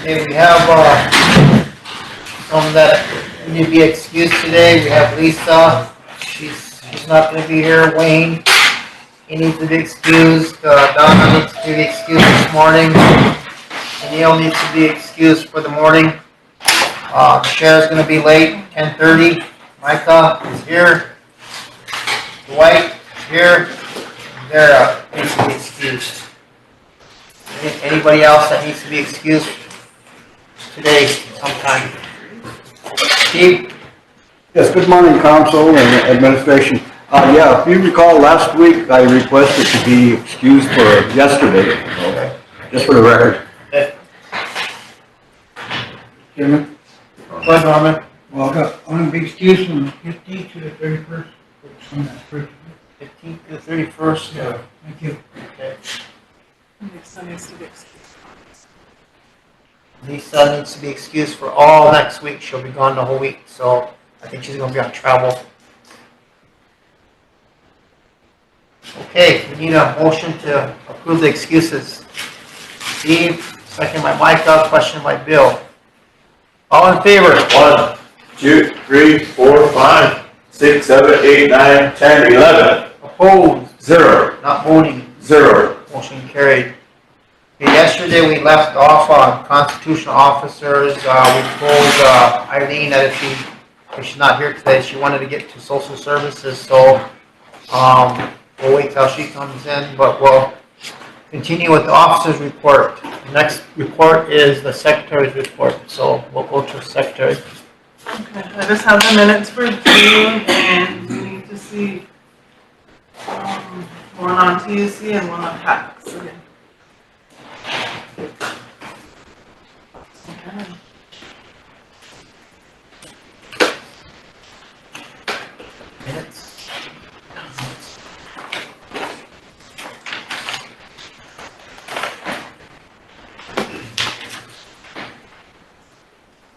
Okay, we have some that need to be excused today. We have Lisa. She's not going to be here. Wayne, he needs to be excused. Donna needs to be excused this morning. Neil needs to be excused for the morning. Cher's going to be late, 10:30. Micah is here. Dwight is here. Dara needs to be excused. Anybody else that needs to be excused today sometime? Steve? Yes, good morning, council and administration. Yeah, if you recall, last week I requested to be excused for yesterday, Okay. just for the record. Okay. Chairman, Go ahead, Norman. well, I'm going to be excused from the 15th to the 31st. On that first. 15th to the 31st. Yeah, thank you. Okay. Lisa needs to be excused. Lisa needs to be excused for all next week. She'll be gone the whole week, so I think she's going to be on travel. Okay, we need a motion to approve the excuses. Steve, second by Micah, question by Bill. All in favor? 1, 2, 3, 4, 5, 6, 7, 8, 9, 10, 11. Opposed? 0. Not voting? 0. Motion carried. Okay, yesterday we left off on constitutional officers. We told Eileen that if she's not here today, she wanted to get to social services, so we'll wait till she comes in, but we'll continue with the officer's report. The next report is the secretary's report, so we'll go to the secretary. Okay, I just have the minutes for June, and we need to see one on TUC and one on tax again. Okay. Minutes.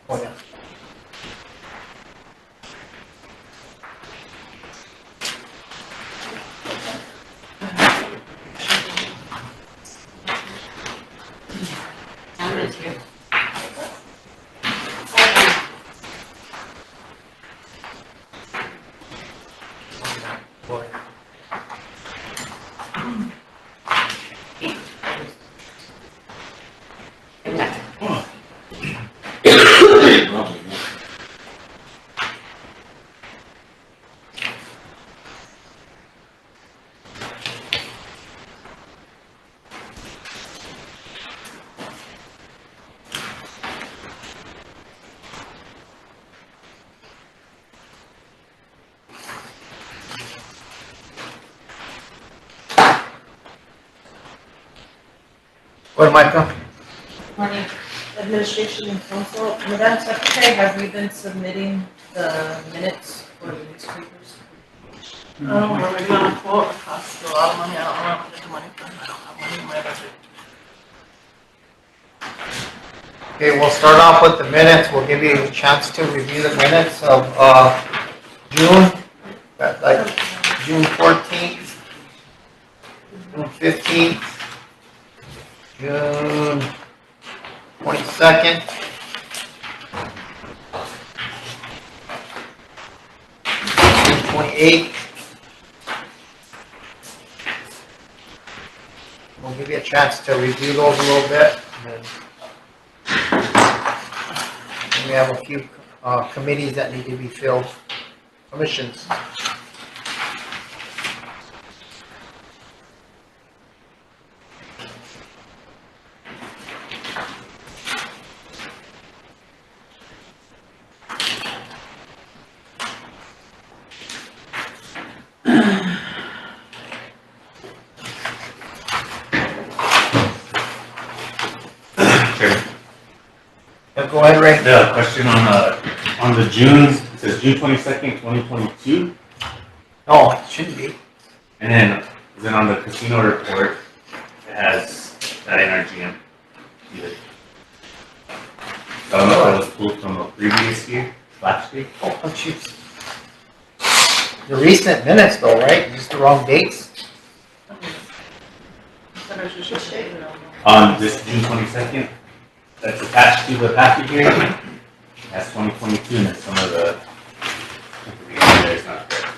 Oh, yeah. What, Micah? Morning, Administration and Council. Madam Secretary, have we been submitting the minutes for the newspapers? Oh, we're waiting on a quote. It costs a lot of money. I don't know where I'm gonna get the money from. I don't have money in my budget. Okay, we'll start off with the minutes. We'll give you a chance to review the minutes of June, like June 14th, June 15th, 22nd. June 28th. We'll give you a chance to review those a little bit. And then we have a few committees that need to be filled, commissions. Yeah, go ahead, Ray. The question on the June, it says June 22nd, 2022, No, it shouldn't be. and then on the casino report, it has that NRGM. either. I don't know if it was pulled from a previous year, last year. Oh, jeez. The recent minutes though, right? Just the wrong dates? On this June 22nd, that's attached to the packet here, that's 2022, and then some of the information there is not correct.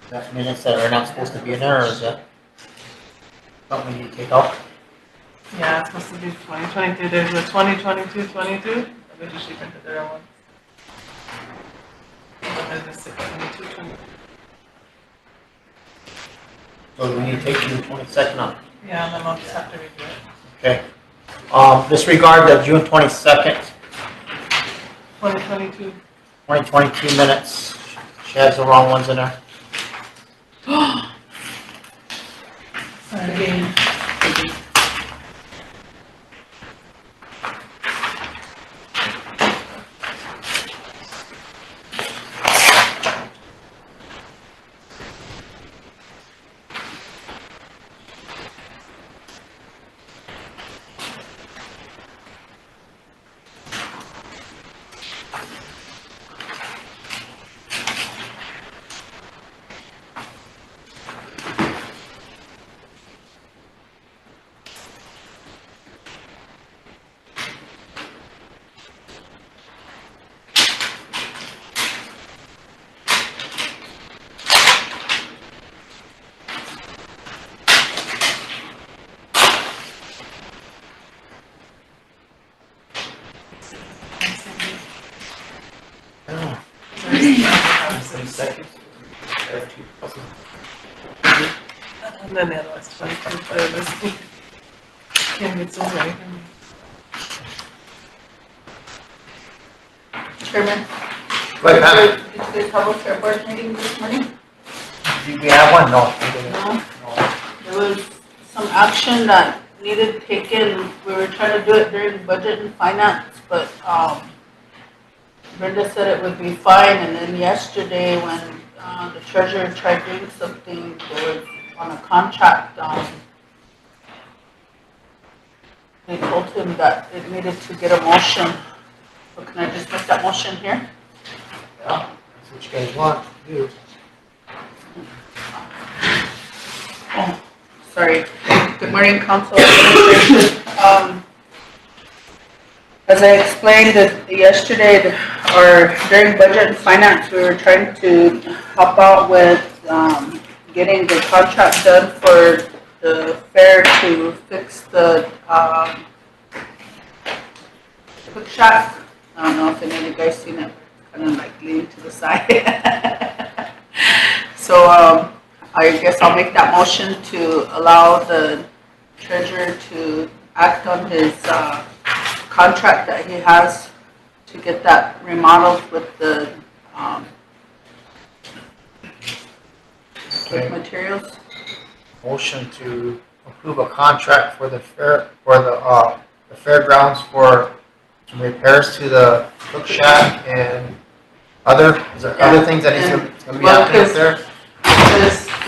That minutes that are not supposed to be in there, or is that something you need to take out? Yeah, it's supposed to be 2022, there's a 2022, 22, I bet you she printed the wrong one. But there's a 22, 22. So we need to take June 22nd off. Yeah, and then I'll just have to review it. Okay. Disregard the June 22nd, 2022. 2022 minutes. She has the wrong ones in there. Sorry. Oh, And then the other one's 22, so this week. Can't get so many. Chairman, Go ahead, Pat. did the public care board meeting this morning? Do we have one? No. we didn't. No. No. There was some action that needed taken. We were trying to do it during budget and finance, but Brenda said it would be fine, and then yesterday when the treasurer tried doing something, there was on a contract, they told him that it needed to get a motion. So can I just make that motion here? Yeah, that's what you guys want to do. Oh, sorry. Good morning, council. Administration. As I explained yesterday, or during budget and finance, we were trying to help out with getting the contract done for the fair to fix the cook shack. I don't know if any of you guys seen it, kind of like leaning to the side. So I guess I'll make that motion to allow the treasurer to act on his contract that he has to get that remodeled with the with materials. Motion to approve a contract for the fair, for the fairgrounds for some repairs to the cook shack and is there other things that he's gonna be happening up there?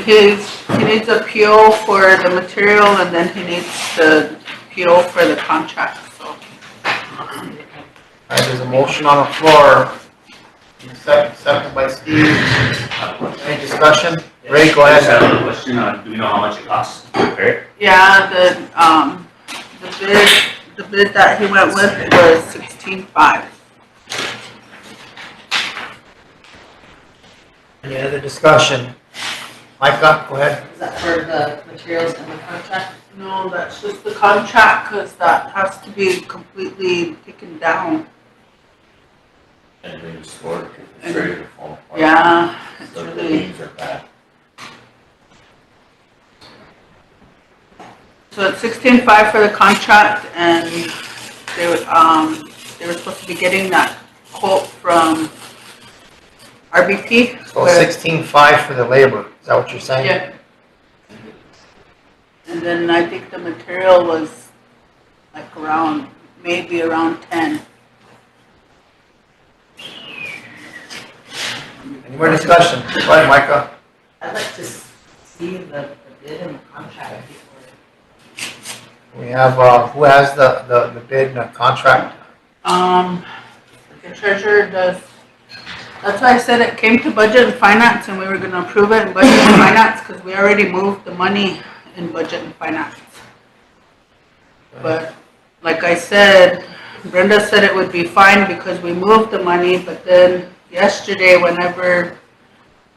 He needs a PO for the material, and then he needs the PO for the contract, so. Alright, there's a motion on the floor. Second by Steve. Any discussion? Ray, go I just ahead. have a question on, do we know how much it costs to repair? Yeah, the the bid that he went with was 16.5. Any other discussion? Micah, go ahead. Is that for the materials and the contract? No, that's just the contract, cause that has to be completely taken down. And then stored, because it's ready to fall apart. Yeah, it's So the really, beams are bad. so it's 16.5 for the contract, and they were supposed to be getting that quote from RBP. So 16.5 for the labor, is that what you're saying? Yeah. And then I think the material was like maybe around 10. Any more discussion? Go ahead, Micah. I'd like to see the bid and the contract before. We have, who has the bid and the contract? The treasurer does. That's why I said it came to budget and finance, and we were gonna approve it in budget and finance, because we already moved the money in budget and finance. But like I said, Brenda said it would be fine because we moved the money, but then yesterday, whenever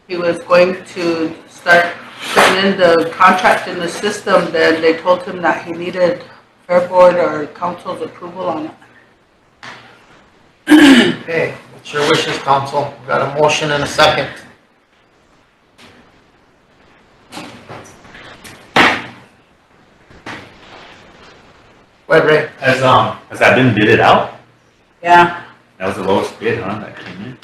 he was going to start putting in the contract in the system, then they told him that he needed Fair Board or council's approval on it. Okay, what's your wishes, council? We've got a motion and a second. Go ahead, Ray. Has that been bidded out? Yeah, That was the lowest bid, huh, that came in?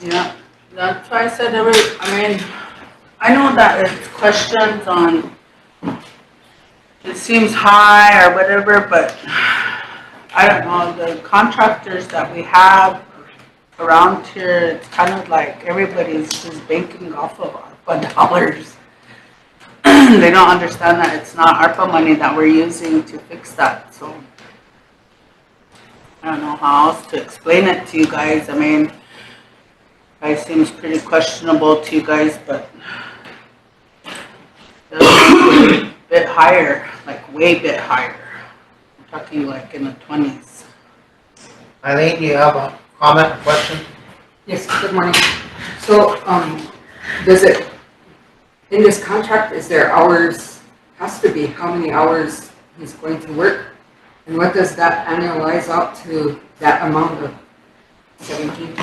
yeah, that's why I said I know that it's questions on, it seems high or whatever, but I don't know, the contractors that we have around here, it's kind of like everybody's just banking off of ARPA dollars. They don't understand that it's not ARPA money that we're using to fix that, so. I don't know how else to explain it to you guys. I mean, it seems pretty questionable to you guys, but it's a bit higher, like way bit higher. I'm talking like in the 20s. Eileen, do you have a comment, or question? Yes, good morning. So, does it, in this contract, is there hours, has to be how many hours he's going to work? And what does that annualize out to, that amount of 17?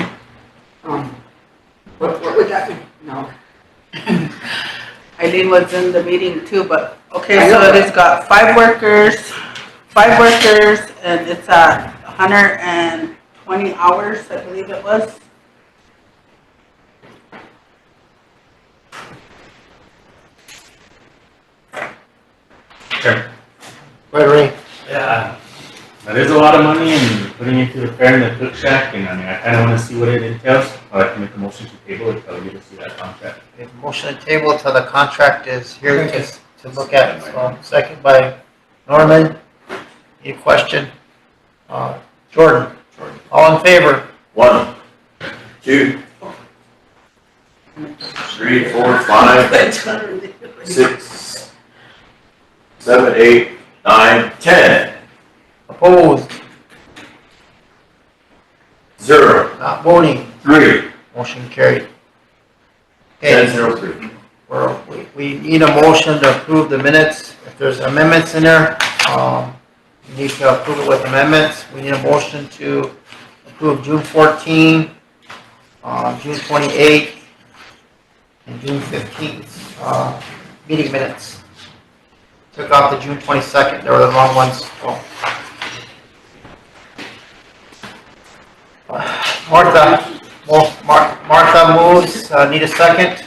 What would that be? No. Eileen was in the meeting too, but, okay, I know so that. it's got five workers, and it's at 120 hours, I believe it was. Sure. Go ahead, Ray. Yeah. That is a lot of money and putting into the fair and the cook shack, and I mean, I kinda wanna see what it entails. I'd like to make a motion to table it until we get to see that contract. Okay, motion to table until the contract is here to look at. So, second by Norman. Any question? Jordan? All in favor? 1, 2, 3, 4, 5, 6, 7, 8, 9, 10. Opposed? 0, Not voting? 3, Motion carried. 10, Okay, 0, 3. we need a motion to approve the minutes. If there's amendments in there, we need to approve it with amendments. We need a motion to approve June 14, June 28, and June 15th, meeting minutes. Took out the June 22nd, they were the wrong ones, so. Martha moves, need a second.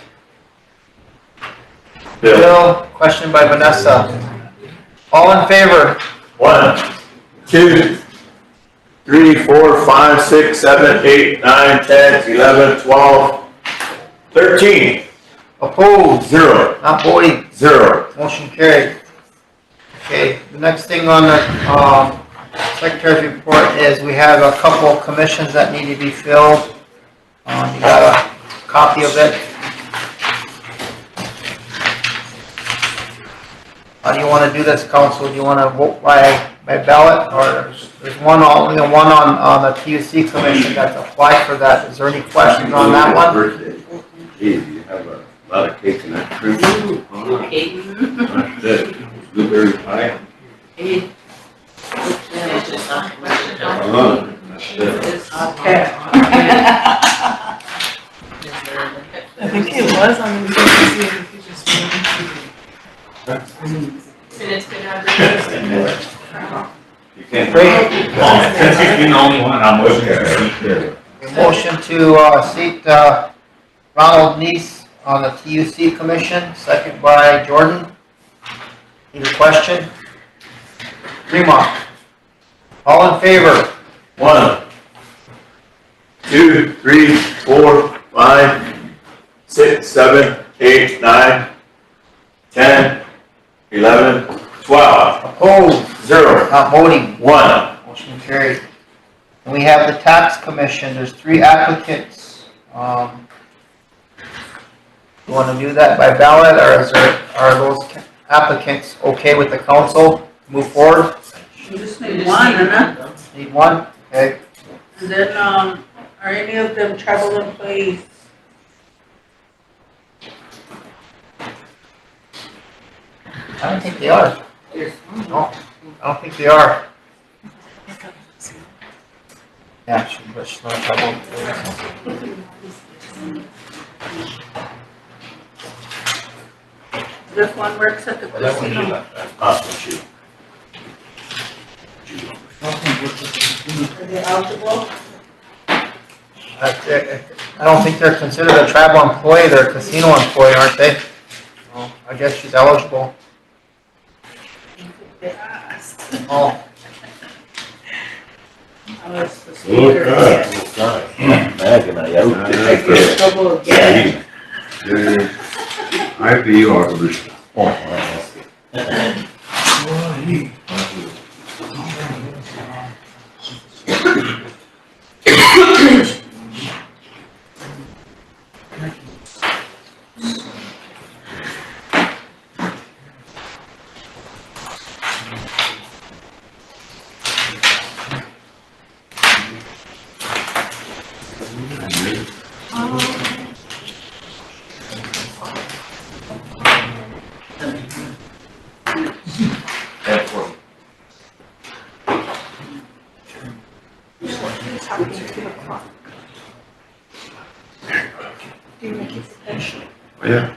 Bill. Bill, question by Vanessa. All in favor? 1, 2, 3, 4, 5, 6, 7, 8, 9, 10, 11, 12, 13. Opposed? 0, Not voting? 0. Motion carried. Okay, the next thing on the Secretary's report is we have a couple of commissions that need to be filled. You got a copy of it. How do you want to do this, council? Do you want to vote by ballot, or there's only one on the TUC commission that's applied for that? Is there any questions on that one? Geez, you have a lot of cake in that fruit. Cake. That's it. Blueberry pie. It's just not much. That's it. Okay. I think he was on the BBC. Minutes been advertised. You can't. Since you're the only one, I'm motion to A motion to seat Ronald Neese on the TUC commission, second by Jordan. Any question? Remark. All in favor? 1, 2, 3, 4, 5, 6, 7, 8, 9, 10, 11, 12. Opposed? 0. Not voting? 1. Motion carried. And we have the tax commission. There's 3 applicants. You want to do that by ballot, or are those applicants okay with the council? Move forward? You just need one, and Need one? Okay. then, are any of them travel employees? I don't think they are. No, I don't think they are. Yeah, she's not trouble. This one works at the casino. That's possible, Are they eligible? I don't think they're considered a travel employee, they're a casino employee, aren't they? Well, I guess she's eligible. They asked. Oh, I was the speaker. I get in trouble again. I feel our position. Yeah.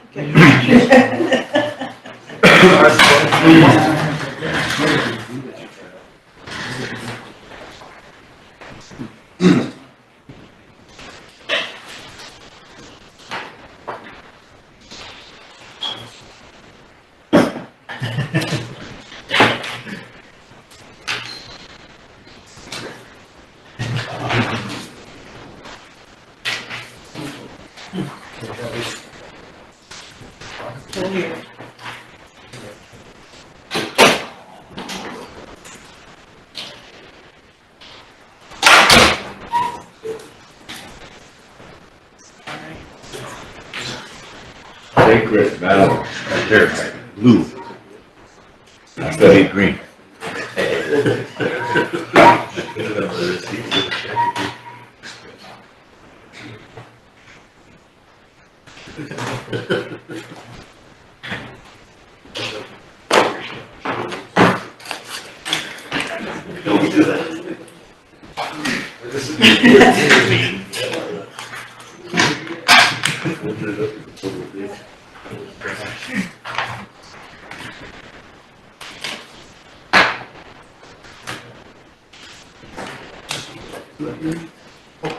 Sacred battle, right there, right? Blue. I studied green. Don't do that.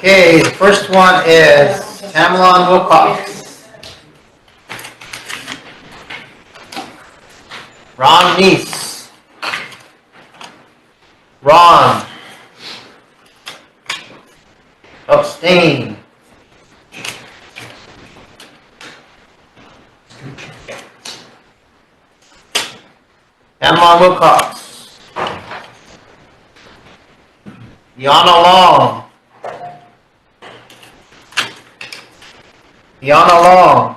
okay, the first one is Tamalon Wilcox. Ron Neese. Ron. Abstain. Tamalon Wilcox. Yana Long. Yana Long.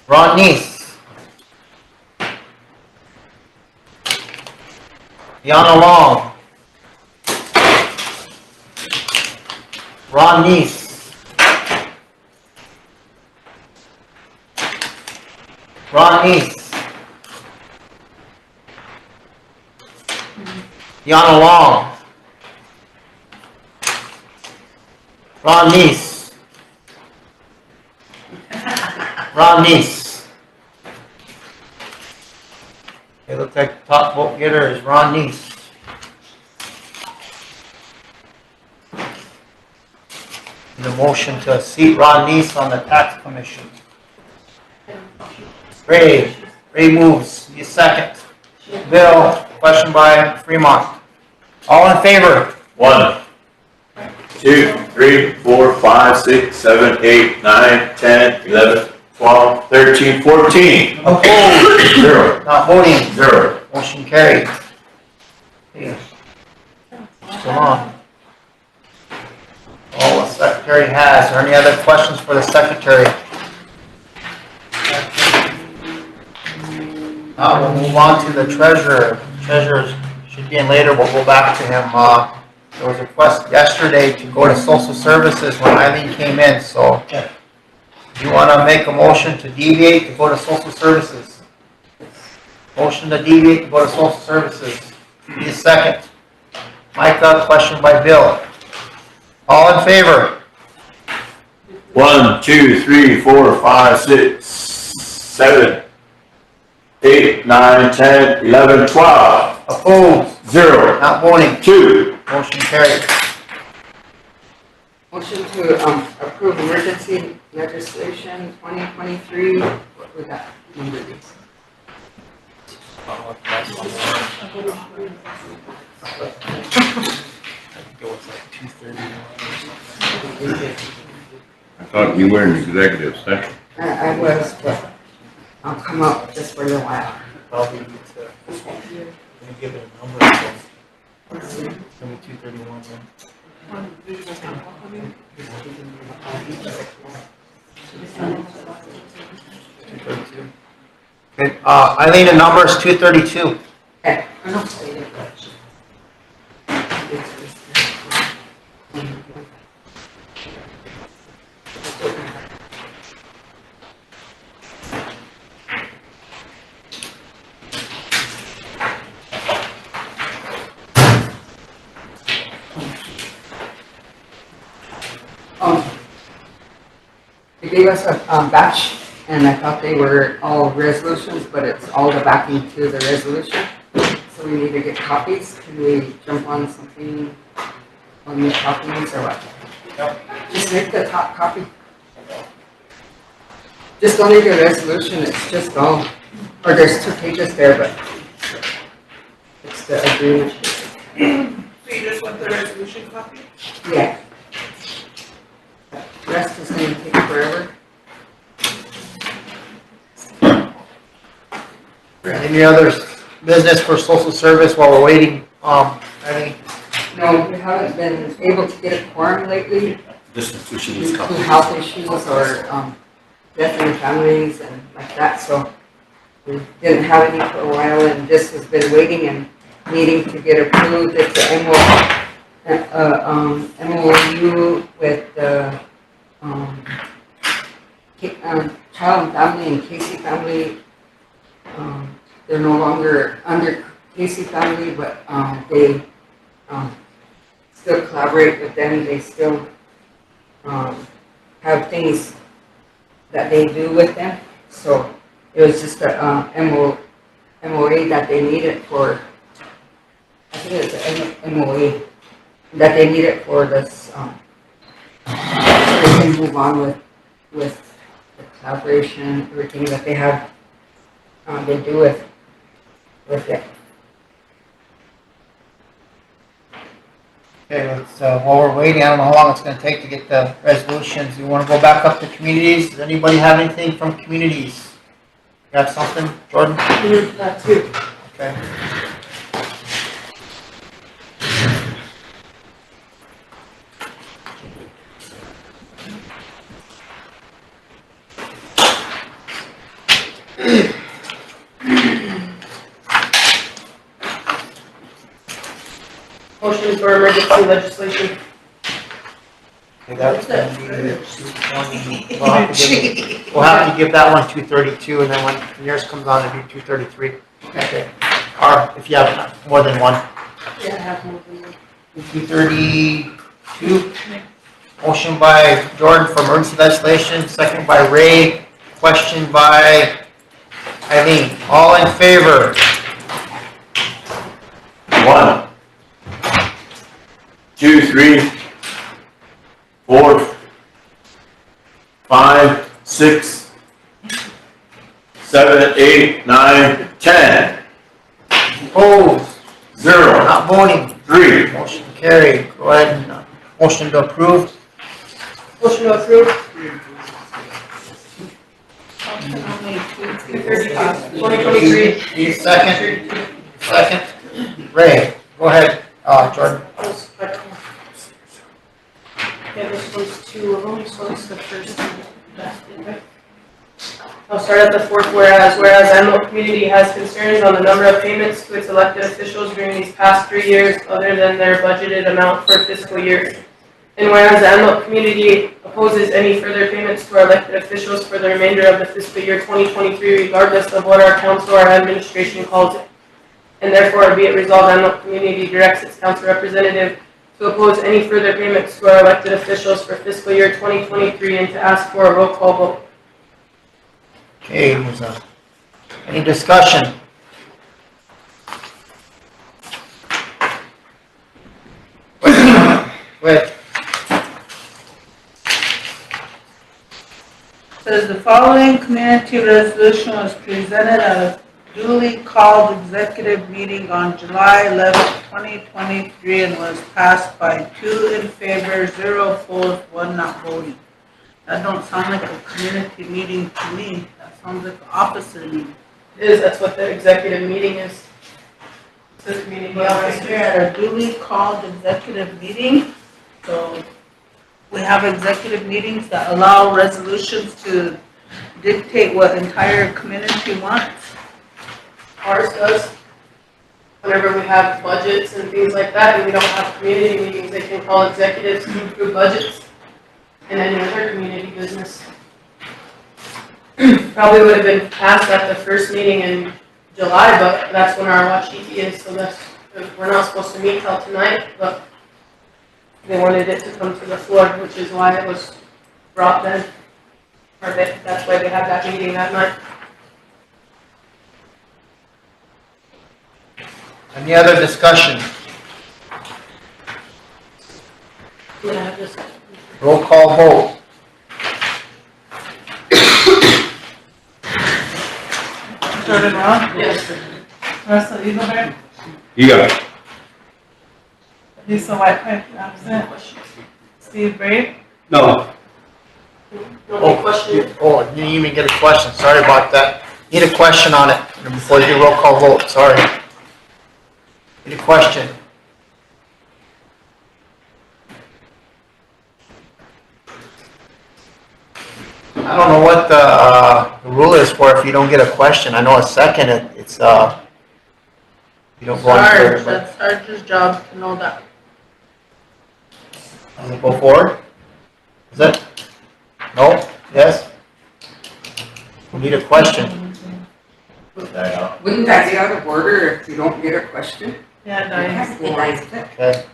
Ron Neese. Deanna Long. Ron Neese. Ron Neese. Deanna Long. Ron Neese. Ron Neese. It looks like the top vote getter is Ron Neese. The motion to seat Ron Neese on the tax commission. Ray moves. You second. Bill, question by Fremont. All in favor? 1, 2, 3, 4, 5, 6, 7, 8, 9, 10, 11, 12, 13, 14. Opposed? 0. Not voting. 0. Motion carried. Okay. Still on. All the secretary has. Are there any other questions for the secretary? We'll move on to the treasurer. Treasurer should be in later. We'll go back to him. There was a request yesterday to go to social services when Eileen came in, so do you want to make a motion to deviate to go to social services? Motion to deviate to go to social services. Need a second. Micah, question by Bill. All in favor? 1, 2, 3, 4, 5, 6, 7, 8, 9, 10, 11, 12. Opposed? 0. Not voting. 2. Motion carried. Motion to approve emergency legislation 2023, what would that number be? I thought you were in executive session. I was, but I'll come up just for a little while. Probably need to, give it a number. So it's gonna be 231 then. Okay, Eileen, the number is 232. Okay. They gave us a batch, and I thought they were all resolutions, but it's all the backing to the resolution. So we need to get copies. Can we jump on something on the copies or what? Yep. Just make the top copy. Just don't need a resolution, it's just all, or there's 2 pages there, but it's the agreement. So you just want the resolution copy? Yeah. The rest is gonna take forever. Any other business for social service while we're waiting? Eileen? No, we haven't been able to get a quorum lately This is two she due needs to copies. health issues or death in families and like that, so we didn't have any for a while, and this has been waiting and needing to get approved. It's a MOU with the Child and Family and Casey Family. They're no longer under Casey Family, but they still collaborate with them. They still have things that they do with them. So it was just a MOA that they needed for, I think it's an MOA that they needed for this, so they can move on with the collaboration, everything that they have, they do with it. Okay, let's, while we're waiting, I don't know how long it's gonna take to get the resolutions. You wanna go back up to communities? Does anybody have anything from communities? You have something, Jordan? That too. Okay. Motion for emergency legislation. Okay, that's gonna be 220. We'll have to give that one 232, and then when yours comes on, it'll be 233. Okay. Or if you have more than one. Yeah, I have more than one. 232. Motion by Jordan for emergency legislation, second by Ray, question by Eileen. All in favor? 1, 2, 3, 4, 5, 6, 7, 8, 9, 10. Opposed? 0, Not voting. 3. Motion carried. Go ahead and, motion to approve. Motion to approve. 2023. Need a second? Second. Ray, go ahead, Jordan. Yeah, this one's two of them, so it's the first one. I'll start at the fourth whereas Antelope Community has concerns on the number of payments to its elected officials during these past 3 years other than their budgeted amount for fiscal year. And whereas the Antelope Community opposes any further payments to our elected officials for the remainder of the fiscal year 2023 regardless of what our council or administration calls it. And therefore be it resolved, Antelope Community directs its council representative to oppose any further payments to our elected officials for fiscal year 2023 and to ask for a roll call vote. Okay, any discussion? Wait. Says the following community resolution was presented at a duly called executive meeting on July 11th, 2023 and was passed by 2 in favor, 0 opposed, 1 not voting. That don't sound like a community meeting to me. That sounds like an officer meeting. That's what the executive meeting is. It says community We're officer. at a duly called executive meeting, so we have executive meetings that allow resolutions to dictate what entire community wants. Ours does. Whenever we have budgets and things like that, and we don't have community meetings, they can call executives to approve budgets and any other community business. Probably would have been passed at the first meeting in July, but that's when our wachiti is, so we're not supposed to meet till tonight, but they wanted it to come to the floor, which is why it was brought then. Or that's why they had that meeting that night. Any other discussion? Yeah, just. Roll call vote. Jordan Ross? Yes. Russell Eagleberg? You got it. Lisa Whitepipe, absent. Steve Brave? No. No question. Oh, you didn't even get a question. Sorry about that. Need a question on it before you do roll call vote. Sorry. Need a question. I don't know what the rule is for if you don't get a question. I know a second, it's, you don't go on Sarge, further, but that's Sarge's job to know that. does it go forward? Is it? No? Yes? We need a question. Put that out. Wouldn't that be out of order if you don't get a question? Yeah, nice. Okay.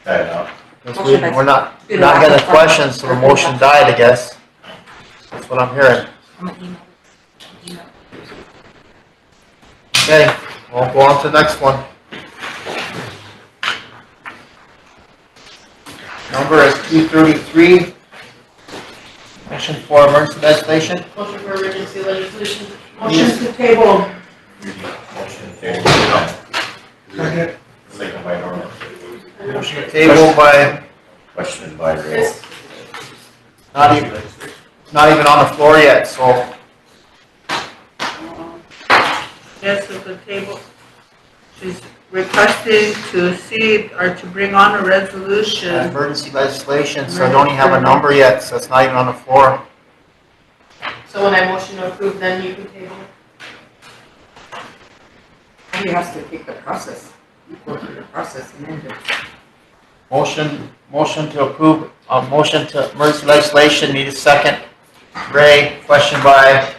That out. Because we're not getting questions, so the motion died, I guess. That's what I'm hearing. Okay, we'll go on to the next one. Number is 233. Motion for emergency legislation. Motion for emergency legislation. Motion to table. Motion to Second. Second by Norman. Motion to table by, Question by Ray. Yes. not even on the floor yet, so Yes, at the table. She's requesting to see or to bring on a resolution. emergency legislation, so I don't even have a number yet, so it's not even on the floor. So when I motion to approve, then you can table it. He has to take the process. go through the process and end it. Motion to approve, motion to emergency legislation, need a second. Ray, question by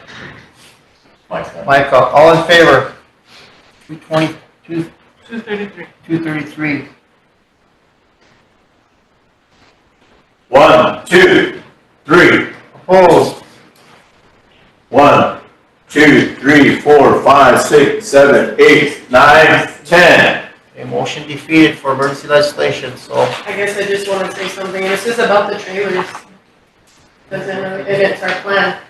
Michael, all in favor? 222, 233. 233. 1, 2, 3. Opposed? 1, 2, 3, 4, 5, 6, 7, 8, 9, 10. A motion defeated for emergency legislation, so I guess I just wanna say something, this is about the trailers. Cause it's our plan.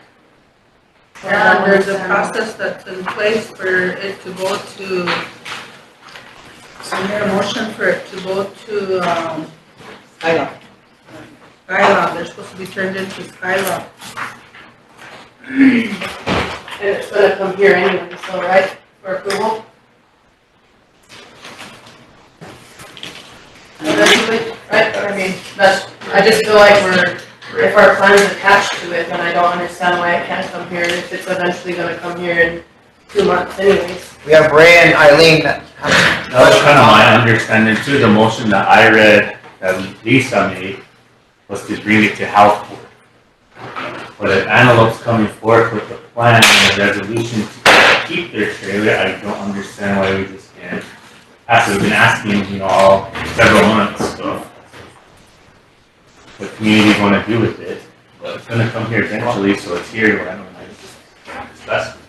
Yeah, there's a process that's in place for it to go to, I made a motion for it to go to, Skylaw. They're supposed to be turned into Skylaw. And it's gonna come here anyway, so right, for approval? Eventually, right, I mean, I just feel like if our plan is attached to it, then I don't understand why it can't come here, if it's eventually gonna come here in 2 months anyways. we have Ray and Eileen that That was kind of my understanding too. The motion that I read that Lisa made was to bring it to health board. But if Antelope's coming forth with a plan and a resolution to keep their trailer, I don't understand why we just can't. After we've been asking, all several months, so what the community want to do with it. But it's gonna come here eventually, so it's here. I don't know. Discuss it.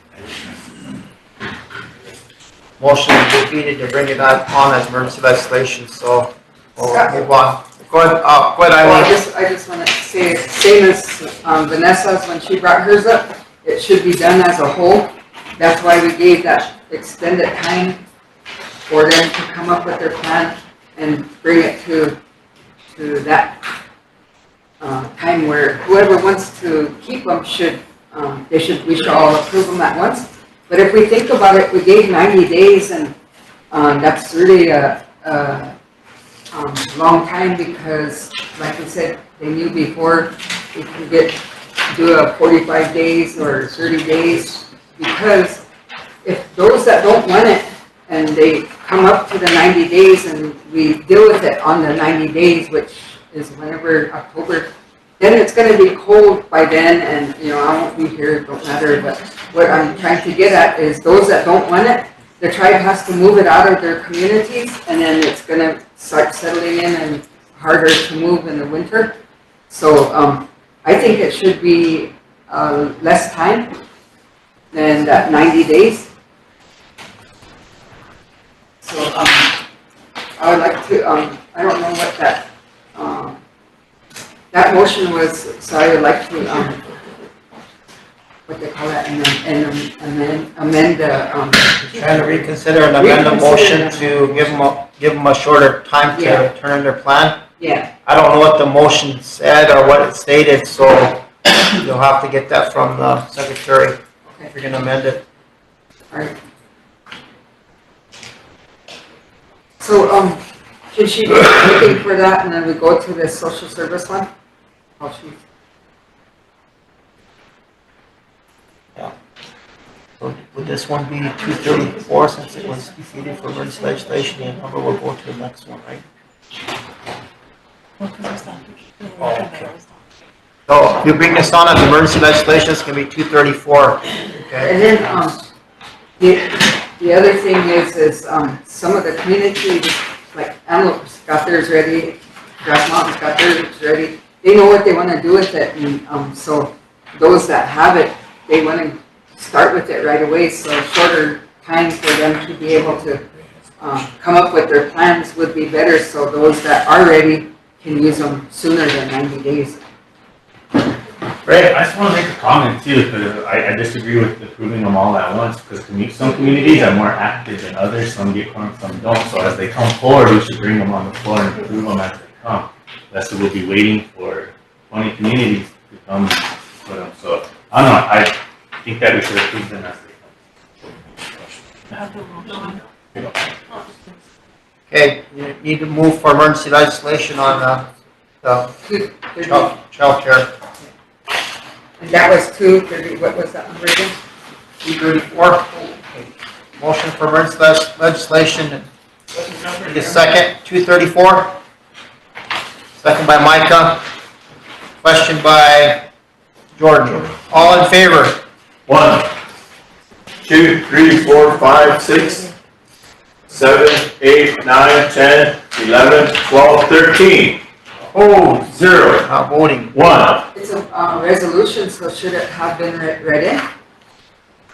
motion defeated to bring it on as emergency legislation, so we'll move on. Go ahead, Well, I Eileen. just want to say, same as Vanessa's when she brought hers up, it should be done as a whole. That's why we gave that extended time for them to come up with their plan and bring it to that time where whoever wants to keep them we should all approve them at once. But if we think about it, we gave 90 days and that's really a long time because, like we said, they knew before we could do a 45 days or 30 days. Because if those that don't want it and they come up to the 90 days and we deal with it on the 90 days, which is whenever October, then it's going to be cold by then, and I won't be here. It don't matter. But what I'm trying to get at is those that don't want it, the tribe has to move it out of their communities, and then it's going to start settling in and harder to move in the winter. So I think it should be less time than that 90 days. So I would like to, I don't know what that motion was, so I would like to, what they call that, amend the, Trying to reconsider and amend the motion to give them a shorter time to turn in their plan. yeah. I don't know what the motion said or what it stated, so you'll have to get that from the secretary if you're gonna amend it. Alright. So, should she be looking for that and then we go to the social service one? Oh, she, So would this one be 234 since it was defeated for emergency legislation, and number will go to the next one, right? Okay. So if you bring this on as emergency legislation, it's gonna be 234, okay? and then, the other thing is some of the communities, like Antelope's got theirs ready, Grass Mountain's got theirs ready. They know what they want to do with it, and so those that have it, they want to start with it right away. So shorter time for them to be able to come up with their plans would be better. So those that are ready can use them sooner than 90 days. Right, I just want to make a comment too, because I disagree with approving them all at once, because some communities are more active than others, some get come, some don't. So as they come forward, we should bring them on the floor and approve them as they come. That's what we'll be waiting for 20 communities to come for them. So I don't know, I think that we should approve them as they come. Okay, you need to move for emergency legislation on the child care. And that was 230, what was that number again? 234. Okay. Motion for emergency legislation Need a second, 234. Second by Micah. Question by Jordan. All in favor? 1, 2, 3, 4, 5, 6, 7, 8, 9, 10, 11, 12, 13. Oh, 0. Not voting. 1. It's a resolution, so should it have been read in?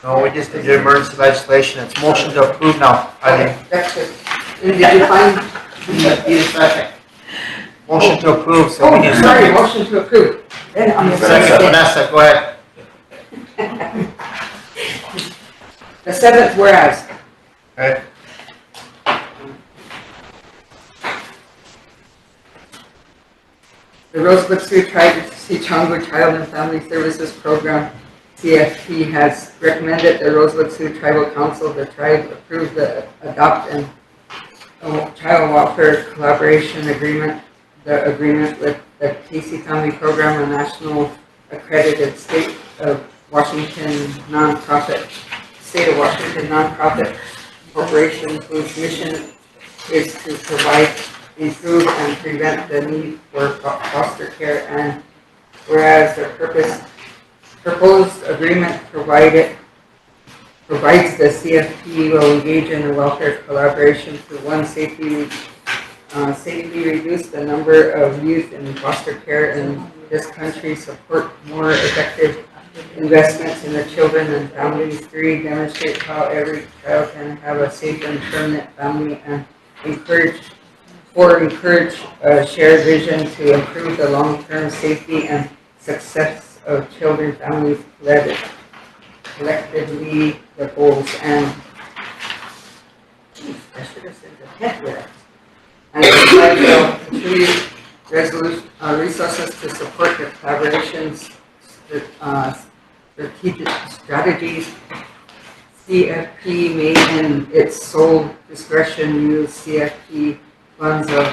No, we just did the emergency legislation. It's motion to approve now. I think. That's good. And did you find? Need a second. Motion to approve, so we need a Oh, sorry, second. motion to approve. Then on the Second, seventh, Vanessa, go ahead. the seventh whereas. Okay. The Rosebud Sioux Tribe Sioux Child and Family Services Program, CFP, has recommended the Rosebud Sioux Tribal Council, the tribe approve the adopt and child welfare collaboration agreement, the agreement with the Casey Family Program, a national accredited state of Washington nonprofit, state of Washington nonprofit corporation whose mission is to provide, improve, and prevent the need for foster care, and whereas the proposed agreement provides the CFP will engage in a welfare collaboration to one, safely reduce the number of youth in foster care in this country, support more effective investments in the children and families, 3, demonstrate how every child can have a safe and permanent family, and encourage a shared vision to improve the long-term safety and success of children, families, collectively the goals, and I should have said the 10th whereas. And the contribute resources to support the collaborations, strategic strategies. CFP may in its sole discretion use CFP funds of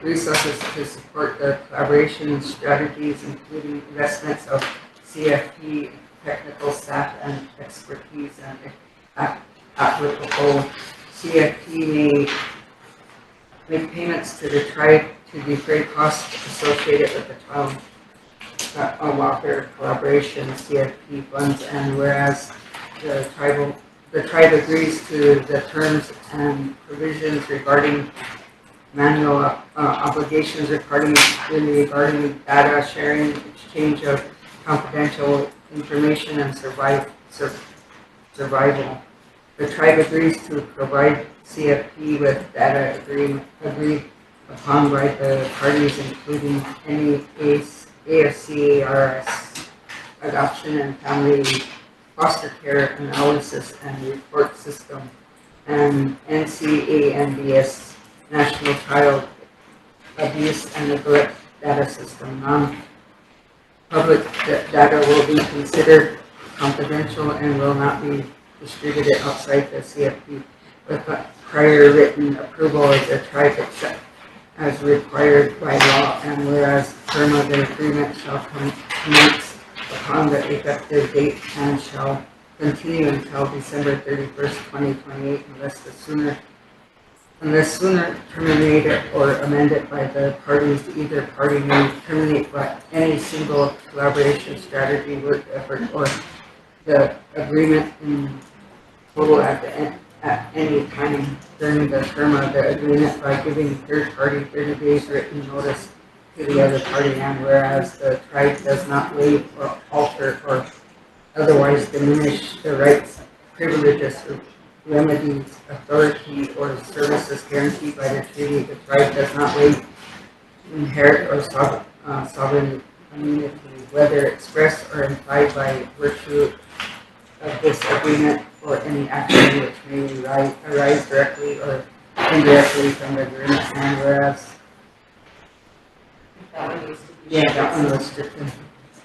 resources to support the collaboration strategies, including investments of CFP technical staff and expertise, and applicable CFP may make payments to the tribe to defray costs associated with the child welfare collaboration CFP funds, and whereas the tribe agrees to the terms and provisions regarding manual obligations regarding data sharing, exchange of confidential information, and survival. The tribe agrees to provide CFP with data agreed upon by the parties, including any AFCARS adoption and family foster care analysis and report system, and NCANBS National Child Abuse and Neglect Data System. Non-public data will be considered confidential and will not be distributed outside the CFP with prior written approval of the tribe except as required by law, and whereas term of the agreement shall commence upon the effective date and shall continue until December 31st, 2028, unless sooner terminated or amended by the parties. Either party may terminate by any single collaboration strategy, work effort, or the agreement in total at any time during the term of the agreement by giving third party 30 days written notice to the other party, and whereas the tribe does not waive or alter or otherwise diminish the rights, privileges, remedies, authority, or services guaranteed by the treaty, the tribe does not waive inherent or sovereign immunity, whether expressed or implied by virtue of this agreement, or any action which may arise directly or indirectly from the agreement, and whereas that one was stricken.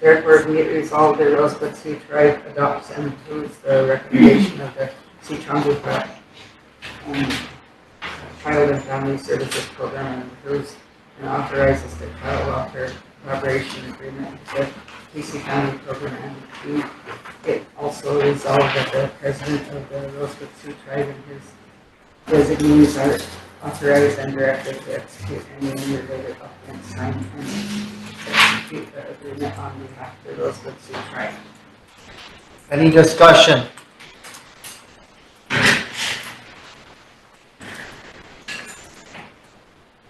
Therefore, be it resolved, the Rosebud Sioux Tribe adopts and includes the recommendation of the Sioux Child and Family Services Program, and approves and authorizes the child welfare collaboration agreement with the Casey Family Program, and it also resolved that the president of the Rosebud Sioux Tribe and his designees authorize and directed to execute any related documents signed and execute the agreement on behalf of the Rosebud Sioux Tribe. Any discussion?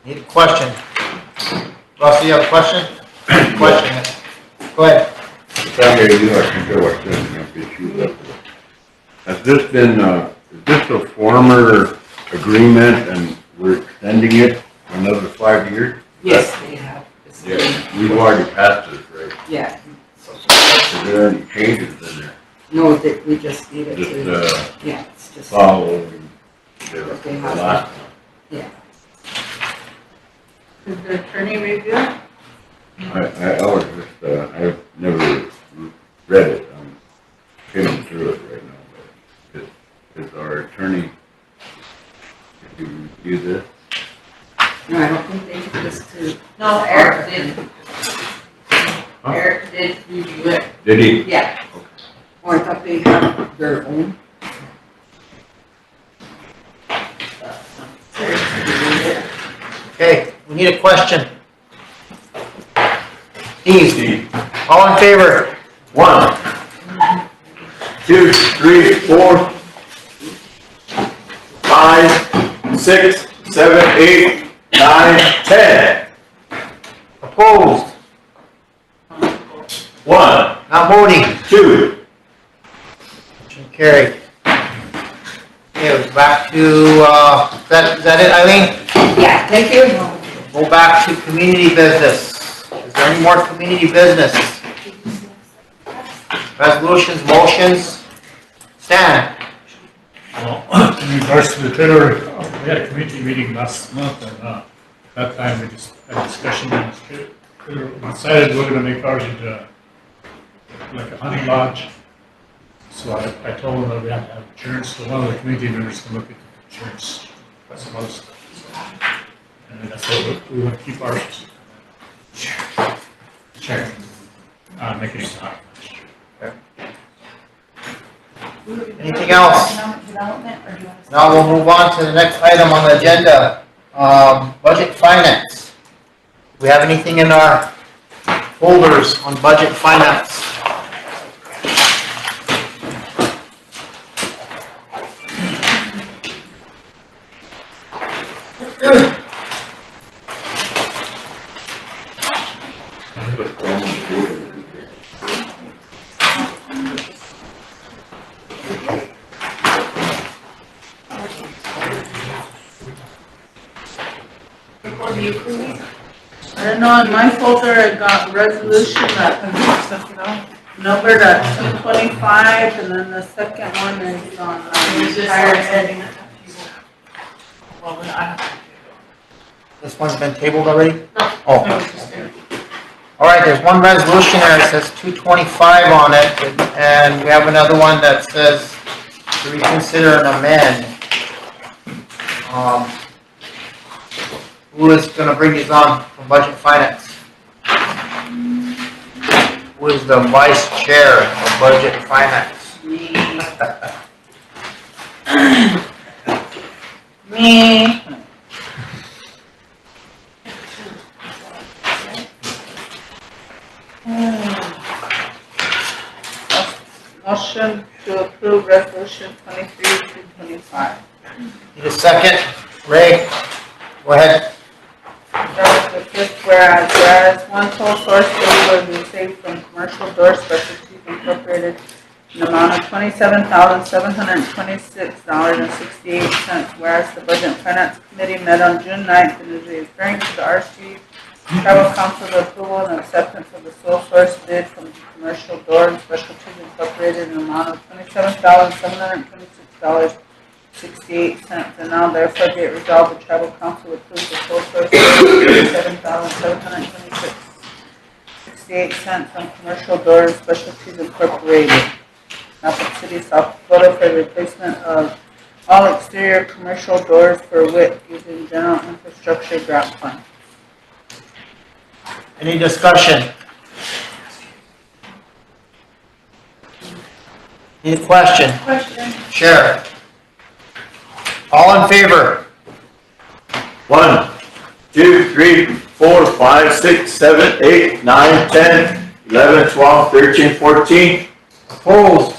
Need a question? Russell, you have a question? Question. Go ahead. Somebody, you know, I can tell what's in the issue. Has this been, is this a former agreement and we're extending it for another 5 years? Yes, they have. Yeah, we've already passed this, right? Yeah, Is there any changes in there? no, that we just needed Just, to, yeah, it's just. following the Okay, how's last one? Yeah. Did the attorney review? I was just, I've never read it, I'm skimming through it right now, but is our attorney, did you review this? No, I don't think they took this to. No, Eric did. Huh? Eric did review it. Did he? Yeah. Oh, I thought they had their own. Okay, we need a question. Steve, all in favor? 1, 2, 3, 4, 5, 6, 7, 8, 9, 10. Opposed? 1, Not voting? 2. Motion carried. Okay, we're back to, is that it, Eileen? Yeah, thank you. Go back to community business. Is there any more community business? Resolutions, motions? Stan? Well, in regards to the trailer, we had a community meeting last month, and that time we just had a discussion on this trailer. We decided we're gonna make ours into like a hunting lodge. So I told them that we have to have insurance, so one of the community members can look at the insurance. That's most. And that's what we want to keep ours. Sure. Making it stop. Anything else? Now we'll move on to the next item on the agenda. Budget finance. Do we have anything in our folders on budget finance? I don't know, in my folder, I got resolution that numbered at 225, and then the second one is on, Higher heading. Well, then I have to. This one's been tabled already? No. Oh. I was just gonna- All right, there's one resolution there that says 225 on it, and we have another one that says to reconsider and amend. Who is gonna bring these on from budget finance? Who is the vice chair of budget finance? me. Motion to approve resolution 23-225. Need a second? Ray, go ahead. That was the fifth whereas one sole source bid was received from Commercial Door Specialties Incorporated in the amount of $27,726.68, whereas the Budget and Finance Committee met on June 9th and is referring to the RST Tribal Council's approval and acceptance of the sole source bid from Commercial Door and Specialties Incorporated in the amount of $27,726.68, and now therefore be it resolved, the Tribal Council approves the sole source bid of $27,726.68 from Commercial Door and Specialties Incorporated, Rapid City, South Dakota, for the replacement of all exterior commercial doors for WIT using general infrastructure grant fund. Any discussion? Any question? Question. Sure. All in favor? 2, 3, 4, 5, 6, 7, 8, 9, 10, 11, 12, 13, 14. Opposed?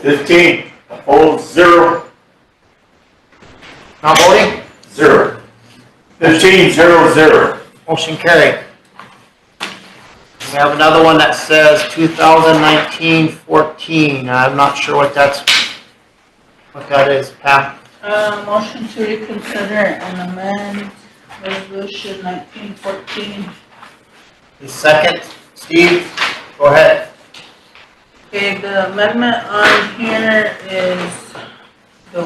15. Opposed, 0. Not voting? 0. 15, 0, 0. Motion carried. We have another one that says 2019-14. I'm not sure what that is, Pam. Motion to reconsider and amend resolution 1914. The second, Steve, go ahead. Okay, the amendment on here is the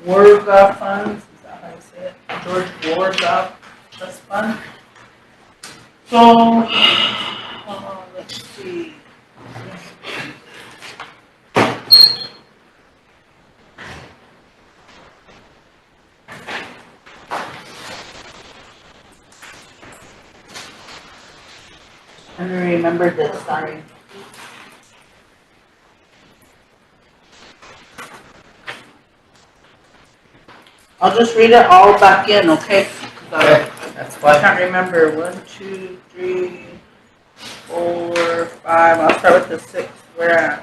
Warga funds, is that how you say it? George Warga Trust Fund. So, let's see. I don't remember this, sorry. I'll just read it all back in, okay? 'Cause That's I fine. can't remember. 1, 2, 3, 4, 5. I'll start with the 6th. Whereas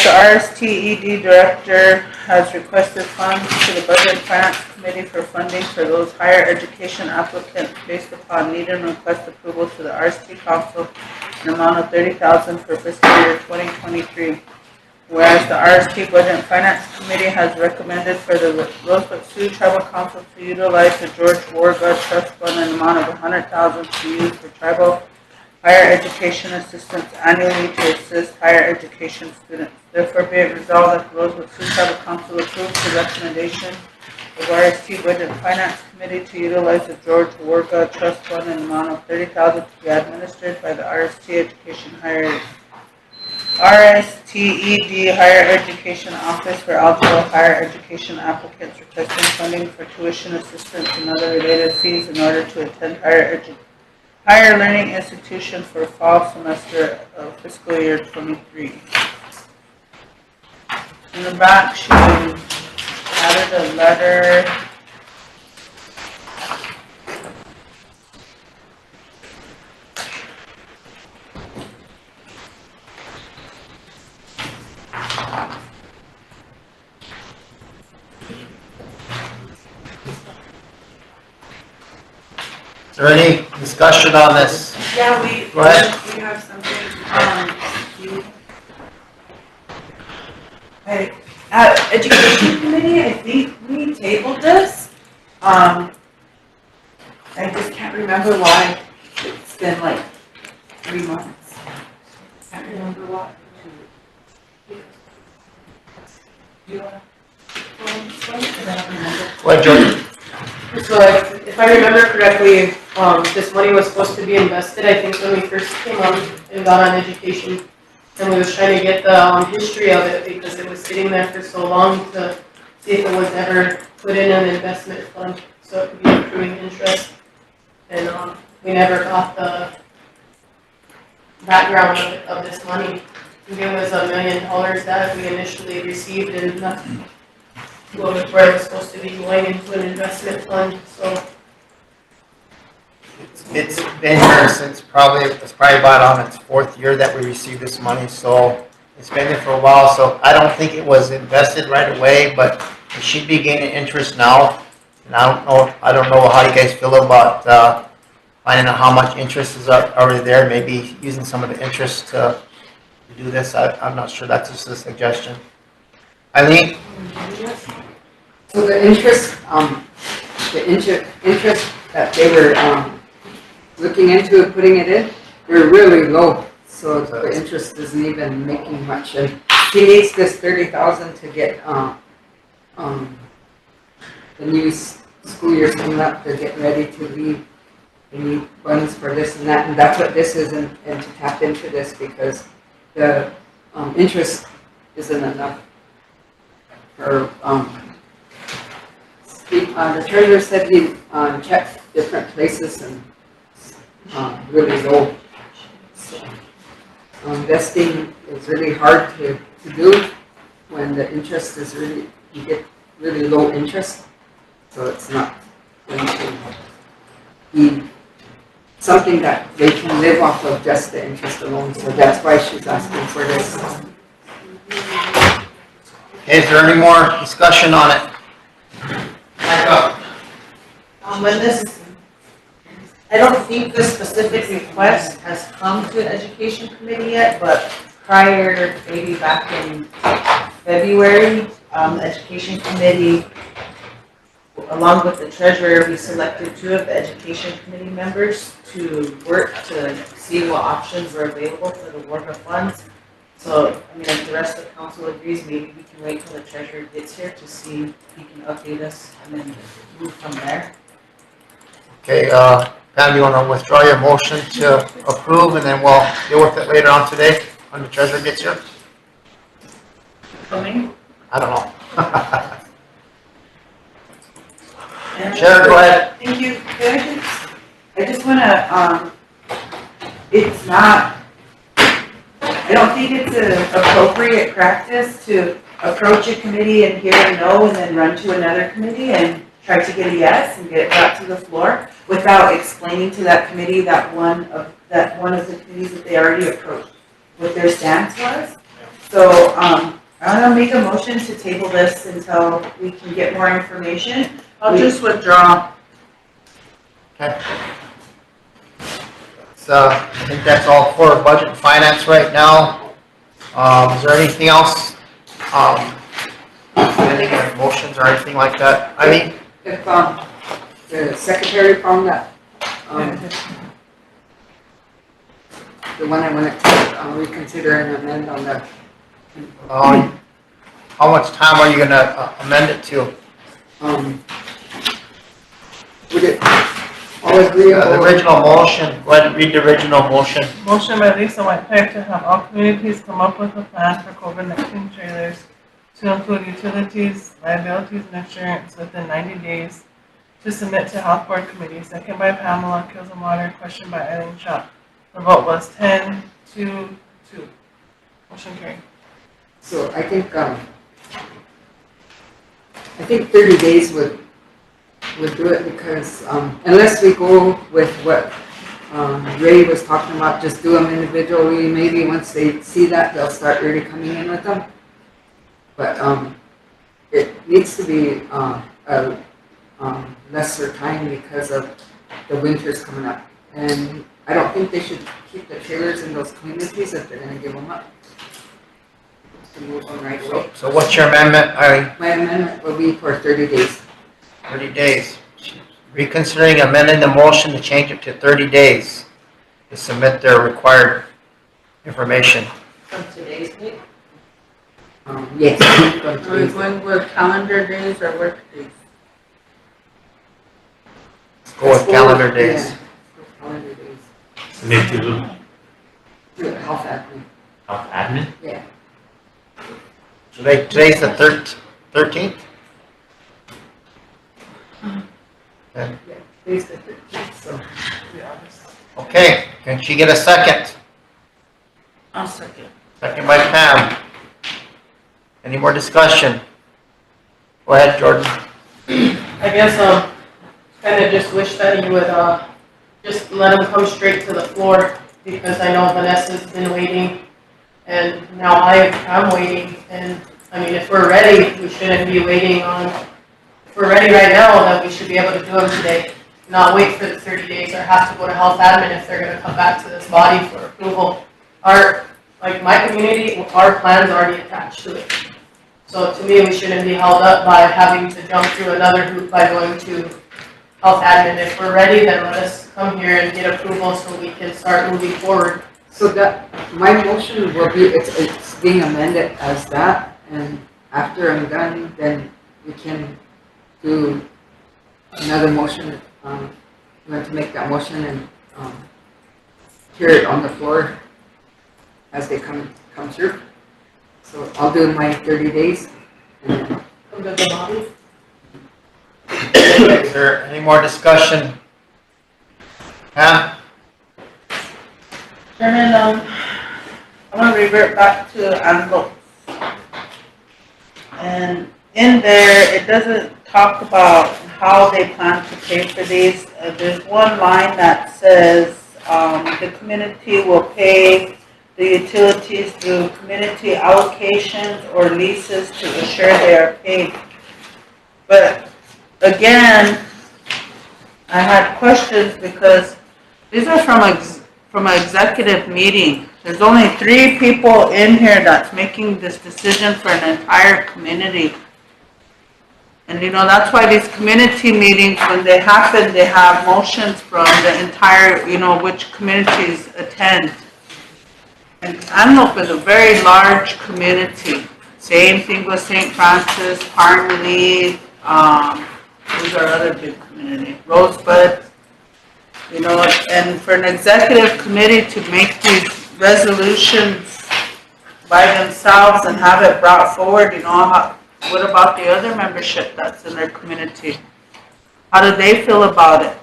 the RSTED director has requested funds to the Budget and Finance Committee for funding for those higher education applicants based upon need and request approval to the RST Council in an amount of $30,000 for fiscal year 2023. Whereas the RST Budget and Finance Committee has recommended for the Rosebud Sioux Tribal Council to utilize the George Warga Trust Fund in an amount of $100,000 to use for tribal higher education assistance annually to assist higher education students. Therefore, be it resolved that the Rosebud Sioux Tribal Council approves the recommendation of RST Budget and Finance Committee to utilize the George Warga Trust Fund in an amount of $30,000 to be administered by the RSTED Higher Education Office for eligible higher education applicants requesting funding for tuition assistance and other related fees in order to attend higher learning institution for fall semester of fiscal year 23. In the back, she added a letter. Is there any discussion on this? Yeah, we Go ahead. we have something, Education Committee, I think we tabled this. I just can't remember why. It's been like 3 months. Can't remember why. Do you wanna? Go ahead, Jordan. So if I remember correctly, this money was supposed to be invested, I think when we first came on and got on education. And we was trying to get the history of it because it was sitting there for so long to see if it was ever put in an investment fund, so it could be accruing interest. And we never got the background of this money. I think it was $1 million that we initially received and nothing. Where it was supposed to be going into an investment fund, so. It's been here since it's probably about on its 4th year that we received this money, so it's been there for a while, so I don't think it was invested right away, but it should be gaining interest now. And I don't know how you guys feel about finding out how much interest is already there, maybe using some of the interest to do this. I'm not sure, that's just a suggestion. Eileen? So the interest that they were, looking into and putting it in, they're really low. So the interest isn't even making much. And he needs this 30,000 to get, the new school year's coming up. They're getting ready to leave. They need funds for this and that's what this is, and to tap into this because the, interest isn't enough for, the treasurer said he checked different places and really low. So, investing is really hard to do when the interest is really, you really low interest, so it's not going to be something that they can live off of just the interest alone, so that's why she's asking for this. Is there any more discussion on it? Back up. When this, I don't think the specific request has come to the education committee yet, but prior, maybe back in February, the education committee, along with the treasurer, we selected 2 of the education committee members to work to see what options were available for the award of funds. So, I mean, if the rest of the council agrees, maybe we can wait till the treasurer gets here to see if he can update us and then move from there. Okay, Pam, you want to withdraw your motion to approve, and then we'll deal with it later on today when the treasurer gets here? Coming? I don't know. And- Sharon, go ahead. Thank you. I just wanna, it's not, I don't think it's an appropriate practice to approach a committee and hear a no and then run to another committee and try to get a yes and get it brought to the floor without explaining to that committee that one of the committees that they already approached, what their stance was. So, I'm gonna make a motion to table this until we can get more information. I'll just withdraw. Okay. So, I think that's all for budget and finance right now. Is there anything else? Any other motions or anything like that? I mean, If, the secretary found that, the one I wanted to reconsider and amend on the, how much time are you gonna amend it to? would it all agree The on? original motion, go ahead and read the original motion. Motion by Lisa Whitehead to have all communities come up with a plan for COVID-19 trailers to include utilities, liabilities, and insurance within 90 days to submit to health board committee. Second by Pamela Kilswater, question by Eileen Shaw. The vote was 10-2-2. Motion carried. So I think 30 days would do it because, unless we go with what, Ray was talking about, just do them individually, maybe once they see that, they'll start really coming in with them. But, it needs to be, lesser time because of the winters coming up. And I don't think they should keep the trailers in those communities if they're gonna give them up. To move them right away. So what's your amendment, Eileen? My amendment will be for 30 days. 30 days. Reconsidering amending the motion to change it to 30 days to submit their required information. From today's date? Yes. Are we going with calendar days or work days? Let's go with calendar days. Yeah, calendar days. Submit to To health admin, health admin? yeah. Today's the 13th? Okay. Yeah, today's the 13th, so. Okay, can she get a second? I'll second. Second by Pam. Any more discussion? Go ahead, Jordan. I guess, kind of just wish that you would, just let them come straight to the floor, because I know Vanessa's been waiting, and now I'm waiting, and, I mean, if we're ready, we shouldn't be waiting on, if we're ready right now, then we should be able to do them today, not wait for the 30 days, or have to go to health admin if they're gonna come back to this body for approval. Like my community, our plan's already attached to it. So to me, we shouldn't be held up by having to jump through another hoop by going to health admin. If we're ready, then let us come here and get approval so we can start moving forward. So that, my motion will be, it's being amended as that, and after I'm done, then we can do another motion. You want to make that motion and, hear it on the floor as they come through. So I'll do my 30 days. And then Come to the body. Is there any more discussion? Pam? Chairman, I'm gonna revert back to envelopes. And in there, it doesn't talk about how they plan to pay for these. There's one line that says, the community will pay the utilities through community allocations or leases to assure they are paid. But again, I had questions because these are from an executive meeting. There's only 3 people in here that's making this decision for an entire community. And that's why these community meetings, when they happen, they have motions from the entire, which communities attend. And Antelope is a very large community. Same thing with St. Francis, Harmony, who's our other big community? Rosebud. And for an executive committee to make these resolutions by themselves and have it brought forward, what about the other membership that's in their community? How do they feel about it?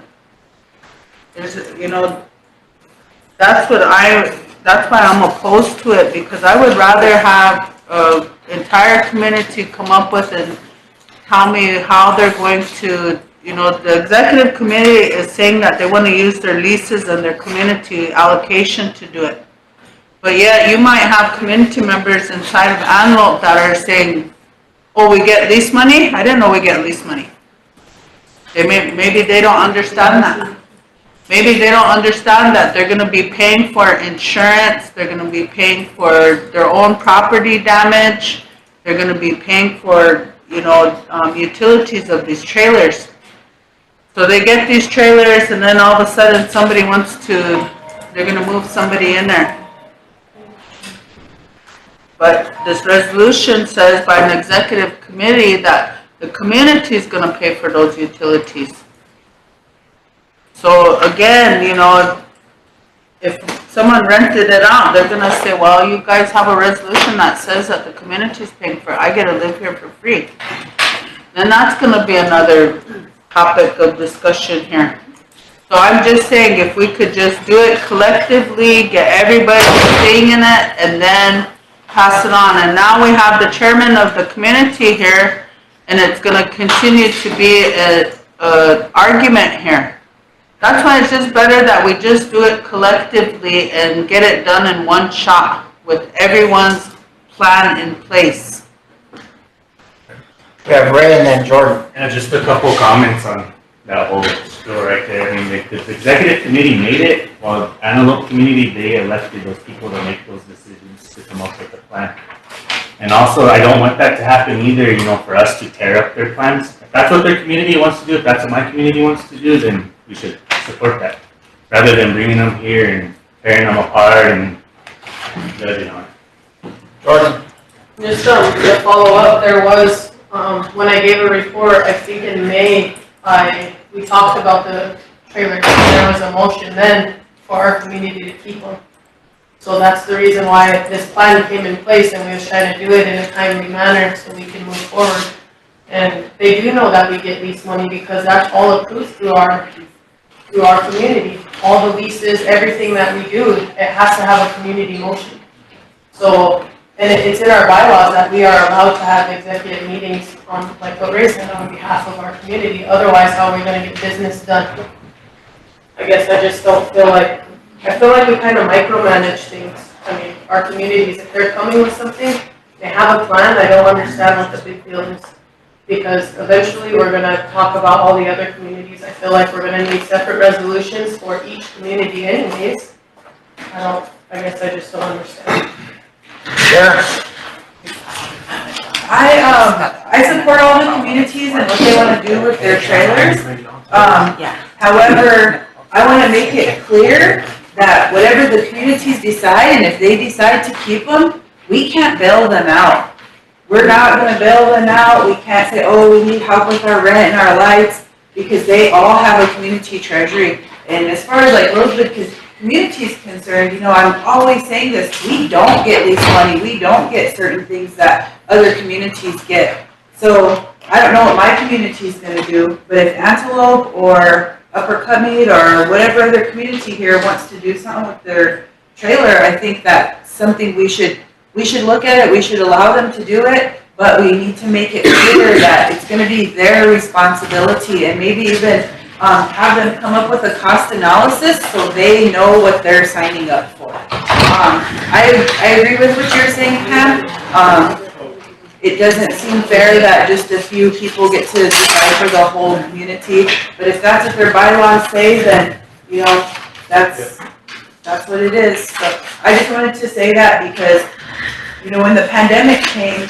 That's why I'm opposed to it, because I would rather have an entire community come up with and tell me how they're going to, the executive committee is saying that they want to use their leases and their community allocation to do it. But yet you might have community members inside of Antelope that are saying, oh, we get lease money? I didn't know we get lease money. Maybe they don't understand that. Maybe they don't understand that they're going to be paying for insurance, they're going to be paying for their own property damage, they're going to be paying for, utilities of these trailers. So they get these trailers and then all of a sudden somebody they're going to move somebody in there. But this resolution says by an executive committee that the community is going to pay for those utilities. So again, if someone rented it out, they're going to say, well, you guys have a resolution that says that the community is paying for it. I get to live here for free. Then that's going to be another topic of discussion here. So I'm just saying, if we could just do it collectively, get everybody staying in it, and then pass it on. And now we have the chairman of the community here, and it's going to continue to be an argument here. That's why it's just better that we just do it collectively and get it done in one shot with everyone's plan in place. We have Ray and then Jordan. And just a couple comments on that whole spiel right there. I mean, the executive committee made it, while Antelope community, they elected those people to make those decisions to come up with a plan. And also, I don't want that to happen either, for us to tear up their plans. If that's what their community wants to do, if that's what my community wants to do, then we should support that, rather than bringing them here and tearing them apart and judging on it. Jordan? Just to follow up, there was, when I gave a report, I think in May, we talked about the trailers. There was a motion then for our community to keep them. So that's the reason why this plan came in place, and we was trying to do it in a timely manner so we can move forward. And they do know that we get lease money because that's all approved through our community. All the leases, everything that we do, it has to have a community motion. So, and it's in our bylaws that we are allowed to have executive meetings on, like what Ray said, on behalf of our community. Otherwise, how are we going to get business done? I guess I just don't feel like, we kind of micromanage things. I mean, our communities, if they're coming with something, they have a plan, I don't understand what the big deal is. Because eventually we're going to talk about all the other communities. I feel like we're going to need separate resolutions for each community anyways. I guess I just don't understand. Yeah. I support all the communities and what they want to do with their trailers. However, I want to make it clear that whatever the communities decide, and if they decide to keep them, we can't bail them out. We're not going to bail them out. We can't say, oh, we need help with our rent and our lights, because they all have a community treasury. And as far as like Rosebud community is concerned, I'm always saying this, we don't get lease money. We don't get certain things that other communities get. So I don't know what my community is going to do, but if Antelope or Upper Cutmead or whatever other community here wants to do something with their trailer, I think that's something we should look at it. We should allow them to do it, but we need to make it clear that it's gonna be their responsibility, and maybe even, have them come up with a cost analysis so they know what they're signing up for. I agree with what you're saying, Pam. It doesn't seem fair that just a few people get to decide for the whole community, but if that's what their bylaws say, then, you know, that's what it is. So I just wanted to say that because, you know, when the pandemic came,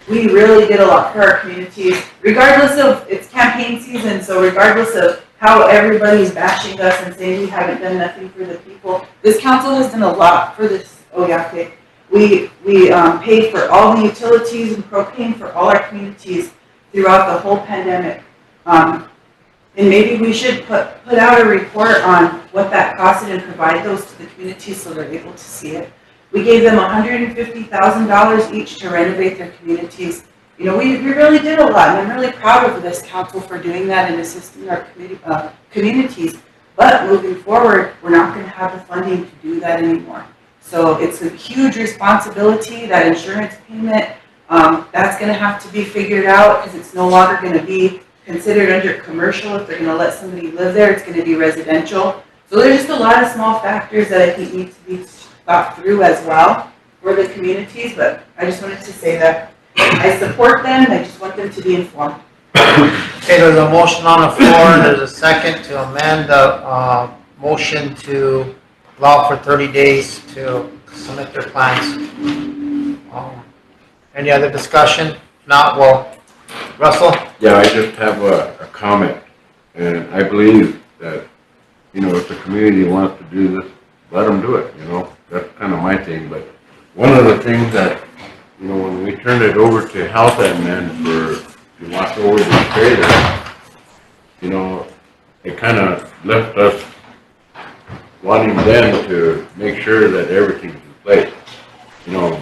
we really did a lot for our communities, regardless of, it's campaign season, so regardless of how everybody's bashing us and saying we haven't done nothing for the people, this council has done a lot for this Oyate. We paid for all the utilities and propane for all our communities throughout the whole pandemic. And maybe we should put out a report on what that costed and provide those to the communities so they're able to see it. We gave them $150,000 each to renovate their communities. You know, we really did a lot, and I'm really proud of this council for doing that and assisting our communities. But moving forward, we're not going to have the funding to do that anymore. So it's a huge responsibility, that insurance payment, that's going to have to be figured out because it's no longer going to be considered under commercial. If they're going to let somebody live there, it's going to be residential. So there's just a lot of small factors that I think need to be thought through as well for the communities, but I just wanted to say that I support them, I just want them to be informed. Okay, there's a motion on the floor, there's a second to amend the, motion to allow for 30 days to submit their plans. Any other discussion? Not, well, Russell? Yeah, I just have a comment, and I believe that, you know, if the community wants to do this, let them do it, you know, that's kind of my thing, but one of the things that, you know, when we turned it over to health admin to watch over the trailer, you know, it kind of left us wanting them to make sure that everything's in place. You know,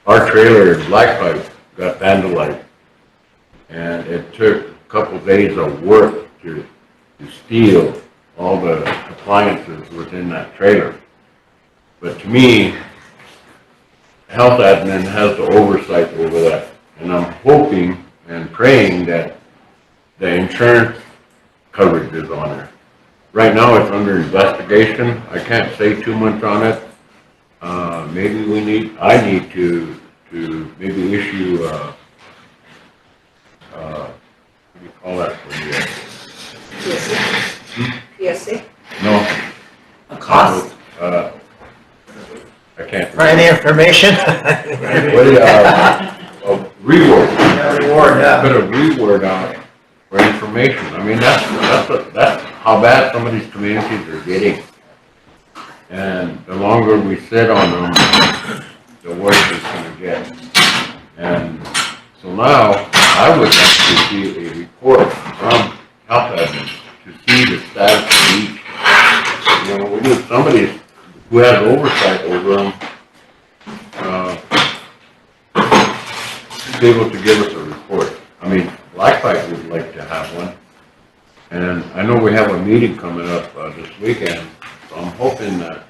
our trailer in Black Pipe got vandalized, and it took a couple days of work to steal all the appliances within that trailer. But to me, health admin has the oversight over that, and I'm hoping and praying that the insurance coverage is on there. Right now, it's under investigation. I can't say too much on it. Maybe I need to maybe issue what do you call that for you? PSA? No. A cost? I can't. For any information? Reward. Yeah, reward, yeah. Put a reward on it for information. I mean, that's how bad some of these communities are getting. And the longer we sit on them, the worse it's gonna get. And so now, I would like to see a report from health admin to see the status of each. You know, we need somebody who has oversight over them, to be able to give us a report. I mean, Black Pipe would like to have one. And I know we have a meeting coming up this weekend, so I'm hoping that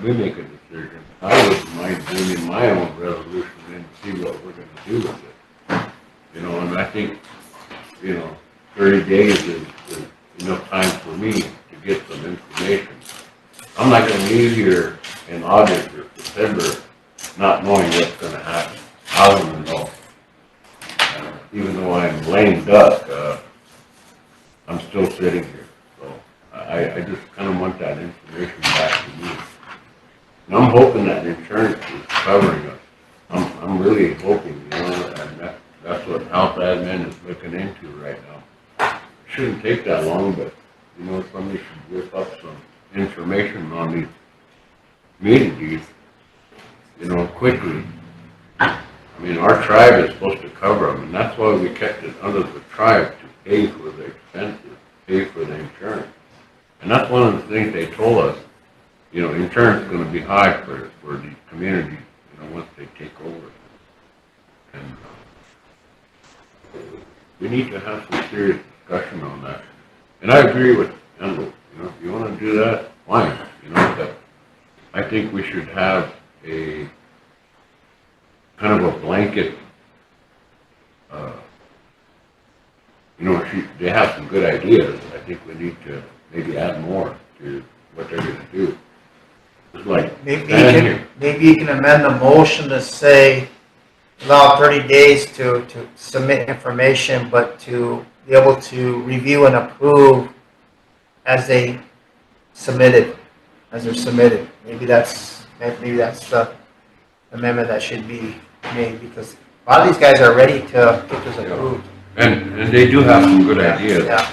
we make a decision. I wouldn't mind bringing my own resolution in to see what we're going to do with it. You know, and I think, you know, 30 days is enough time for me to get some information. I'm not going to leave here in August or September not knowing what's going to happen. I want to know. Even though I'm lame duck, I'm still sitting here. So I just kind of want that information back to me. And I'm hoping that insurance is covering us. I'm really hoping, you know, and that's what health admin is looking into right now. It shouldn't take that long, but, you know, somebody should whip up some information on these communities, you know, quickly. I mean, our tribe is supposed to cover them, and that's why we kept it under the tribe to pay for the expenses, pay for the insurance. And that's one of the things they told us, you know, insurance is going to be high for these communities, you know, once they take over. And we need to have some serious discussion on that. And I agree with Andrew, you know, if you want to do that, fine, you know, but I think we should have a kind of a blanket they have some good ideas. I think we need to maybe add more to what they're gonna do. It's like, Maybe you can amend the motion to say, allow 30 days to submit information, but to be able to review and approve as they're submitted. Maybe that's the amendment that should be made, because a lot of these guys are ready to get this approved. and they do have some good ideas. Yeah.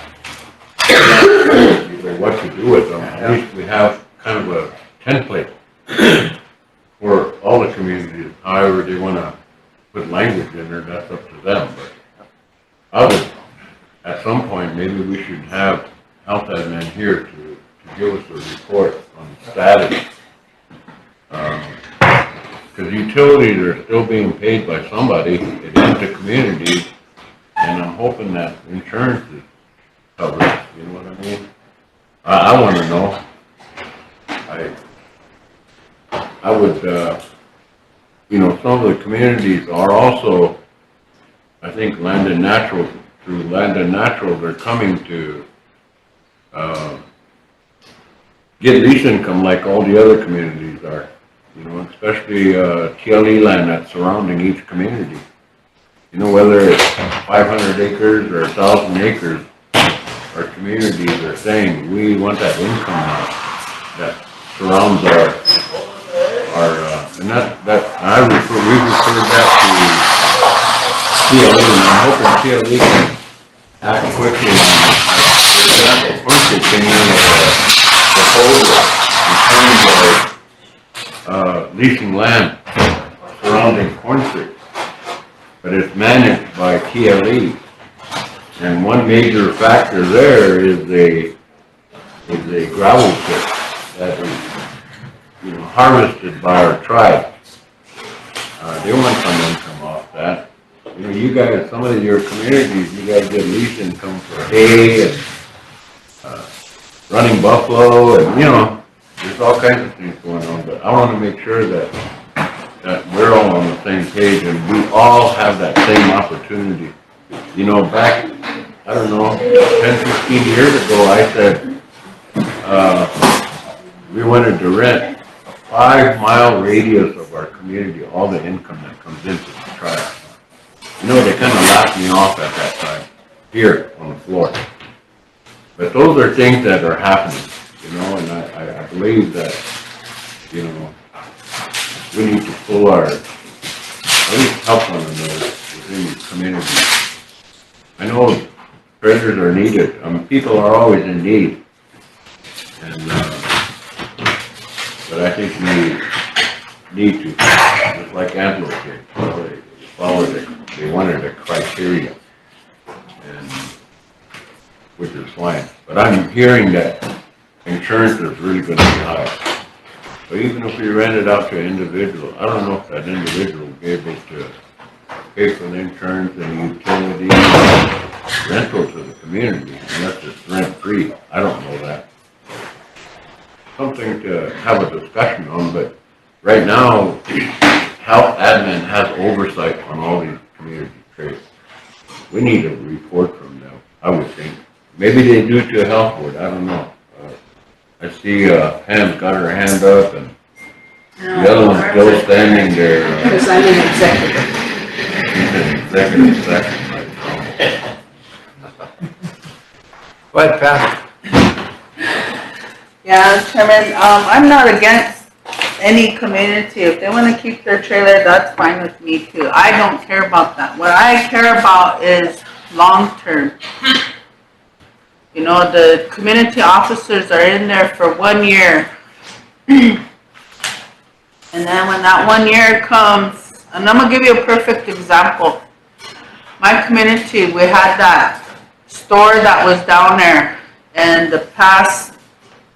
What to do with them. At least we have kind of a template for all the communities. However they want to put language in there, that's up to them. But at some point, maybe we should have health admin here to give us a report on the status. Because utilities are still being paid by somebody, it is the community, and I'm hoping that insurance is covered, you know what I mean? I want to know. I would, some of the communities are also, I think Land and Natural, through Land and Natural, they're coming to get lease income like all the other communities are. Especially TLE land that's surrounding each community. Whether it's 500 acres or 1,000 acres, our communities are saying we want that income now that surrounds and we referred that to TLE, and I'm hoping TLE can act quickly on it. For example, Quincy came in with a proposal in terms of leasing land surrounding Quincy, but it's managed by TLE. And one major factor there is a gravel pit that is, harvested by our tribe. They want some income off that. You guys, some of your communities, you guys get lease income for hay and running buffalo, and there's all kinds of things going on. But I want to make sure that we're all on the same page and we all have that same opportunity. Back, I don't know, 10, 15 years ago, I said we wanted to rent a 5-mile radius of our community, all the income that comes into the tribe. They kind of laughed me off at that time, here on the floor. But those are things that are happening, and I believe that, we need to pull at least help one another within the community. I know treasures are needed. People are always in need. And, but I think we need to, just like Antelope did, they wanted a criteria, and which is fine. But I'm hearing that insurance is really going to be high. So even if we rent it out to an individual, I don't know if that individual will be able to pay for the insurance and utility rental to the community unless it's rent-free. I don't know that. Something to have a discussion on, but right now, health admin has oversight on all these community trades. We need a report from them, I would think. Maybe they do to a health board, I don't know. I see Pam's got her hand up, and the other one's still standing there. Because I'm an executive. She's an executive session right Go ahead, Pat. Yeah, Chairman, I'm not against any community. If they want to keep their trailer, that's fine with me too. I don't care about that. What I care about is long-term. The community officers are in there for 1 year. And then when that 1 year comes, and I'm going to give you a perfect example. My community, we had that store that was down there, and the past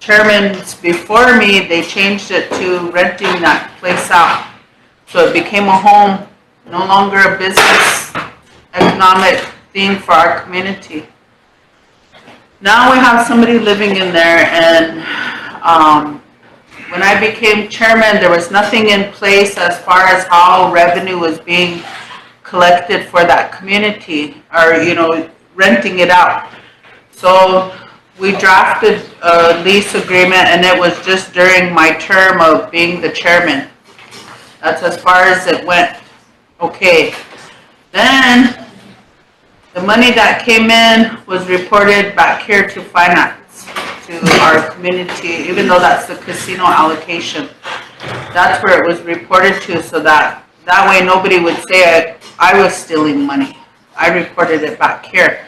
chairmen before me, they changed it to renting that place out. So it became a home, no longer a business, economic thing for our community. Now we have somebody living in there, and when I became chairman, there was nothing in place as far as how revenue was being collected for that community, or, you know, renting it out. So we drafted a lease agreement, and it was just during my term of being the chairman. That's as far as it went. Okay. Then the money that came in was reported back here to finance, to our community, even though that's the casino allocation. That's where it was reported to, so that way nobody would say I was stealing money. I reported it back here.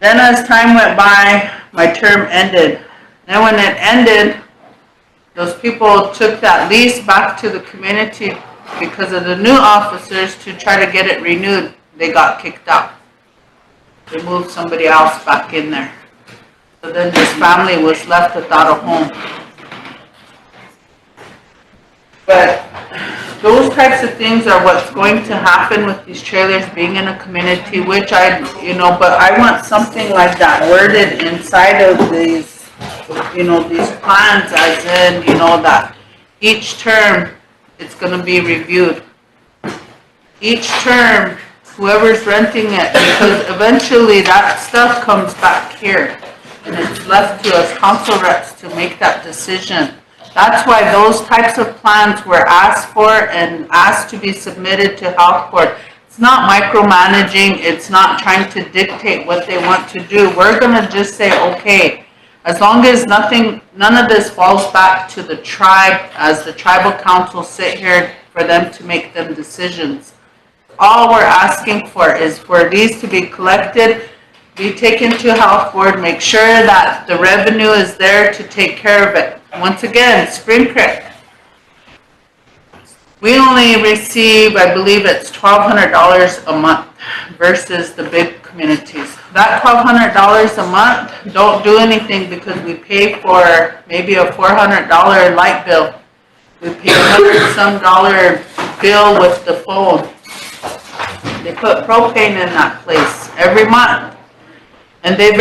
Then as time went by, my term ended. Then when it ended, those people took that lease back to the community because of the new officers to try to get it renewed. They got kicked out. They moved somebody else back in there. So then this family was left without a home. But those types of things are what's going to happen with these trailers being in a community, which but I want something like that worded inside of these, these plans, as in, that each term it's going to be reviewed. Each term, whoever's renting it, because eventually that stuff comes back here and it's left to us council reps to make that decision. That's why those types of plans were asked for and asked to be submitted to health board. It's not micromanaging, it's not trying to dictate what they want to do. We're gonna just say, okay, as long as none of this falls back to the tribe, as the tribal council sit here for them to make them decisions. All we're asking for is for these to be collected, be taken to health board, make sure that the revenue is there to take care of it. Once again, Spring Creek, we only receive, I believe it's $1,200 a month versus the big communities. That $1,200 a month don't do anything because we pay for maybe a $400 light bill. We pay $100 some bill with the phone. They put propane in that place every month. And they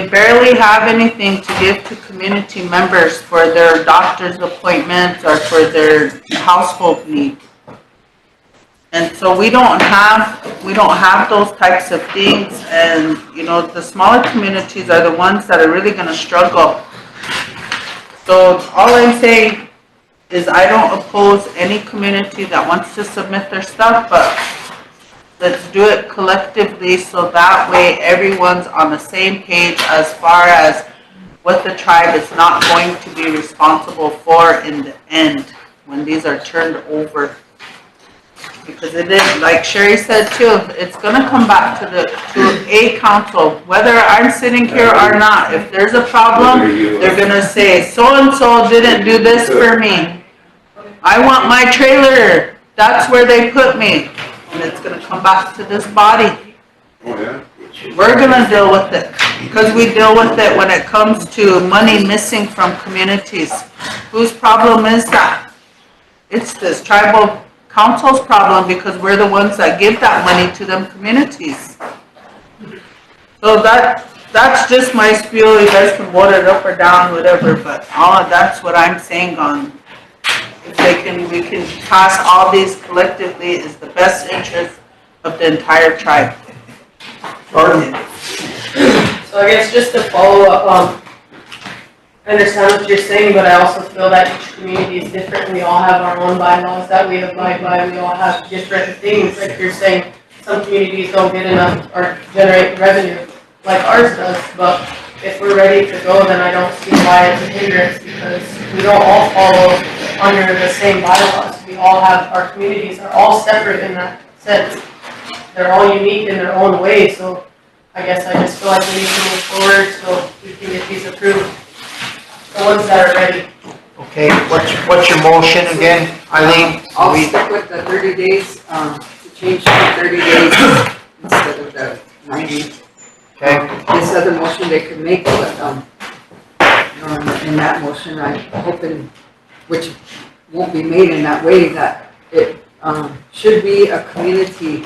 barely have anything to give to community members for their doctor's appointments or for their household needs. And so we don't have those types of things, and the smaller communities are the ones that are really going to struggle. So all I'm saying is I don't oppose any community that wants to submit their stuff, but let's do it collectively so that way everyone's on the same page as far as what the tribe is not going to be responsible for in the end when these are turned over. Because it is, like Sherry said too, it's going to come back to a council, whether I'm sitting here or not. If there's a problem, they're going to say, so-and-so didn't do this for me. I want my trailer. That's where they put me. And it's going to come back to this body. Oh, yeah? We're going to deal with it because we deal with it when it comes to money missing from communities. Whose problem is that? It's this tribal council's problem because we're the ones that give that money to them communities. So that's just my spiel. You guys can vote it up or down, whatever, but that's what I'm saying on if we can pass all these collectively is the best interest of the entire tribe. Pardon? So I guess just to follow up, I understand what you're saying, but I also feel that each community is different. We all have our own bylaws that we abide by. We all have different things. Like you're saying, some communities don't get enough or generate revenue like ours does, but if we're ready to go, then I don't see why it's a hindrance because we don't all follow under the same bylaws. We all have, our communities are all separate in that sense. They're all unique in their own way, so I guess I just feel like we need to move forward so we can get these approved. The ones that are ready. Okay, what's your motion again, Eileen? I'll stick with the 30 days, to change to 30 days instead of the 90. Okay, This other motion they could make, but, in that motion, I'm hoping, which won't be made in that way, that it, should be a community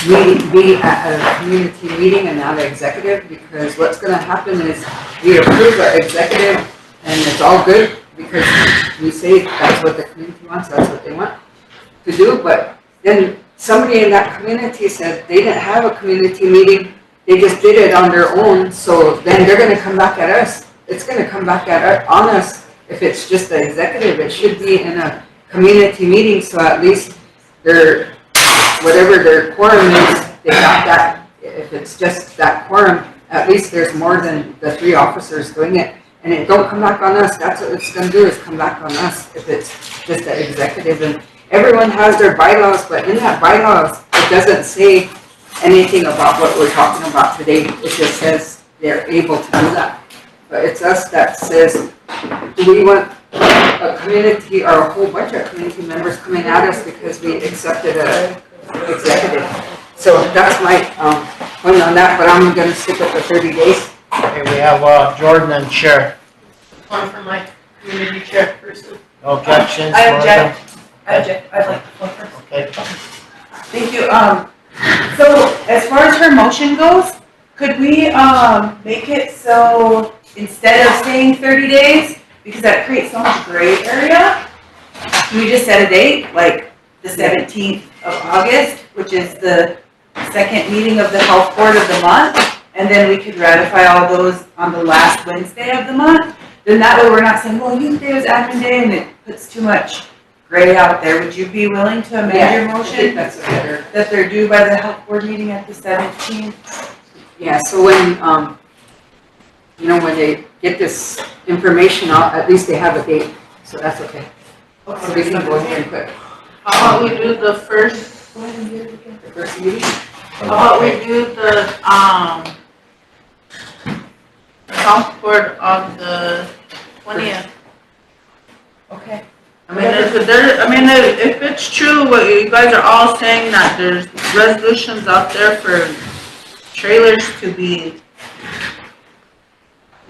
meeting, be at a community meeting and not an executive, because what's gonna happen is we approve our executive and it's all good because we say that's what the community wants, that's what they want to do, but then somebody in that community said they didn't have a community meeting, they just did it on their own, so then they're gonna come back at us. It's gonna come back on us if it's just the executive. It should be in a community meeting, so at least their, whatever their quorum is, they got that. If it's just that quorum, at least there's more than the 3 officers doing it. And it don't come back on us. That's what it's gonna do, is come back on us if it's just the executive. And everyone has their bylaws, but in that bylaws, it doesn't say anything about what we're talking about today. It just says they're able to do that. But it's us that says, do we want a community or a whole bunch of community members coming at us because we accepted a executive? So that's my point on that, but I'm gonna stick with the 30 days. Okay, we have Jordan and Chair. One for my community chairperson. No objections? I object. Melinda? I'd like to go first. Okay. Thank you. So as far as her motion goes, could we, make it so instead of saying 30 days, because that creates so much gray area, can we just set a date, like the 17th of August, which is the second meeting of the health board of the month, and then we could ratify all those on the last Wednesday of the month? Then that way we're not saying, well, youth day was admin day, and it puts too much gray out there. Would you be willing to amend your motion That's better. that they're due by the health board meeting at the 17th? Yeah, so when, you know, when they get this information out, at least they have a date, so that's okay. So we can go ahead and put How about we do the first, the first meeting. how about we do the, health board on the 20th? Okay. If it's true, what you guys are all saying, that there's resolutions out there for trailers to be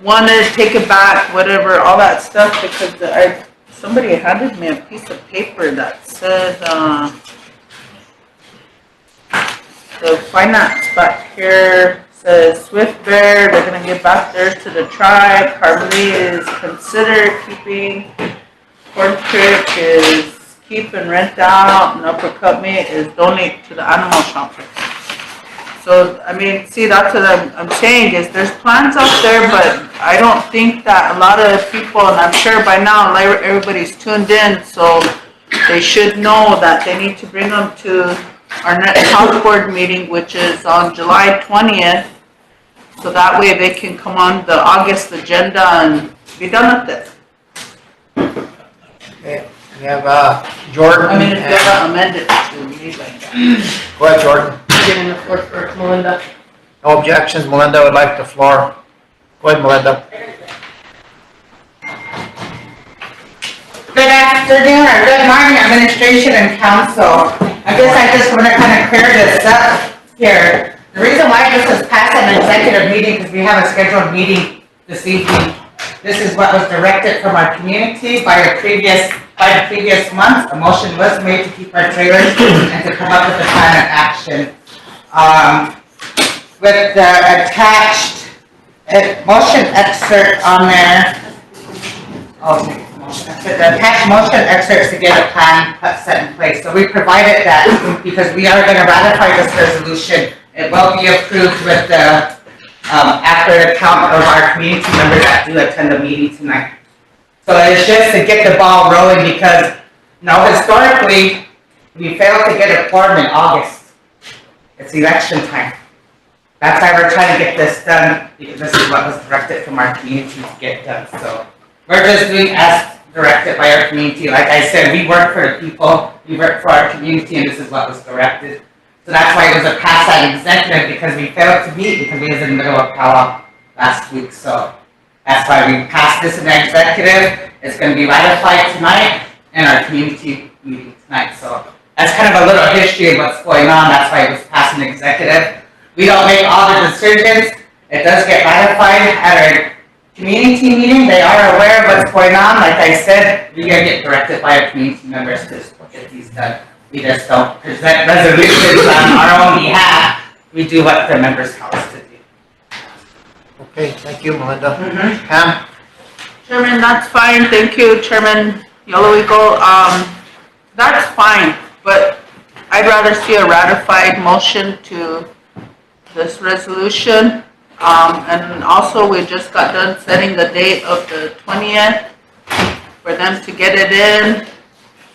wanted, take it back, whatever, all that stuff, because somebody handed me a piece of paper that said, the finance back here says Swift Bear, they're gonna give back theirs to the tribe, Carmelie is considered keeping, Corn Creek is keep and rent out, and Upper Cutme is donate to the animal shelter. So, I mean, see, that's what I'm saying, is there's plans out there, but I don't think that a lot of people, and I'm sure by now, everybody's tuned in, so they should know that they need to bring them to our next health board meeting, which is on July 20th, so that way they can come on the August agenda and be done with it. Okay, we have Jordan. I mean, if they're not amended to me like that. Go ahead, Jordan. Getting the floor for Melinda. No objections, Melinda would like the floor. Go ahead, Melinda. Good afternoon, or good morning, administration and council. I guess I just want to kind of clear this up here. The reason why this is past an executive meeting, because we have a scheduled meeting this evening. This is what was directed from our community by the previous month. A motion was made to keep our trailers and to come up with a plan of action. With the attached motion excerpt on there. The attached motion excerpts to get a plan set in place. So we provided that because we are going to ratify this resolution. It will be approved with the after the count of our community members that do attend the meeting tonight. So it's just to get the ball rolling, because now historically we failed to get a quorum in August. It's election time. That's why we're trying to get this done, because this is what was directed from our community to get done. So we're just doing as directed by our community. Like I said, we work for the people, we work for our community, and this is what was directed. So that's why it was a pass on executive, because we failed to meet because we was in the middle of powwow last week. So that's why we passed this in the executive. It's going to be ratified tonight in our community meeting tonight. So that's kind of a little history of what's going on. That's why it was passed in executive. We don't make all the decisions. It does get ratified at our community meeting. They are aware of what's going on. Like I said, we are get directed by our community members to get these done. We just don't present resolutions on our own behalf. We do what the members tell us to do. Okay, thank you, Melinda. Pam? Chairman, that's fine, tthank you, Chairman Yellow Eagle. That's fine, but I'd rather see a ratified motion to this resolution. And also, we just got done setting the date of the 20th for them to get it in.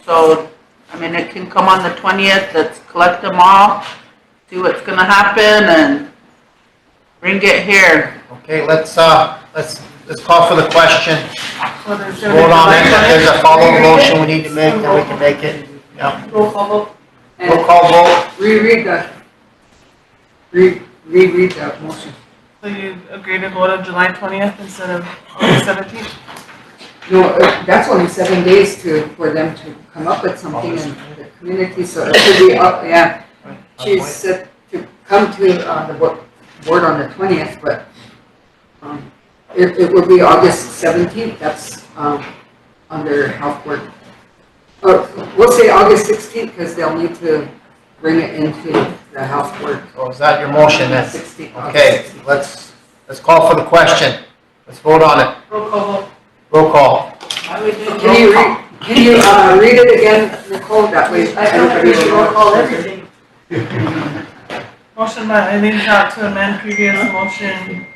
So, I mean, it can come on the 20th, let's collect them all, see what's gonna happen and bring it here. Okay, let's call for the question. So there's gonna be Vote on it, July if there's a follow-up motion we need to make, then we can make it. Yeah. Roll call vote. Roll And call vote. reread the motion. So you agree to go to July 20th instead of August 17th? No, that's only 7 days for them to come up with something in the community, so it should be up, yeah. She's set to come to the board on the 20th, but it will be August 17th, that's under health work. We'll say August 16th, because they'll need to bring it into the health work. So is that your motion then? 16th. Okay, let's call for the question. Let's vote on it. Roll call vote. Roll call. Can you read it again, Nicole, that way I feel like we should roll call everything. Motion by Eileen Schott to amend previous motion.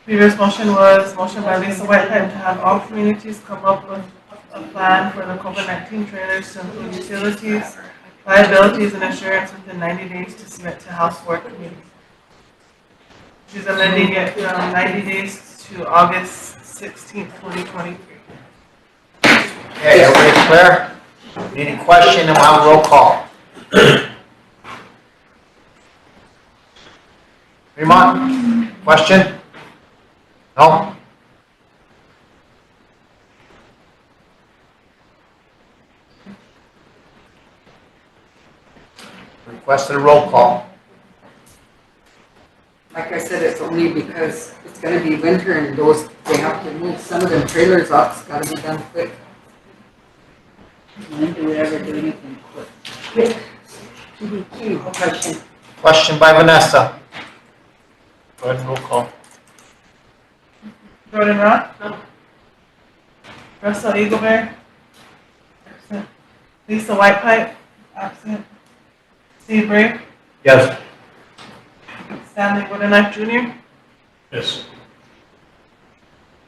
Previous motion was motion by Lisa Whitehead to have all communities come up with a plan for the COVID-19 trailers to include utilities, liabilities, and insurance within 90 days to submit to House Work Committee. She's amending it from 90 days to August 16th, 2023. Okay, everybody clear? Any question, and we'll have a roll call. Fremont, question? No? Requested a roll call. Like I said, it's only because it's gonna be winter and they have to move some of them trailers off, it's gotta be done quick. When do we ever do anything quick? Question. Question by Vanessa. Go ahead and roll call. Jordan Rock? No. Russell Eaglebear? Absent. Lisa Whitepipe? Absent. Steve Ray? Yes. Stanley Woodenknife Jr.? Yes.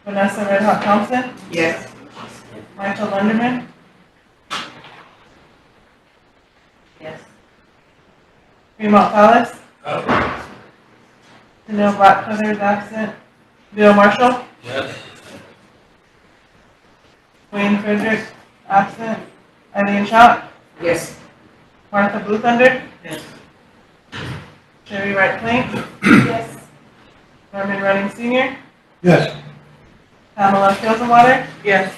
Vanessa Red Hot Thompson? Yes. Michael Lunderman? Yes. Fremont Palace? Oh. Janelle Blackfeather is absent. Bill Marshall? Yes. Wayne Frederick? Absent. Eileen Schott? Yes. Martha Blue Thunder? Yes. Sherry Wright Plank? Yes. Norman Running Senior? Yes. Pamela Kilsenwater? Yes.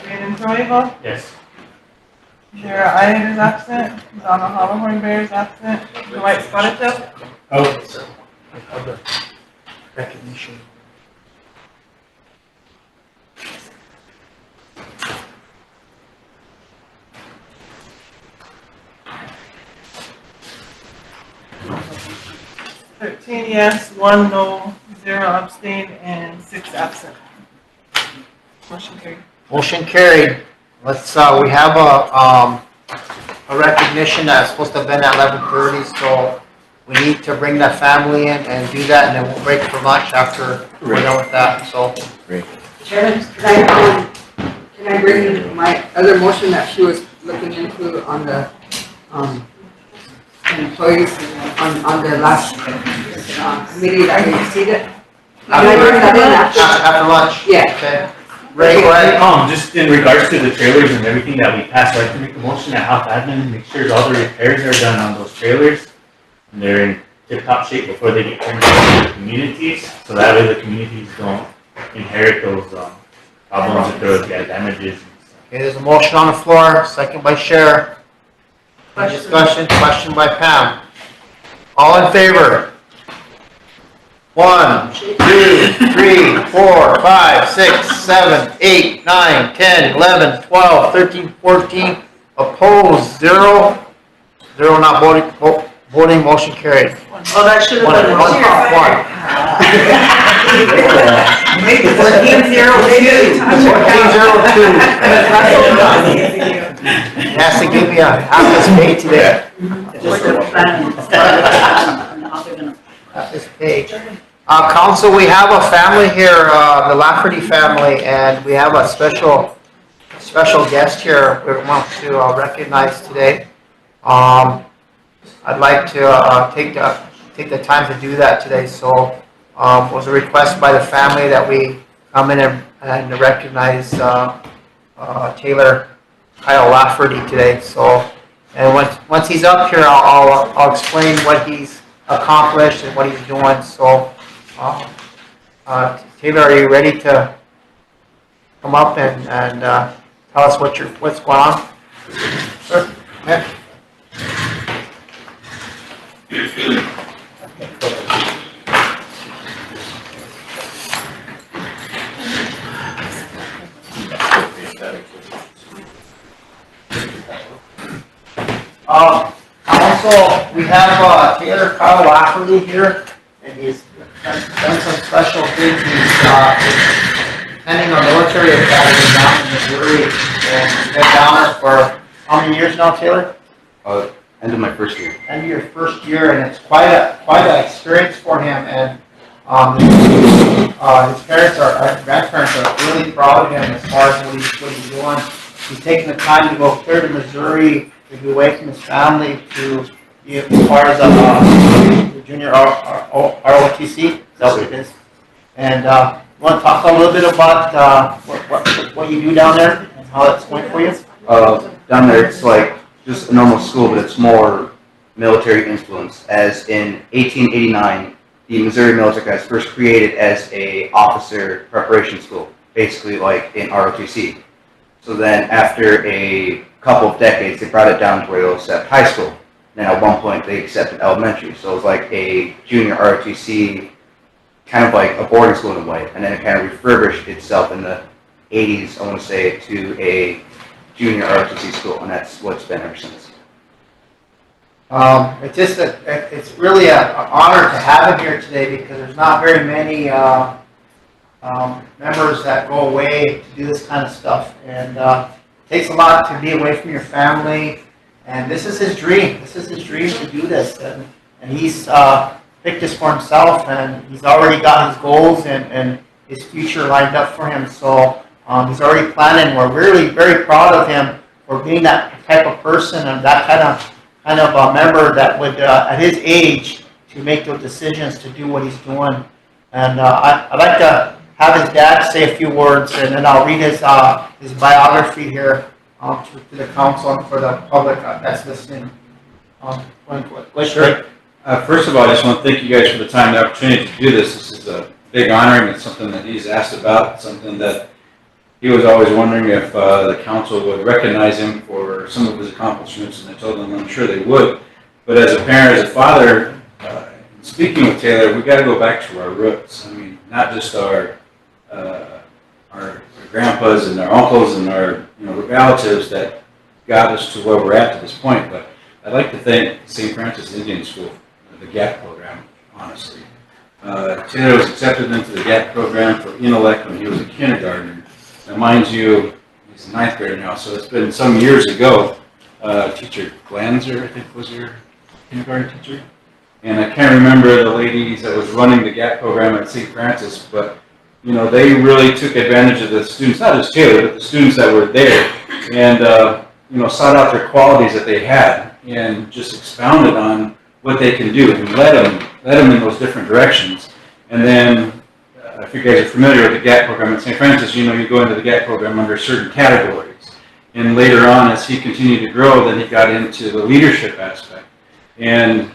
Brandon Crowe? Yes. Shara Ian is absent. Donna Hollowhorn Bear is absent. Dwight Spotted Tail? Oh. Recognition. $13 yes, 1 no, 0 abstain, and 6 absent. Motion carried. Motion carried. Let's, we have a recognition that's supposed to have been at 11:30, so we need to bring that family in and do that, and then we'll break for lunch after we're done with that, so. Chairman, can I bring my other motion that she was looking into on the, employees on the last, committee that we seated? Can I bring that in After lunch? Yeah. Okay. Ray, go ahead. Just in regards to the trailers and everything that we passed, I'd like to make a motion at health admin, make sure all the repairs are done on those trailers. And they're in tip-top shape before they get turned over to the communities, so that way the communities don't inherit those, problems if there was damages. Okay, there's a motion on the floor, second by Sheriff. Any discussion? Question by Pam. All in favor? 1, 2, 3, 4, 5, 6, 7, 8, 9, 10, 11, 12, 13, 14. Opposed, 0. 0 not voting, motion carried. Oh, that should have been. One. He has to give me a half his pay today. Half his pay. Council, we have a family here, the Lafferty family, and we have a special guest here we want to recognize today. I'd like to take the time to do that today. So it was a request by the family that we come in and recognize Taylor Kyle Lafferty today. So, and once he's up here, I'll explain what he's accomplished and what he's doing. So, Taylor, are you ready to come up and tell us what's going on? Sure. Yeah. Also, we have Taylor Kyle Lafferty here, and he's done some special things. He's attending our military academy down in Missouri, and he's been down there for how many years now, Taylor? End of my first year. End of your first year, and it's quite an experience for him. And his grandparents are really proud of him as far as what he's doing. He's taking the time to go clear to Missouri to be away from his family to be a part of the junior ROTC. Is that what it is? And you want to talk a little bit about what you do down there and how that's going for you? Down there, it's like just a normal school, but it's more military influence. As in 1889, the Missouri Military Academy was first created as a officer preparation school, basically like in ROTC. So then after a couple of decades, they brought it down to where they'll accept high school. Then at one point, they accepted elementary. So it was like a junior ROTC, kind of like a boarding school in a way. And then it kind of refurbished itself in the 80s, I want to say, to a junior ROTC school, and that's what it's been ever since. It's really an honor to have him here today because there's not very many members that go away to do this kind of stuff, and it takes a lot to be away from your family. And this is his dream. This is his dream to do this, and he's picked this for himself, and he's already got his goals and his future lined up for him. So he's already planning. We're really very proud of him for being that type of person and that kind of a member that would, at his age, to make those decisions to do what he's doing. And I'd like to have his dad say a few words, and then I'll read his biography here to the council and for the public that's listening. Sure. First of all, I just want to thank you guys for the time and the opportunity to do this. This is a big honor, and it's something that he's asked about, something that he was always wondering if the council would recognize him for some of his accomplishments, and I told him I'm sure they would. But as a parent, as a father, speaking with Taylor, we got to go back to our roots. I mean, not just our grandpas and our uncles and our relatives that got us to where we're at this point, but I'd like to thank St. Francis Indian School, the GAP program, honestly. Taylor was accepted into the GAP program for intellect when he was a kindergartner. Now, mind you, he's a ninth grader now, so it's been some years ago. Teacher Glanzer, I think, was your kindergarten teacher. And I can't remember the ladies that was running the GAP program at St. Francis, but they really took advantage of the students, not just Taylor, but the students that were there, and sought out their qualities that they had, and just expounded on what they can do, and led them in those different directions. And then, if you guys are familiar with the GAP program at St. Francis, you go into the GAP program under certain categories. And later on, as he continued to grow, then he got into the leadership aspect. And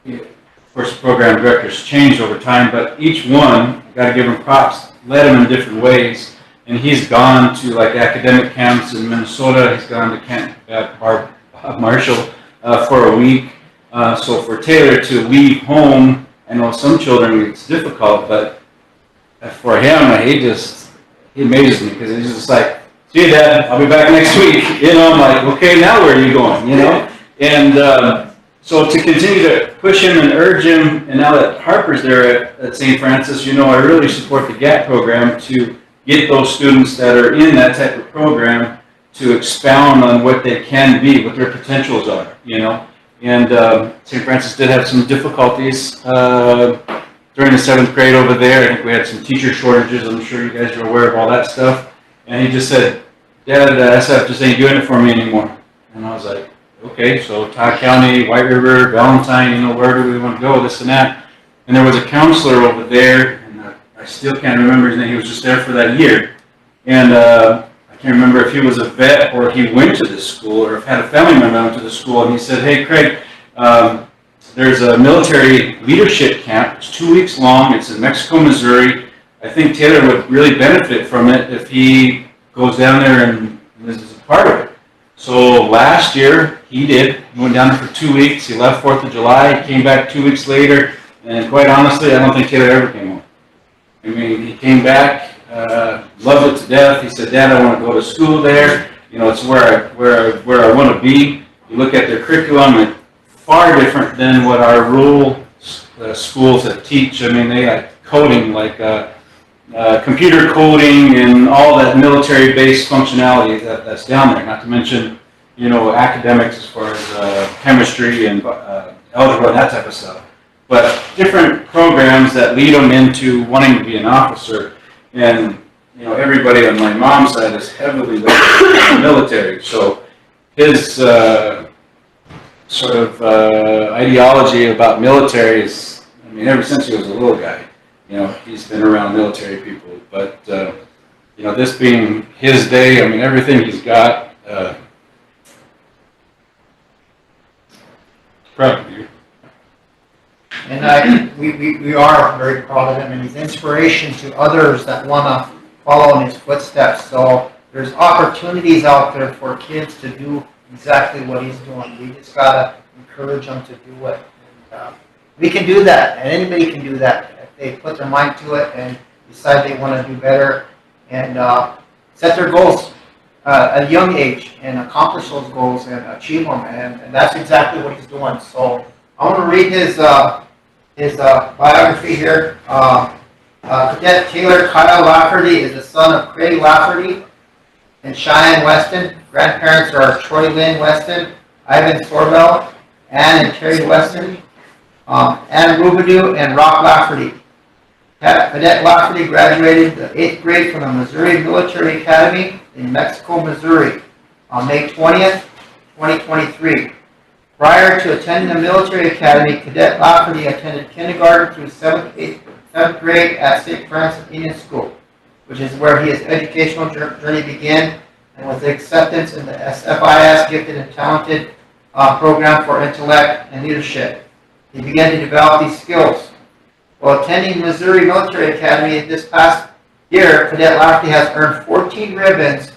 of course, program directors changed over time, but each one, got to give him props, led him in different ways. And he's gone to like academic camps in Minnesota. He's gone to Camp Marshall for a week. So for Taylor to leave home, I know some children it's difficult, but for him, he amazes me because he's just like, see you, Dad, I'll be back next week. I'm like, okay, now where are you going? And So to continue to push him and urge him, and now that Harper's there at St. Francis, you know, I really support the GAP program to get those students that are in that type of program to expound on what they can be, what their potentials are, you know. And St. Francis did have some difficulties during the 7th grade over there. I think we had some teacher shortages. I'm sure you guys are aware of all that stuff. And he just said, Dad, SF just ain't doing it for me anymore. And I was like, okay, so Todd County, White River, Valentine, you know, where do we want to go, this and that. And there was a counselor over there, and I still can't remember his name. He was just there for that year. And I can't remember if he was a vet or he went to this school or if had a family member went to the school. And he said, hey, Craig, there's a military leadership camp. It's 2 weeks long. It's in Mexico, Missouri. I think Taylor would really benefit from it if he goes down there and is a part of it. So last year, he did. He went down there for 2 weeks. He left 4th of July. He came back 2 weeks later. And quite honestly, I don't think Taylor ever came home. I mean, he came back, loved it to death. He said, Dad, I want to go to school there. You know, it's where I want to be. You look at their curriculum, it's far different than what our rural schools that teach. I mean, they like coding, like computer coding and all that military-based functionality that's down there. Not to mention, you know, academics as far as chemistry and algebra and that type of stuff. But different programs that lead them into wanting to be an officer. And, you know, everybody on my mom's side is heavily linked to the military. So his sort of ideology about military is, I mean, ever since he was a little guy, you know, he's been around military people. But, you know, this being his day, I mean, everything he's got, proud of you. And we are very proud of him, and he's inspiration to others that want to follow in his footsteps. So there's opportunities out there for kids to do exactly what he's doing. We just got to encourage them to do it. And, we can do that, and anybody can do that if they put their mind to it and decide they want to do better and set their goals at a young age and accomplish those goals and achieve them. And that's exactly what he's doing. So I want to read his biography here. Cadet Taylor Kyle Lafferty is the son of Craig Lafferty and Cheyenne Weston. Grandparents are Troy Lynn Weston, Ivan Sorbell, Ann and Terry Weston, Ann Rubadu, and Rock Lafferty. Cadet Lafferty graduated the 8th grade from the Missouri Military Academy in Mexico, Missouri on May 20th, 2023. Prior to attending the military academy, Cadet Lafferty attended kindergarten through 7th grade at St. Francis Indian School, which is where his educational journey began, and with the acceptance in the FIS Gifted and Talented program for intellect and leadership. He began to develop these skills. While attending Missouri Military Academy this past year, Cadet Lafferty has earned 14 ribbons,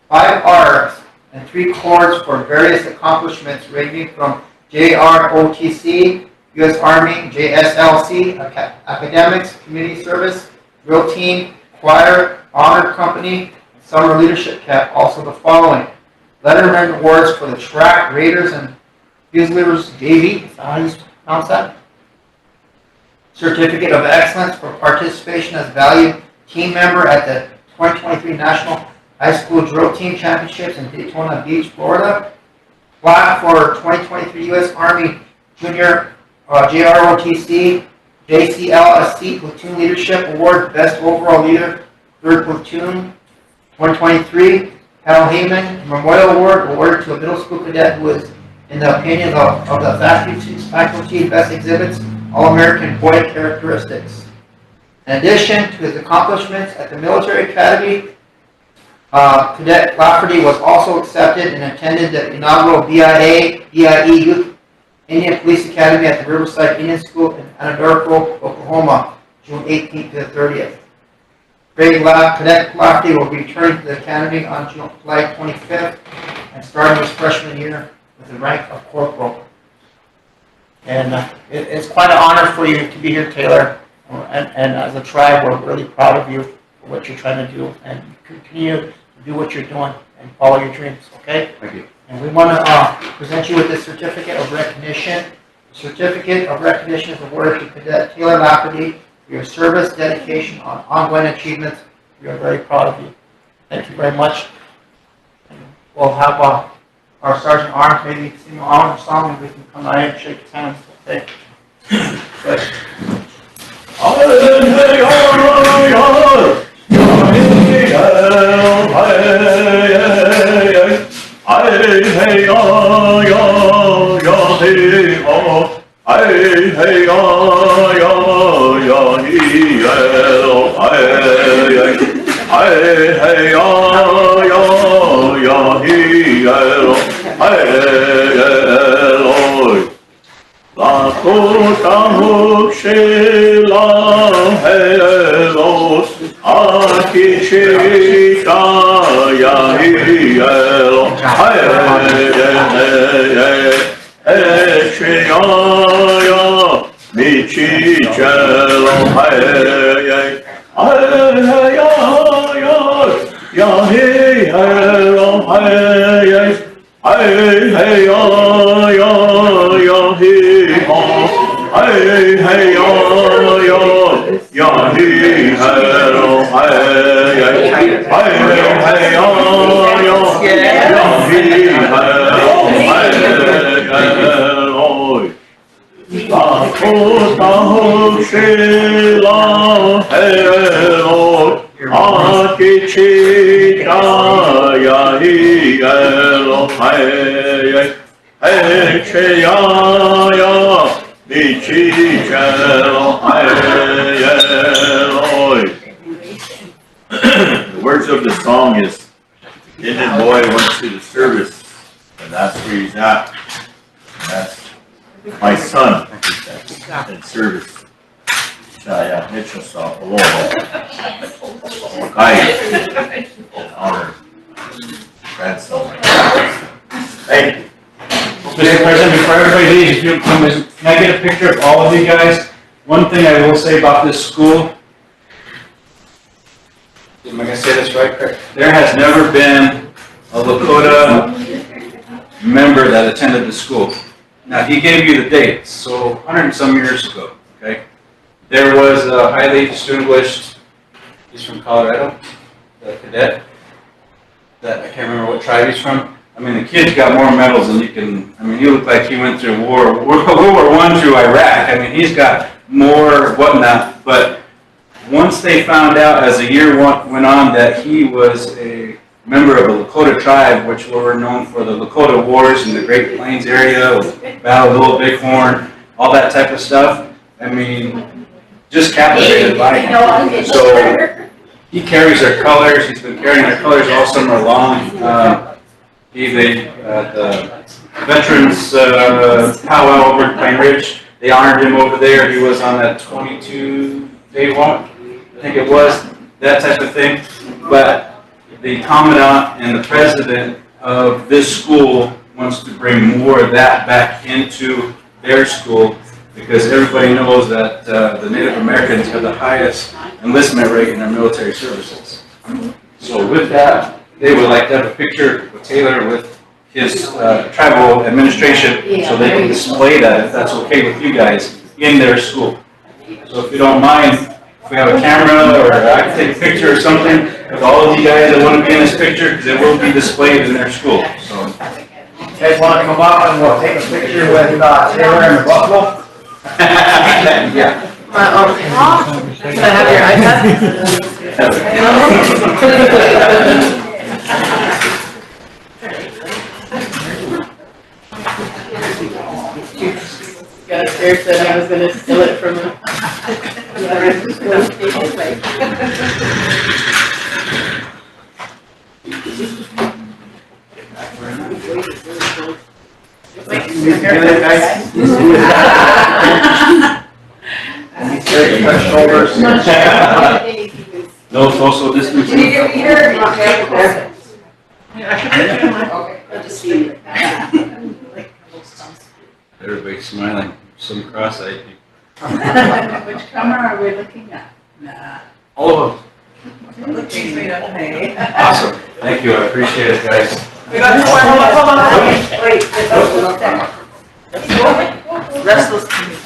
5 R's, and 3 cords for various accomplishments ranging from JROTC, U.S. Army, JSLC, academics, community service, drill team, choir, honor company, and summer leadership cap. Also the following: Letterman Awards for the track, Raiders, and Fusiliers JV. Is that how you pronounce that? Certificate of Excellence for participation as valued team member at the 2023 National High School Drill Team Championships in Daytona Beach, Florida. Plaque for 2023 U.S. Army Junior JROTC JCLSC Platoon Leadership Award, Best Overall Leader, 3rd Platoon, 2023. Hal Heyman Memorial Award, awarded to a middle school cadet who is, in the opinion of the faculty, best exhibits All-American boy characteristics. In addition to his accomplishments at the military academy, Cadet Lafferty was also accepted and attended the inaugural BIE Youth Indian Police Academy at the Riverside Indian School in Anadarko, Oklahoma, June 18th to the 30th. Cadet Lafferty will be returning to the academy on July 25th and starting his freshman year with the rank of corporal. And it's quite an honor for you to be here, Taylor. And as a tribe, we're really proud of you for what you're trying to do, and continue to do what you're doing and follow your dreams, okay? Thank you. And we want to present you with this certificate of recognition certificate of recognition is awarded to Cadet Taylor Lafferty for your service, dedication, on ongoing achievements. We are very proud of you. Thank you very much. And we'll have our Sergeant Arms maybe sing an honor song and we can come right and shake his hands. Okay. Good. La kota hukshela helos, akichita yahielo, eshiyaya, michichelo, yahielo, The words of the song is, Indian boy went to the service, and that's where he's at. And that's my son in service. Shaya Mitchell saw aloha. I honor grandson. Thank you. Mr. President, before everybody leaves, if you can I get a picture of all of you guys? One thing I will say about this school, am I gonna say this right, Craig? There has never been a Lakota member that attended the school. Now, he gave you the dates, so 100 and some years ago, okay? There was a highly distinguished, he's from Colorado, the cadet, that I can't remember what tribe he's from. I mean, the kid's got more medals than you can, I mean, he looked like he went through World War I through Iraq. I mean, he's got more whatnot, but once they found out as the year went on that he was a member of the Lakota tribe, which were known for the Lakota Wars in the Great Plains area, with Battle of Little Bighorn, all that type of stuff, I mean, just captivated by him. So, he carries their colors, he's been carrying their colors all summer long. The Veterans powwow over in Pine Ridge, they honored him over there. He was on that 22-day walk, I think it was, that type of thing. But the commandant and the president of this school wants to bring more of that back into their school because everybody knows that the Native Americans have the highest enlistment rate in their military services. So with that, they would like to have a picture with Taylor with his tribal administration so they can display that, if that's okay with you guys, in their school. So if you don't mind, if we have a camera or I can take a picture or something with all of you guys that want to be in this picture, because it will be displayed in their school. So, You guys want to come up and we'll take a picture with Taylor and the buffalo? yeah. Can I have your iPad? Got scared that I was gonna steal it from him. No social distancing. Can you get me here? Everybody's smiling, some cross-eyed people. Which camera are we looking at? Nah. All of them. Looking straight up at me. Awesome. Thank you, I appreciate it, guys. We got hold on. Wait, Russell's coming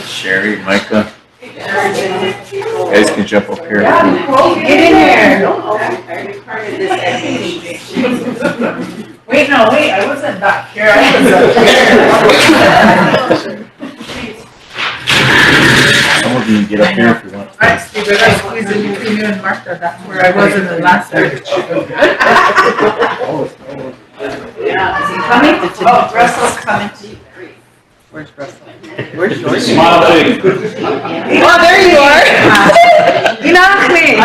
Sherry, Micah, you guys can jump up here. Get in there. Wait, no, wait, I wasn't back here, I was up here. Some of you can get up here if you want. Alright, Steve, I gotta squeeze in between you and Martha, that's where I was in the last one. Yeah, is he coming? Oh, Russell's coming. Where's Russell? Where's George? Smile big. Oh, there you are. You know, please.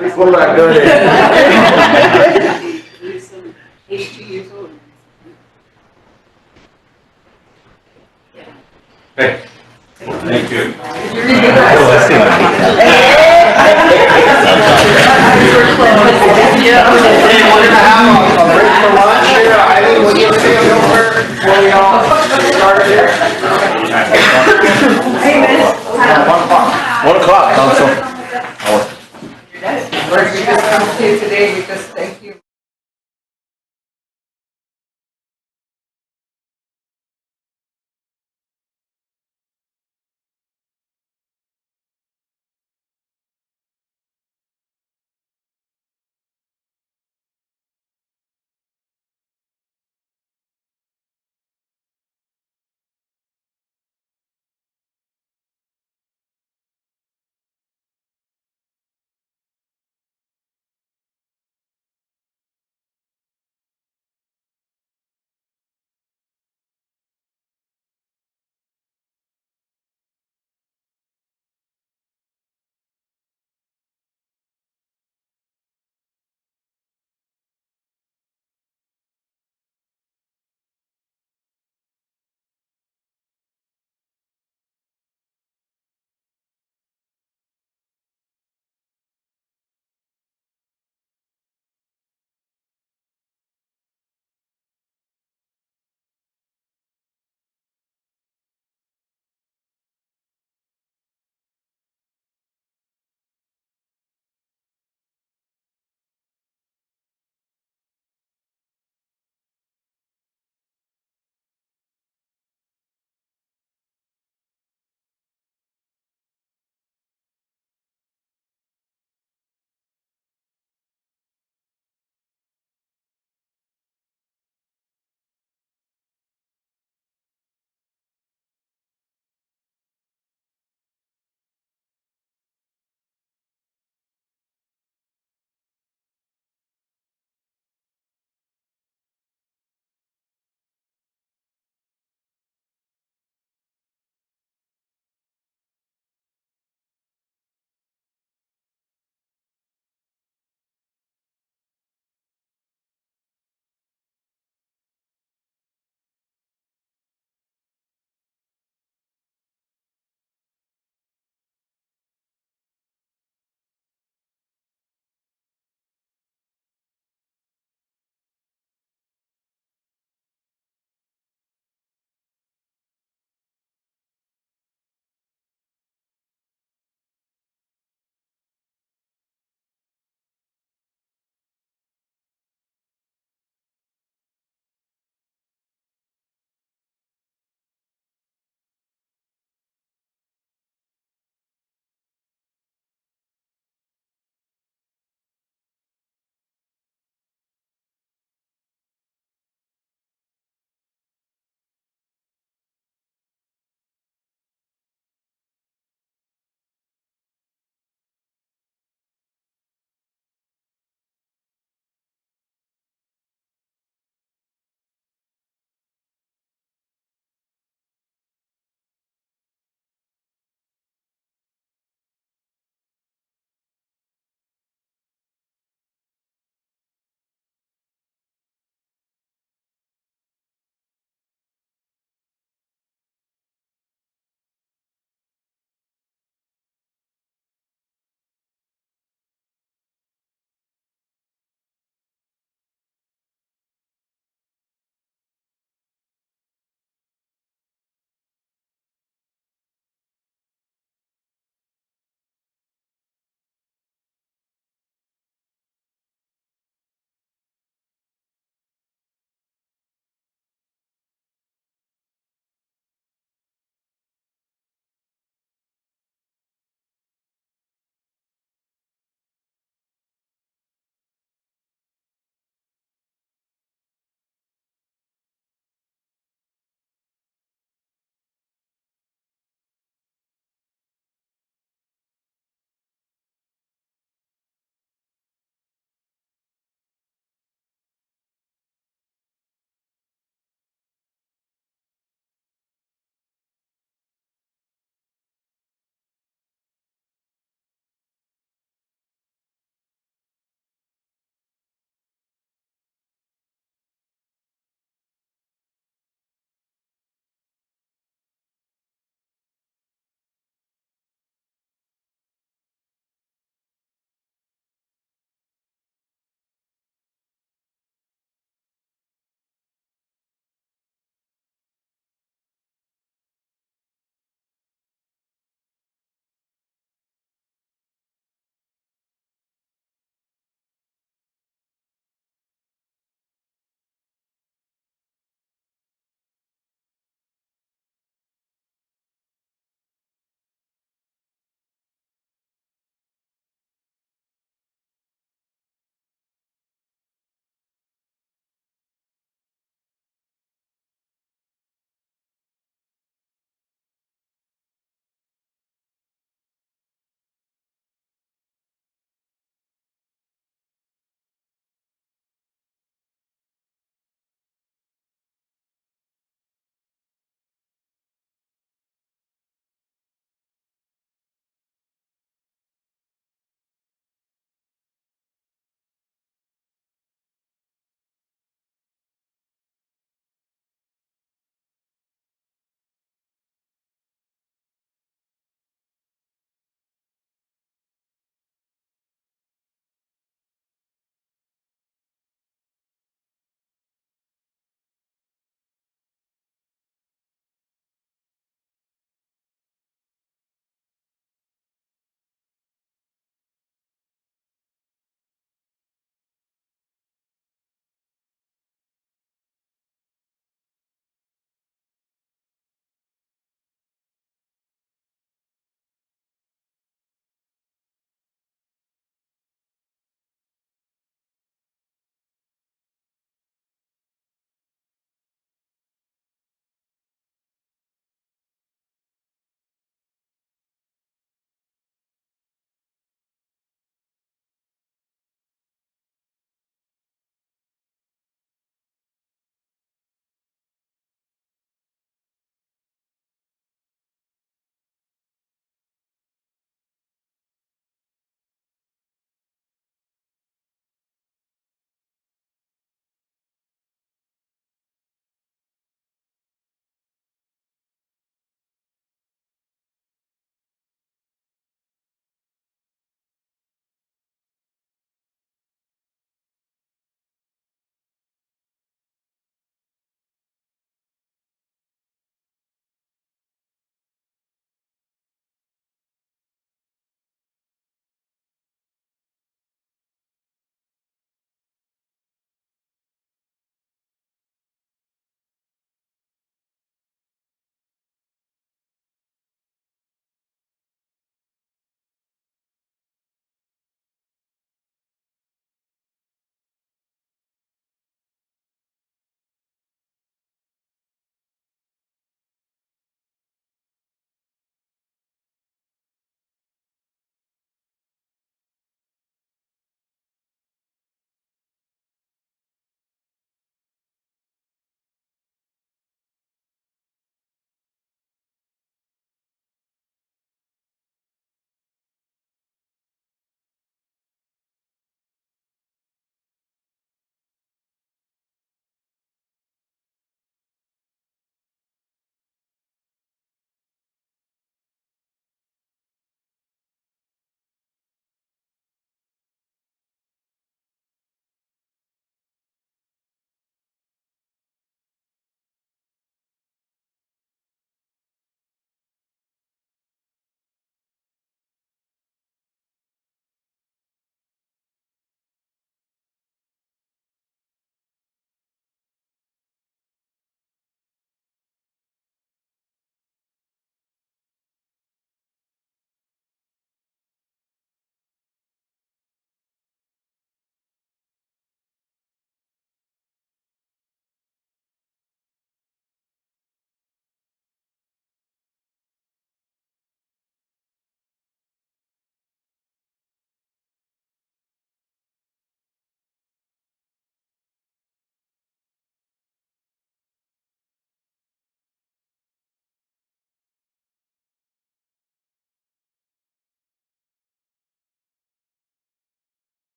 Before I go He's 2 years old. Okay. Thank you. Hey, we're gonna have a break for lunch here. Eileen, will you stay over before we all start here? Hey, miss. 1 o'clock, council. We're just come to you today because thank you.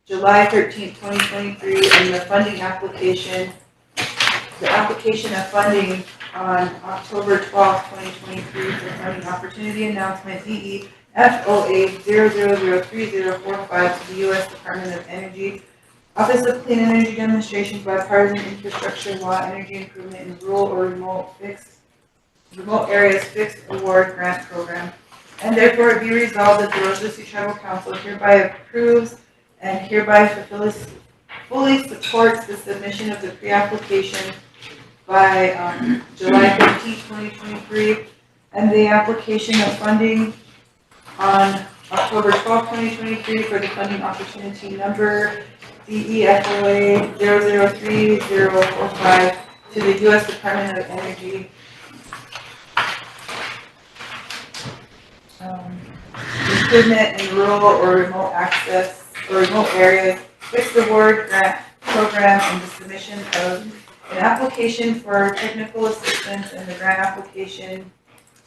July 13th, 2023, and the funding application, the application of funding on October 12th, 2023 for funding opportunity announcement DE FOA 000345 to the U.S. Department of Energy, Office of Clean Energy Demonstrations, Bipartisan Infrastructure Law, Energy Improvement in Rural or Remote Areas Fixed Award Grant Program. And therefore it be resolved that the Rosebud Sioux Tribal Council hereby approves and hereby fully supports the submission of the pre-application by July 15, 2023, and the application of funding on October 12, 2023 for the funding opportunity number DEFOA 003045 to the U.S. Department of Energy. Improvement in rural or remote access or remote areas, fixed award grant program, and the submission of an application for technical assistance and the grant application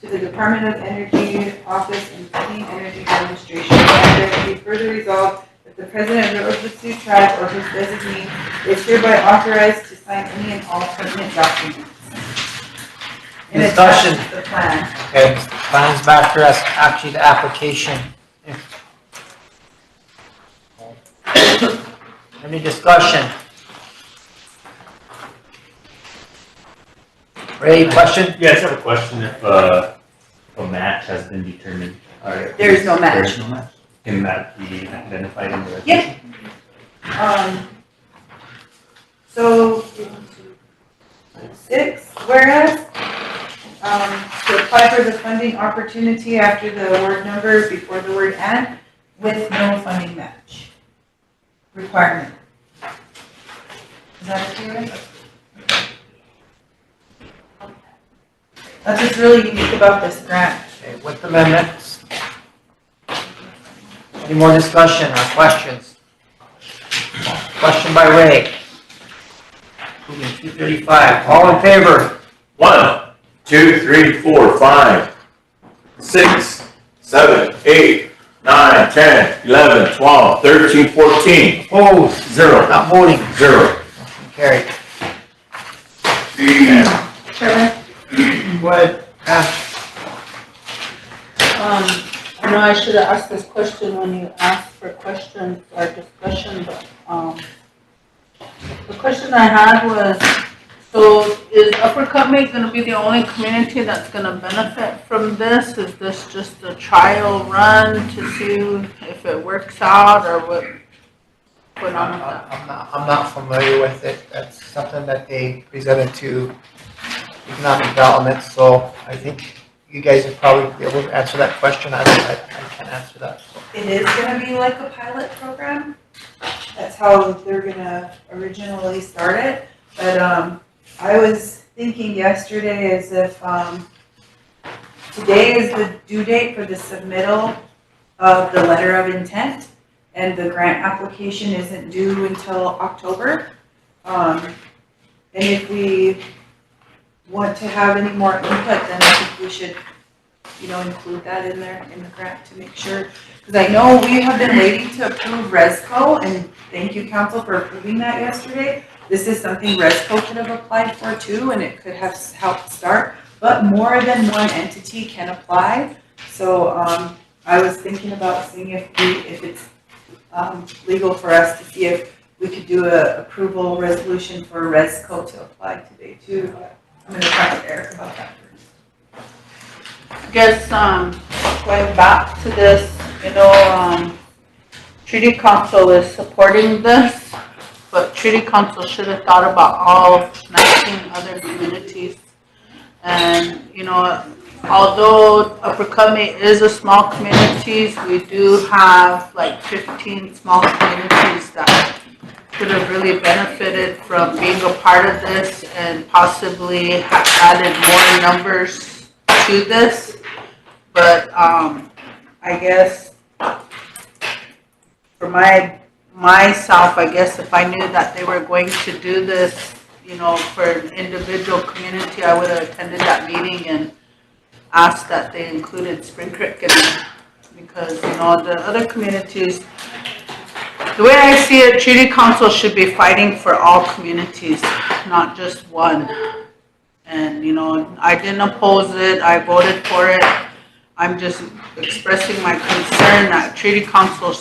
to the Department of Energy Office and Clean Energy Demonstration. And it be further resolved that the President of the Rosebud Sioux Tribe or his designee is hereby authorized to sign any and all pertinent documents. And Discussion. attached the plan. Okay, plan's back to us, actually the application. Any discussion? Ray, question? Yeah, I just have a question if a match has been determined. There is no match. There is no match. Can that be identified in the resolution? Yeah. So, 6, whereas, to apply for the funding opportunity after the word number before the word and with no funding match requirement. Is that okay? That's what's really unique about this grant. Okay, with amendments. Any more discussion or questions? Question by Ray. Moving 235, all in favor? 1, 2, 3, 4, 5, 6, 7, 8, 9, 10, 11, 12, 13, 14. Opposed? 0. Not voting. 0. Motion carried. Chairman? Go ahead. I know I should have asked this question when you asked for questions or discussion, but, the question I had was, so is Upper Cutmate gonna be the only community that's gonna benefit from this? Is this just a trial run to see if it works out, or what? Went on with that? I'm not familiar with it. That's something that they presented to economic development, so I think you guys would probably be able to answer that question. I can't answer that. It is gonna be like a pilot program. That's how they're gonna originally start it. But I was thinking yesterday as if today is the due date for the submittal of the letter of intent, and the grant application isn't due until October. And if we want to have any more input, then I think we should, include that in there in the grant to make sure. Because I know we have been waiting to approve ResCo, and thank you, council, for approving that yesterday. This is something ResCo could have applied for too, and it could have helped start, but more than one entity can apply. So I was thinking about seeing if it's legal for us to see if we could do a approval resolution for ResCo to apply today too. I'm gonna talk to Eric about that first. I guess, going back to this, Treaty Council is supporting this, but Treaty Council should have thought about all 19 other communities. And, although Upper Cutmate is a small community, we do have like 15 small communities that could have really benefited from being a part of this and possibly have added more numbers to this. But I guess for myself, I guess if I knew that they were going to do this, for an individual community, I would have attended that meeting and asked that they included Spring Creek in it, because the other communities The way I see it, Treaty Council should be fighting for all communities, not just one. And, you know, I didn't oppose it, I voted for it. I'm just expressing my concern that Treaty Council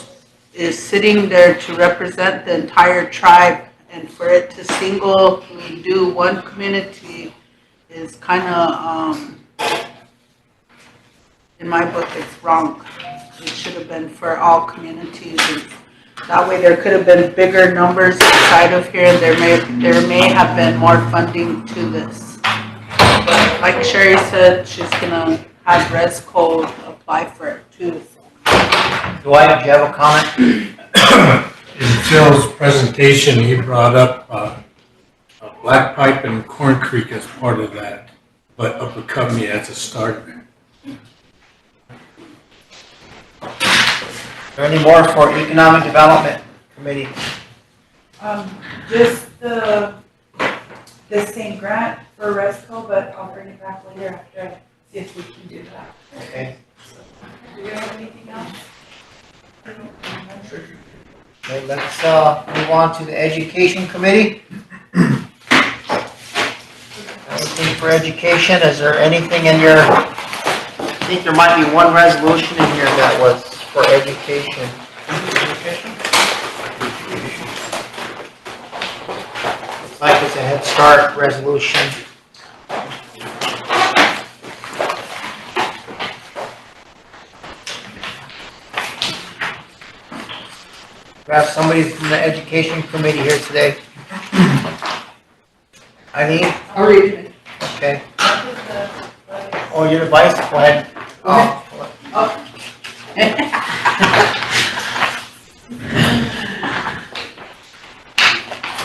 is sitting there to represent the entire tribe, and for it to singly do one community is kind of, in my book, it's wrong. It should have been for all communities, and that way there could have been bigger numbers inside of here, and there may have been more funding to this. But like Sherry said, she's gonna have ResCo apply for it too. Dwight, do you have a comment? In Phil's presentation, he brought up Black Pipe and Corn Creek as part of that, but Upper Covey as a starter. Is there any more for Economic Development Committee? Just the same grant for ResCo, but I'll bring it back later after I see if we can do that. Okay. Do we have anything else? Okay, let's move on to the Education Committee. Anything for education? Is there anything in your, I think there might be one resolution in here that was for education. Looks like it's a Head Start resolution. We have somebody from the Education Committee here today. Eileen? I'll read it. Okay. Oh, you're the vice? Go ahead.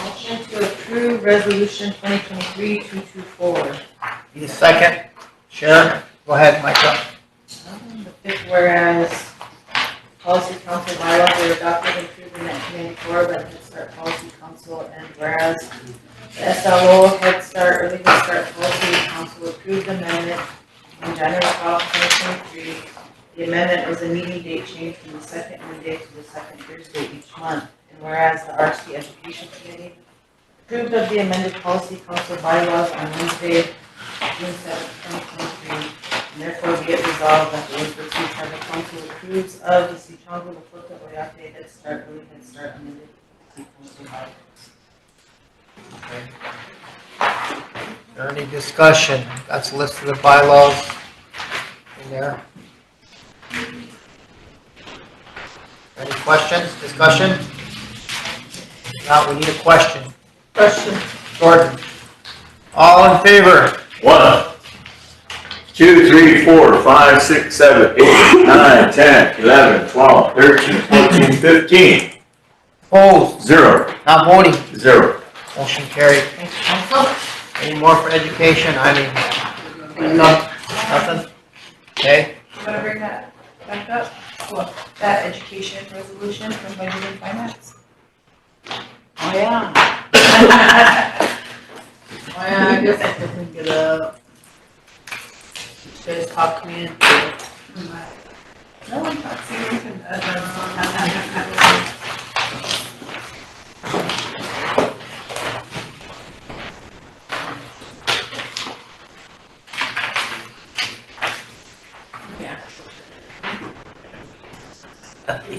Motion to approve resolution 2023-224. Need a second? Sharon? Go ahead, Micah. The fifth whereas policy council bylaws were adopted and approved in 1994 by the Head Start Policy Council, and whereas the SLO Head Start Early Head Start Policy Council approved the amendment on January 12, 2023. The amendment is a meeting date change from the second Monday to the second Thursday each month. And whereas the RST Education Committee approved of the amended Policy Council bylaws on Wednesday, June 7, 2023. And therefore be it resolved that the Rosebud Sioux Tribal Council approves of the Sioux Lakota Oyate Head Start Early Head Start amended Sioux Council bylaws. Okay. Is there any discussion? That's a list of the bylaws in there. Any questions, discussion? Now we need a question. Question. Jordan. All in favor? 1, 2, 3, 4, 5, 6, 7, 8, 9, 10, 11, 12, 13, 14, 15. Opposed? 0. Not voting? 0. Motion carried. Thanks, council. Any more for education? I mean, nothing? Okay. You wanna bring that back up? What, that education resolution from Budget and Finance? Oh, yeah. Oh, yeah, I guess I could bring it up. Just talk to me and No one talks to you.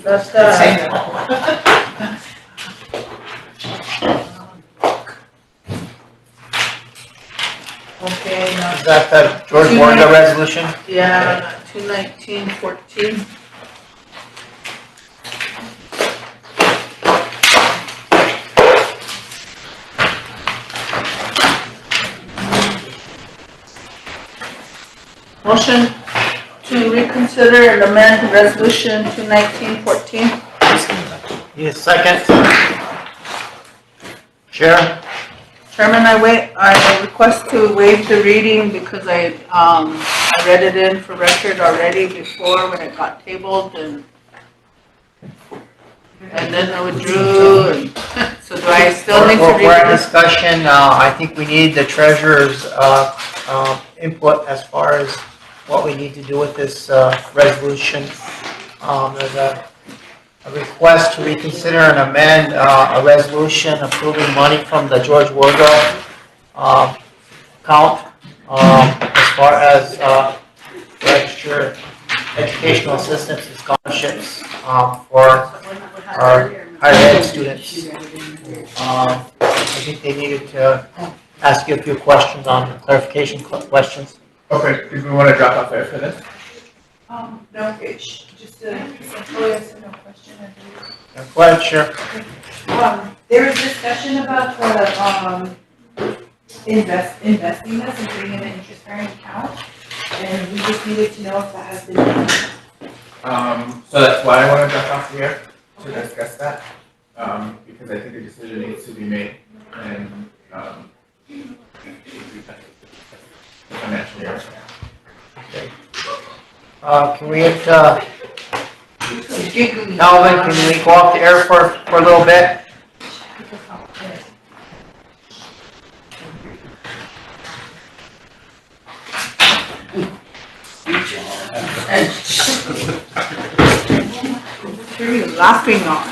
that's okay, now. Is that the George Warner resolution? Yeah, 21914. Motion to reconsider and amend resolution 21914. Need a second? Sharon? Chairman, I request to waive the reading because I read it in for record already before when it got tabled and then I withdrew and so do I still need to read it? We're in discussion. I think we need the treasurer's input as far as what we need to do with this resolution. There's a a request to reconsider and amend a resolution approving money from the George Wargo account as far as registered educational assistance and scholarships for our higher ed students. I think they needed to ask you a few questions on clarification questions. Okay, do we want to drop off there for this? No, it's just a simple yes or no question, I believe. Go ahead, sure. There was discussion about the, investing this and putting in an interest-bearing account, and we just needed to know if that has been done. So that's why I want to drop off here, to discuss that, because I think a decision needs to be made, and, the financial year. Okay. Can we get, Calvin, can we go off the air for a little bit? What are you laughing on?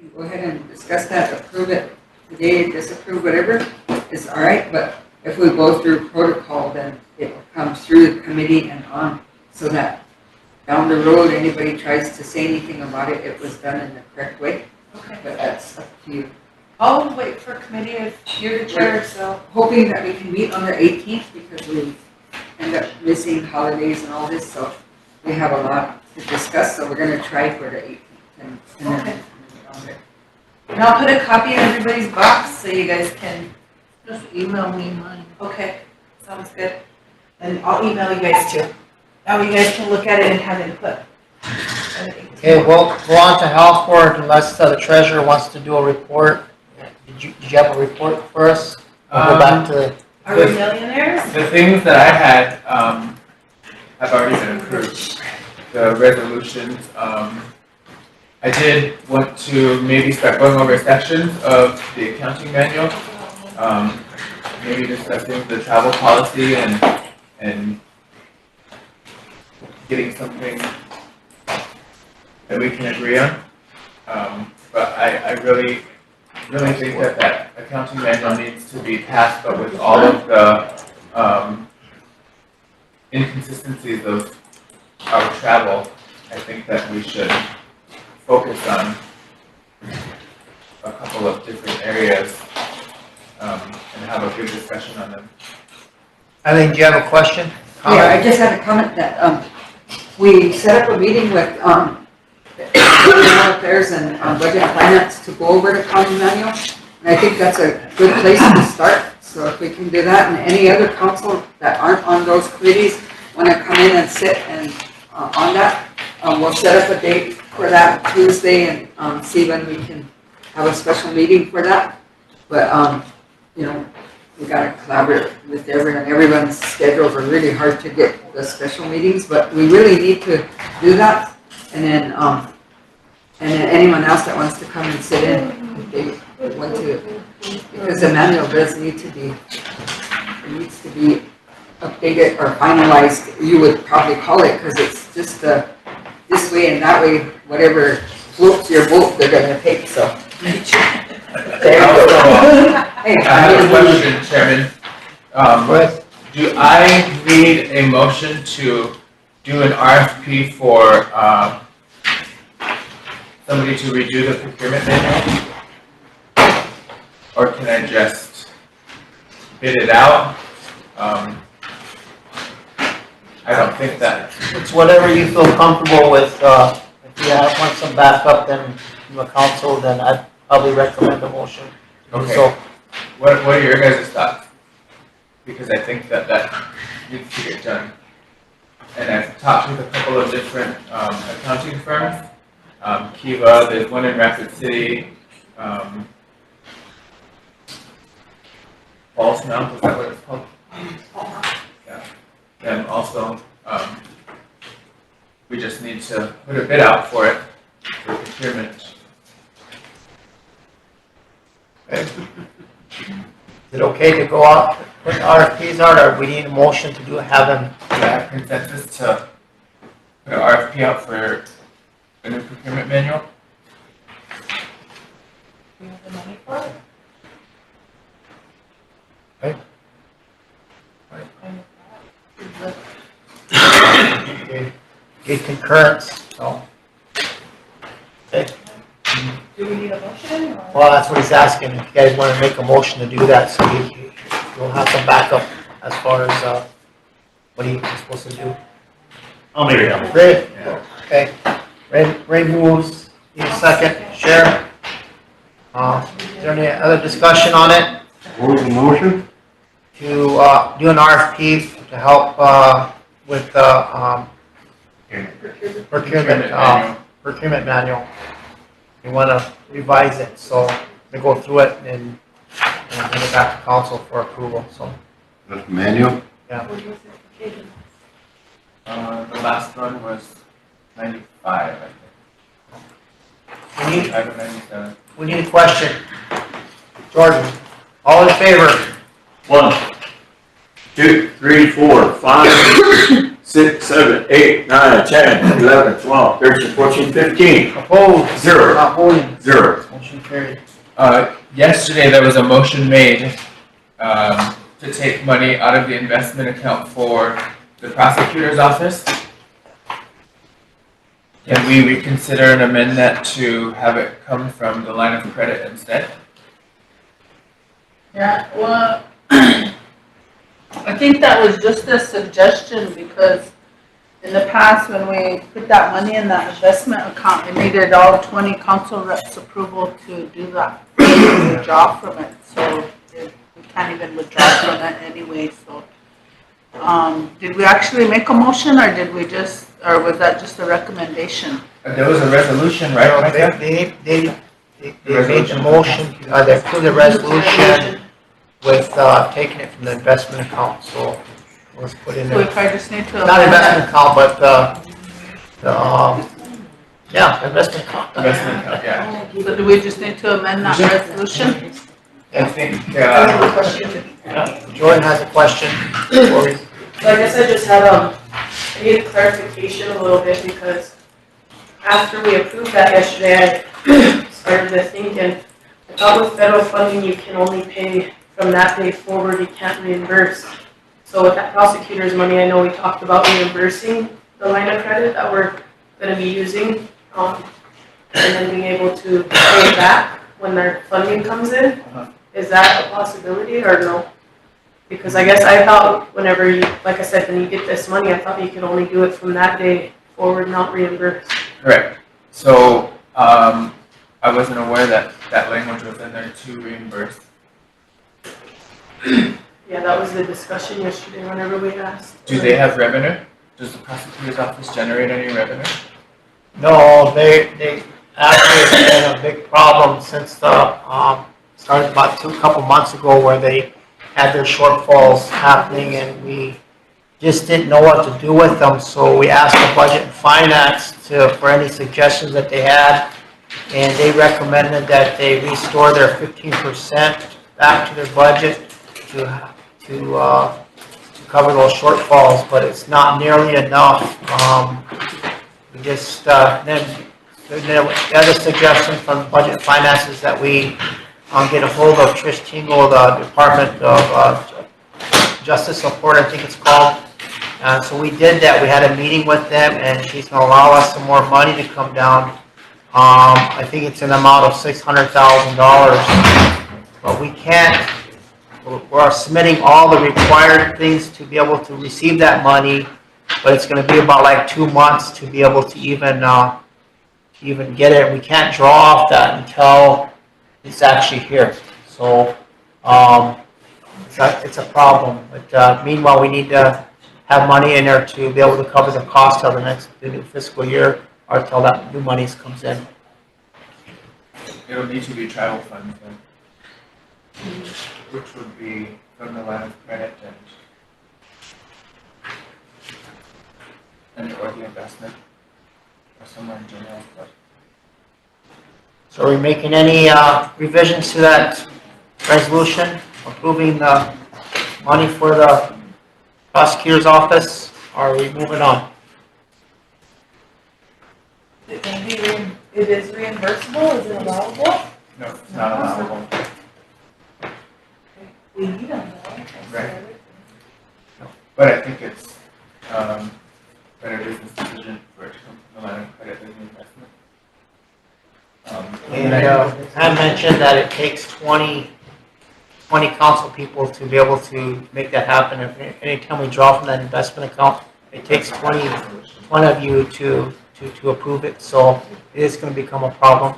can go ahead and discuss that, approve it today, disapprove, whatever, is all right, but if we go through protocol, then it will come through the committee and on, so that down the road, anybody tries to say anything about it, it was done in the correct way. Okay. But that's up to you. I'll wait for committee if you're the chair, so. Hoping that we can meet on the 18th because we end up missing holidays and all this, so we have a lot to discuss, so we're gonna try for the 18th and then Okay. on there. And I'll put a copy in everybody's box so you guys can, Just email me mine. okay, sounds good. And I'll email you guys too. That way you guys can look at it and have input. Okay, we'll go on to health board unless the treasurer wants to do a report. Did you have a report for us? We'll go back to. Are we millionaires? The things that I had, have already been approved. The resolutions, I did want to maybe start going over sections of the accounting manual. Maybe discussing the travel policy and getting something that we can agree on. But I really think that accounting manual needs to be passed, but with all of the inconsistencies of our travel, I think that we should focus on a couple of different areas and have a good discussion on them. Eileen, do you have a question? Yeah, I just had a comment that, we set up a meeting with, General Affairs and Budget and Finance to go over the county manual. And I think that's a good place to start. So if we can do that, and any other council that aren't on those committees want to come in and sit and on that, we'll set up a date for that Tuesday and see when we can have a special meeting for that. But you know, we got to collaborate with everyone. Everyone's schedules are really hard to get the special meetings, but we really need to do that. And then anyone else that wants to come and sit in, if they want to, because the manual does need to be, it needs to be updated or finalized, you would probably call it, because it's just this way and that way, whatever floats your boat, they're gonna take, so. There you go. Hey, I have a question, Chairman. Do I need a motion to do an RFP for somebody to redo the procurement manual? Or can I just bid it out? I don't think that. It's whatever you feel comfortable with. If you want some backup then from the council, then I'd probably recommend a motion. Okay. So, What are your guys' thoughts? Because I think that needs to get done. And I've talked with a couple of different accounting firms. Kiva, there's one in Rapid City. Falls Mount, is that what it's called? Yeah. And also, we just need to put a bid out for it, for procurement. is it okay to go out, put RFPs out, or we need a motion to have them? Yeah, consensus to put an RFP out for a new procurement manual. We have the money for it? Get concurrence, so. Okay. Do we need a motion or? Well, that's what he's asking, if you guys want to make a motion to do that, so you'll have some backup as far as, what he's supposed to do. I'll make it happen. Great, okay. Ray moves, need a second, Sheriff. Is there any other discussion on it? What was the motion? To, do an RFP to help, with the, procurement manual. We want to revise it, so we go through it and bring it back to council for approval, so, That's the manual? yeah. The last one was 95, I think. We need, 95 or 97. we need a question. Jordan, all in favor? 1, 2, 3, 4, 5, 6, 7, 8, 9, 10, 11, 12, 13, 14, 15. Opposed? Zero. Not voting. Zero. Motion carried. Yesterday, there was a motion made, to take money out of the investment account for the prosecutor's office. Can we reconsider and amend that to have it come from the line of credit instead? Yeah, well, I think that was just a suggestion because in the past, when we put that money in that investment account, it needed all 20 council reps' approval to do that, to withdraw from it. So we can't even withdraw from it anyway, so. Did we actually make a motion or did we just, or was that just a recommendation? There was a resolution, right? Micah? They made the motion, they approved the resolution with, taking it from the investment account, so let's put in So there. if I just need to Not amend investment that, account, but, yeah, investment account. Investment account, yeah. so do we just need to amend that resolution? I think, I have a question. Yeah, Jordan has a question. So I guess I just had, I need clarification a little bit because after we approved that yesterday, I started to think and I thought with federal funding, you can only pay from that day forward, you can't reimburse. So with that prosecutor's money, I know we talked about reimbursing the line of credit that we're gonna be using, and then being able to pay it back when their funding comes in. Is that a possibility or no? Because I guess I thought whenever you, like I said, when you get this money, I thought you could only do it from that day forward, not reimburse. correct. So, I wasn't aware that that language was in there to reimburse. Yeah, that was the discussion yesterday whenever we asked. Do they have revenue? Does the prosecutor's office generate any revenue? No, they actually, it's been a big problem since the, started about couple months ago where they had their shortfalls happening and we just didn't know what to do with them, so we asked the budget and finance for any suggestions that they had, and they recommended that they restore their 15% back to their budget to cover those shortfalls, but it's not nearly enough. We just, then the other suggestion from budget and finance is that we get a hold of Trish Tingle, the Department of Justice Support, I think it's called. So we did that. We had a meeting with them, and she's going to allow us some more money to come down. I think it's an amount of $600,000, but we can't. We're submitting all the required things to be able to receive that money, but it's going to be about like 2 months to be able to even get it. We can't draw off that until it's actually here. So it's a problem. But meanwhile, we need to have money in there to be able to cover the cost till the new fiscal year or till that new money comes in. It'll need to be travel funds then. Which would be from the line of credit and or the investment or somewhere in general. But So are we making any revisions to that resolution, approving the money for the prosecutor's office, or are we moving on? It is reimbursable, is it allowable? no, it's not allowable. We need them though. Right. But I think it's better business decision for it to come from the line of credit than the investment. And I mentioned that it takes 20 council people to be able to make that happen. Anytime we draw from that investment account, it takes 20 of you to approve it, so it is going to become a problem.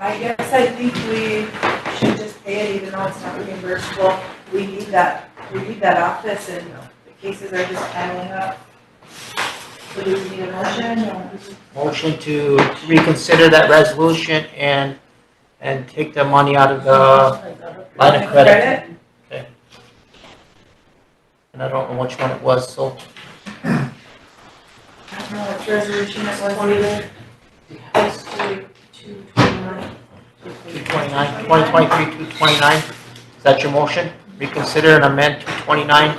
I guess I think we should just pay it even though it's not reimbursable. We need that office and the cases are just piling up. So do we need a motion or? Motion to reconsider that resolution and take the money out of the line of credit. Okay. And I don't know which one it was, so. I don't know which resolution it was. 229. 229, 2023, 229. Is that your motion? Reconsider and amend 229?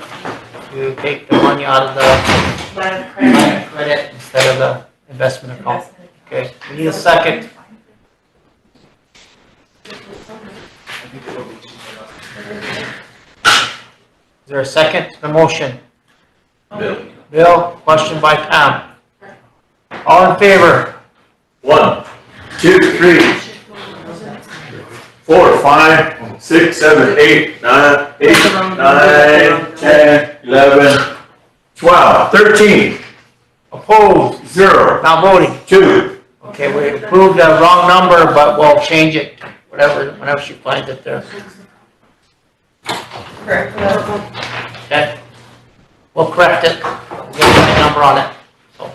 to take the money out of the Line of credit. credit instead of the investment account. Investment. Okay, we need a second. Is there a second to the motion? Bill. Bill, question by Pam. All in favor? 1, 2, 3, 4, 5, 6, 7, 8, 9, 10, 11, 12, 13. Opposed? 0, Not voting. 2. Okay, we approved the wrong number, but we'll change it, whenever she finds it there. Correct. Okay? We'll correct it. We'll get the right number on it. So.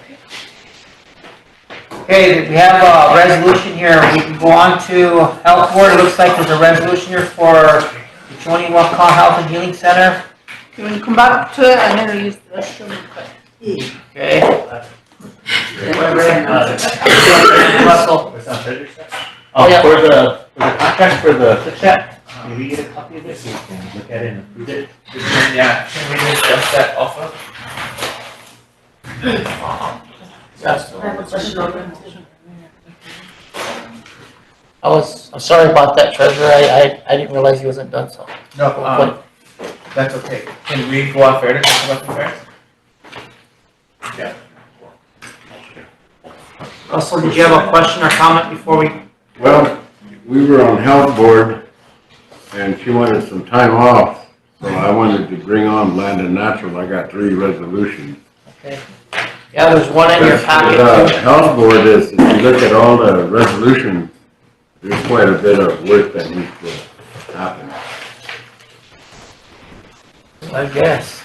Okay, we have a resolution here. We can go on to Health Board. It looks like there's a resolution here for the Shoney Waukon Health and Healing Center. Can we come back to it and then use the restroom? Okay. Russell. Oh, yeah. for the contract for the flip chat, can we get a copy of this so we can look at it and approve it? Yeah, can we discuss that also? Yes. I have a question on that. I'm sorry about that, Treasurer. I didn't realize he wasn't done, so. No, that's okay. Can we go off air to talk about the fairs? Yeah. Russell, did you have a question or comment before we? Well, we were on health board and she wanted some time off, so I wanted to bring on Land and Natural. I got 3 resolutions. Okay. Yeah, there's one in your packet too. Health board is, if you look at all the resolutions, there's quite a bit of work that needs to happen. I guess.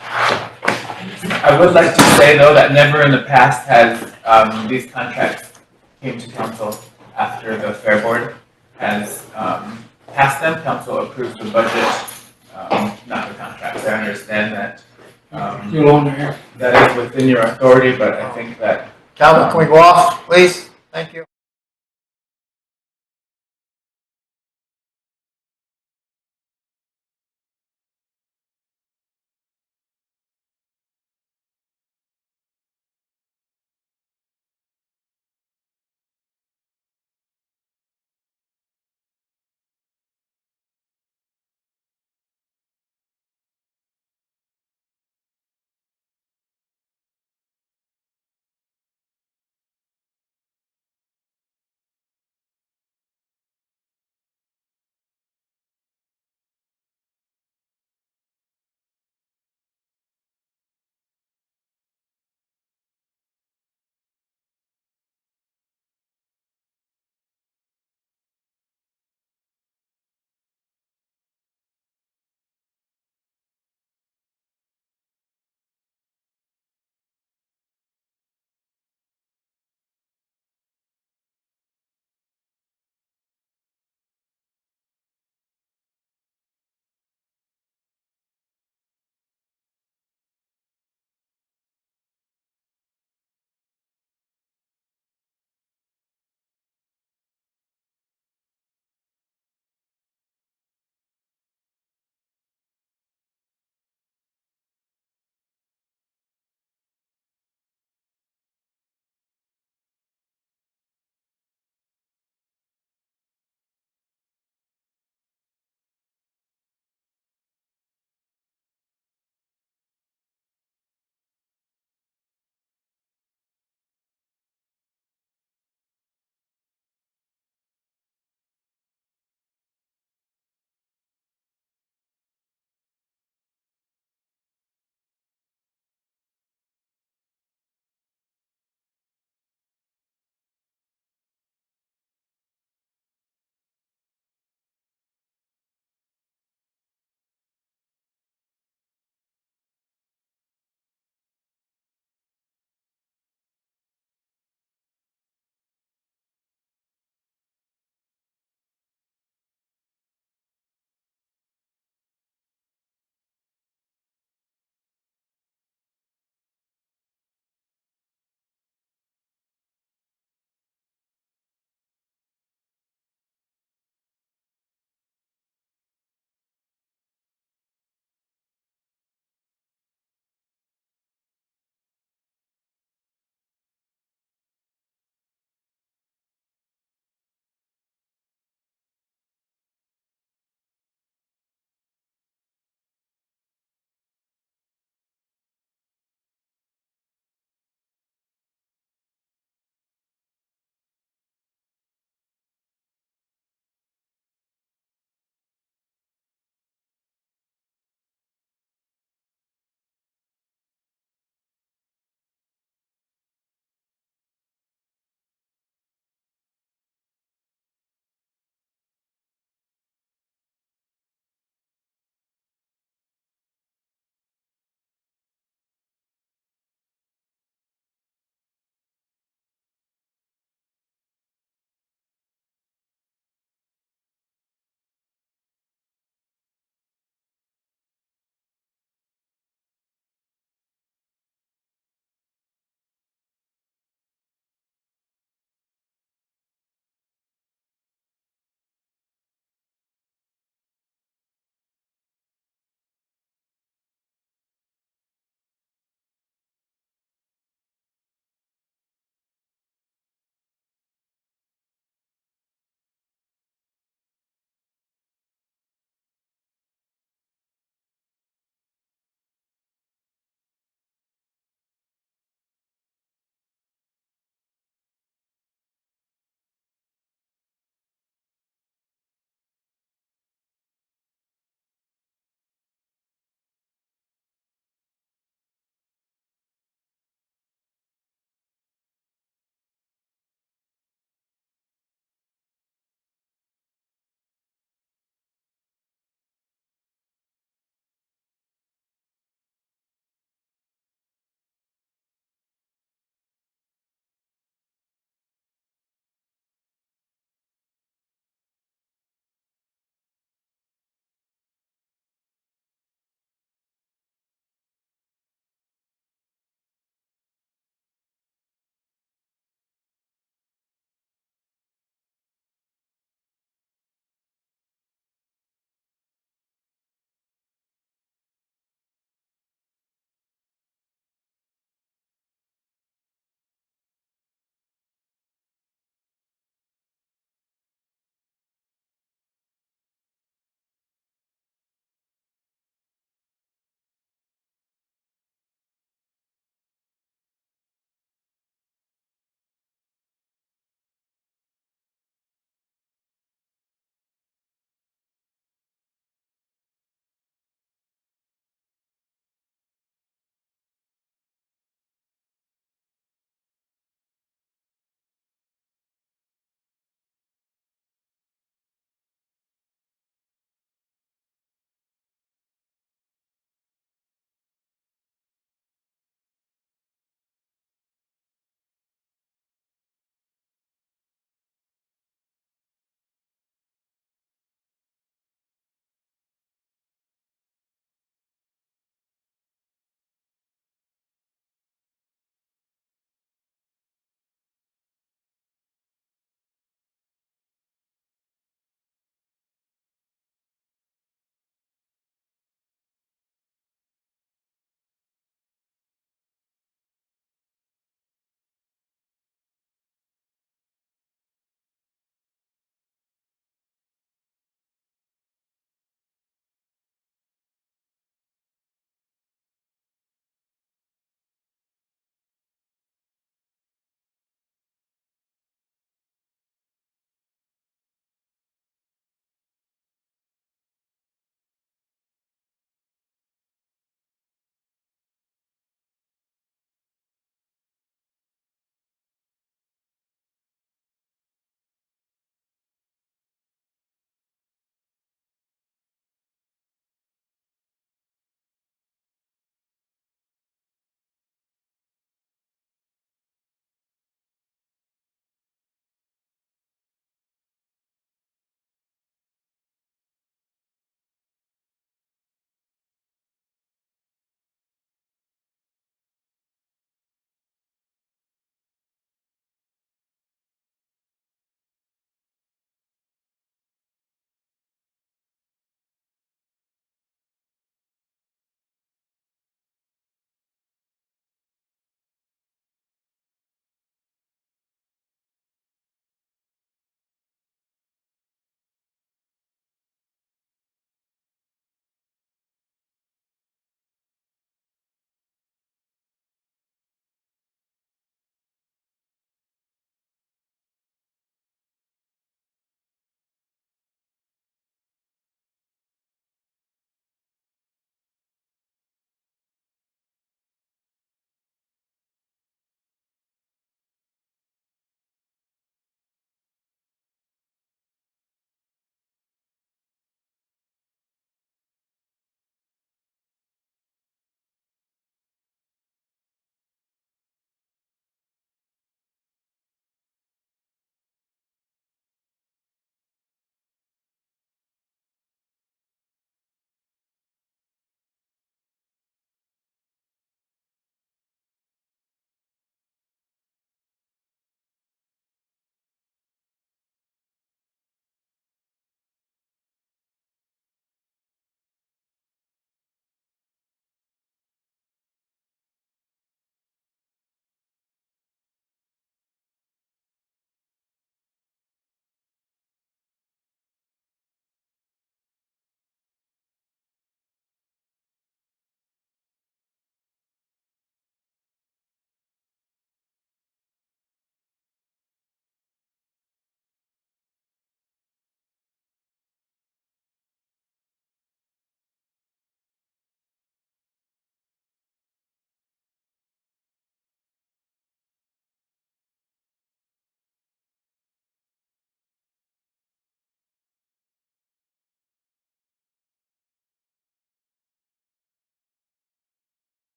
I would like to say though that never in the past has these contracts came to council after the fair board has passed them. Council approves the budget, not the contracts. I understand that that is within your authority, but I think that Calvin, can we go off, please? Thank you.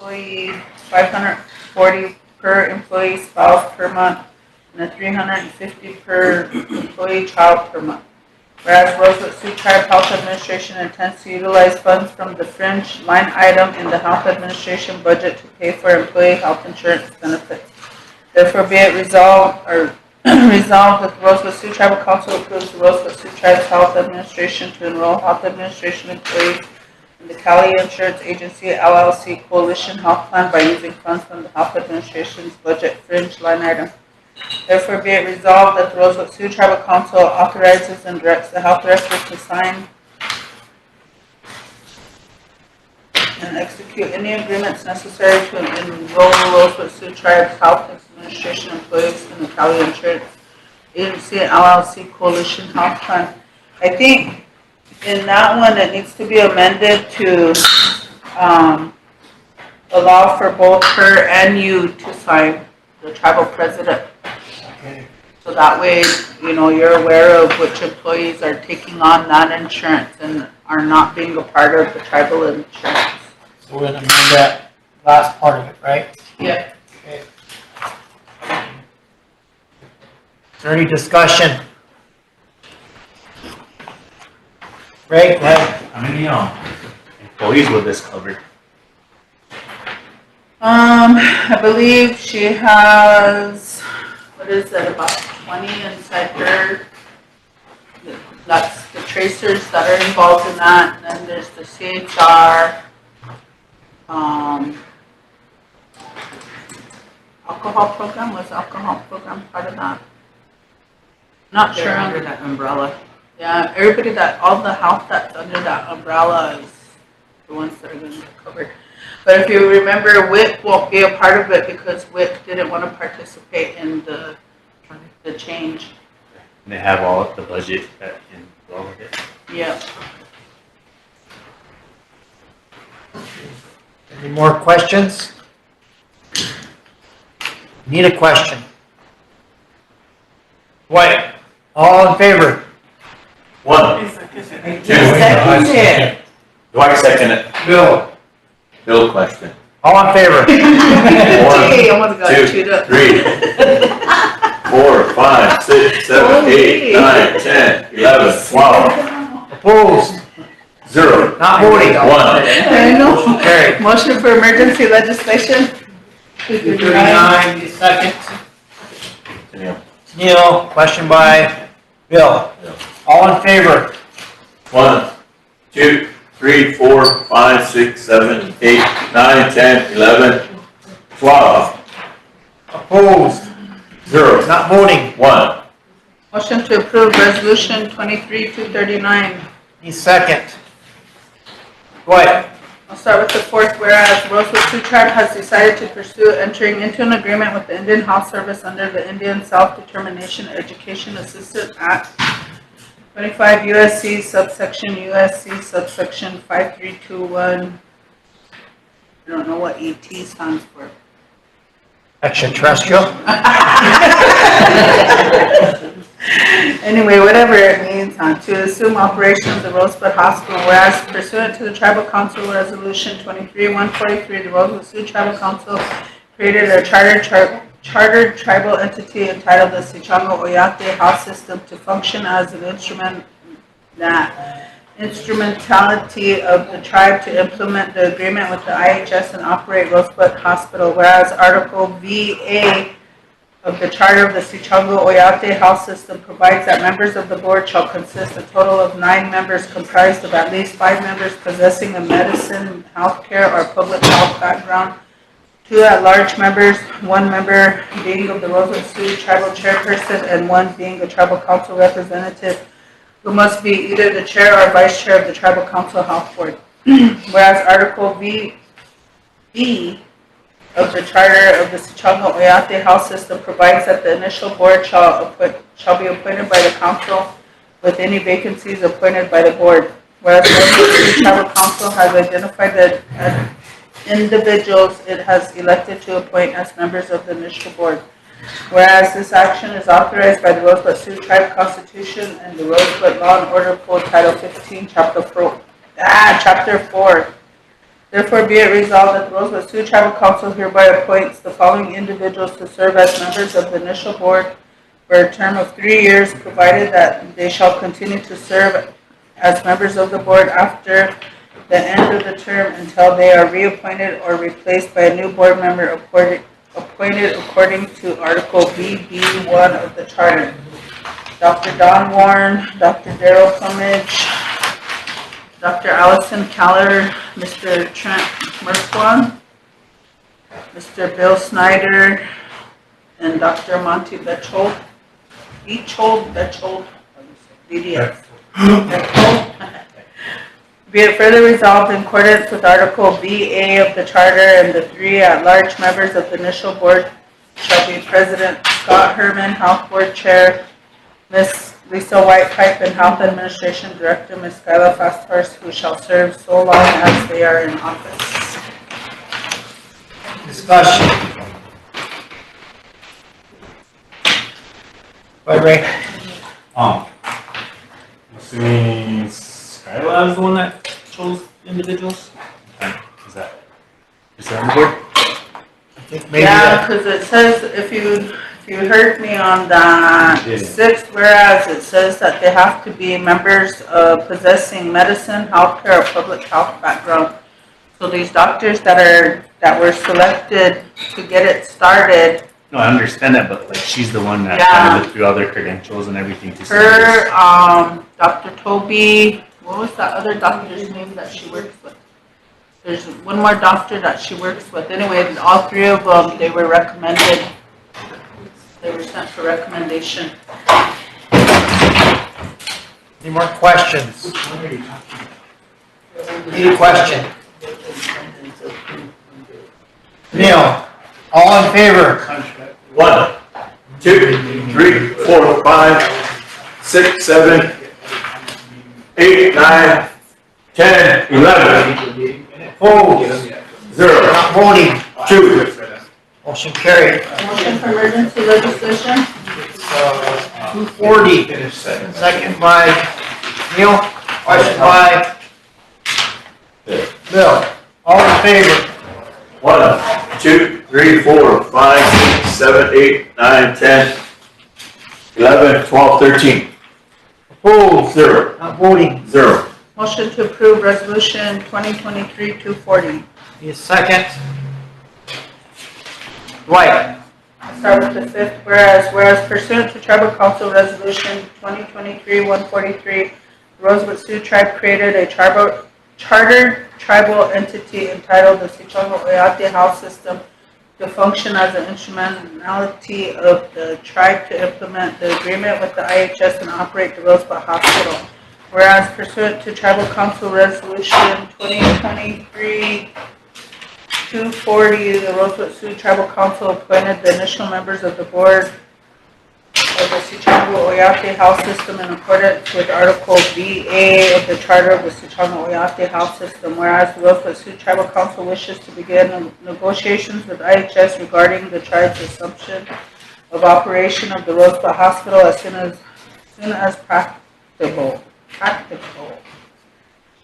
employee, 540 per employee spouse per month, and a 350 per employee child per month. Whereas Rosebud Sioux Tribe Health Administration intends to utilize funds from the fringe line item in the Health Administration budget to pay for employee health insurance benefits. Therefore be it resolved that the Rosebud Sioux Tribal Council approves the Rosebud Sioux Tribe's Health Administration to enroll health administration employees in the Cali Insurance Agency LLC Coalition Health Plan by using funds from the Health Administration's budget fringe line item. Therefore be it resolved that the Rosebud Sioux Tribal Council authorizes and directs the health director to sign and execute any agreements necessary to enroll Rosebud Sioux Tribe's Health Administration employees in the Cali Insurance Agency LLC Coalition Health Plan. I think in that one, it needs to be amended to allow for both her and you to sign, the tribal president. Okay. So that way, you know, you're aware of which employees are taking on that insurance and are not being a part of the tribal insurance. So we're gonna amend that last part of it, right? Yeah. Okay. Is there any discussion? Ray, go ahead. How many employees will this cover? I believe she has, what is it, about 20 inside her. That's the tracers that are involved in that, and then there's the CHR, alcohol program, was alcohol program part of that? Not sure. They're under that umbrella. Yeah, everybody that, all the health that's under that umbrella is the ones that are going to get covered. But if you remember, WIC won't be a part of it because WIC didn't want to participate in the change. And they have all of the budget that can go with it. Yeah. Any more questions? Need a question? Wyatt, all in favor? One. Second it. Do I second it? Bill. Bill question. All in favor? Gee, almost got Two, chewed up. 3, 4, 5, 6, 7, 8, 9, 10, 11, 12. Opposed? 0. Not voting? 1. I know. Carried. Motion for emergency legislation? 239, the second. Neil. Neil, question by Bill. All in favor? 1, 2, 3, 4, 5, 6, 7, 8, 9, 10, 11, 12. Opposed? 0. Not voting? 1. Motion to approve resolution 23-239. The second. Wyatt. I'll start with the fourth, whereas Rosebud Sioux Tribe has decided to pursue entering into an agreement with the Indian Health Service under the Indian Self-Determination Education Assistance Act, 25 USC subsection 5321. I don't know what ET stands for. Extraterrestrial? Anyway, whatever it means, to assume operations of Rosebud Hospital, whereas pursuant to the Tribal Council Resolution 23-143, the Rosebud Sioux Tribal Council created a chartered tribal entity entitled the Sioux Oyate Health System to function as an instrumentality of the tribe to implement the agreement with the IHS and operate Rosebud Hospital, whereas Article VA of the Charter of the Sioux Oyate Health System provides that members of the board shall consist a total of 9 members comprised of at least 5 members possessing a medicine, healthcare, or public health background, 2 at-large members, 1 member being of the Rosebud Sioux Tribal Chairperson, and 1 being a Tribal Council representative, who must be either the chair or vice chair of the Tribal Council Health Board. Whereas Article B of the Charter of the Sioux Oyate Health System provides that the initial board shall be appointed by the council with any vacancies appointed by the board. Whereas the Sioux Tribal Council has identified the individuals it has elected to appoint as members of the initial board. Whereas this action is authorized by the Rosebud Sioux Tribe Constitution and the Rosebud Law and Order Code Title 15, Chapter 4. Therefore be it resolved that the Rosebud Sioux Tribal Council hereby appoints the following individuals to serve as members of the initial board for a term of 3 years, provided that they shall continue to serve as members of the board after the end of the term until they are reappointed or replaced by a new board member appointed according to Article BB1 of the Charter. Dr. Don Warren, Dr. Darrell Plumage, Dr. Allison Keller, Mr. Trent Merkwan, Mr. Bill Snyder, and Dr. Monty Betchold. Betchold, BDS. Be it further resolved in accordance with Article BA of the Charter and the 3 at-large members of the initial board shall be President Scott Herman, Health Board Chair, Ms. Lisa Whitepipe, and Health Administration Director, Ms. Skyla Fasthorse, who shall serve so long as they are in office. Discussion. Go ahead, Ray. I'm assuming Skyla is the one that chose individuals? Is that on the board? I think maybe Yeah, that, because it says, if you heard me on that Yeah. 6th, whereas it says that they have to be members possessing medicine, healthcare, or public health background. So these doctors that were selected to get it started, No, I understand that, but like she's the one that Yeah. kind of looked through all their credentials and everything to say her, this. Dr. Toby, what was that other doctor's name that she works with? There's one more doctor that she works with. Anyway, all 3 of them, they were recommended. They were sent for recommendation. any more questions? Any question? Neil, all in favor? 1, 2, 3, 4, 5, 6, 7, 8, 9, 10, 11. Opposed? 0. Not voting? 2. Motion carried. Motion for emergency legislation? 240. Second by Neil, question by Bill. All in favor? 1, 2, 3, 4, 5, 6, 7, 8, 9, 10, 11, 12, 13. Opposed? 0. Not voting? 0. Motion to approve resolution 2023-240. Need a second? Dwight? Start with the 5th, whereas pursuant to Tribal Council Resolution 2023-143, Rosebud Sioux Tribe created a chartered tribal entity entitled the Sioux Health System to function as an instrumentality of the tribe to implement the agreement with the IHS and operate the Rosebud Hospital. Whereas pursuant to Tribal Council Resolution 2023-240, the Rosebud Sioux Tribal Council appointed the initial members of the board of the Sioux Health System in accordance with Article BA of the Charter of the Sioux Health System. Whereas the Rosebud Sioux Tribal Council wishes to begin negotiations with IHS regarding the tribe's assumption of operation of the Rosebud Hospital as soon as practicable.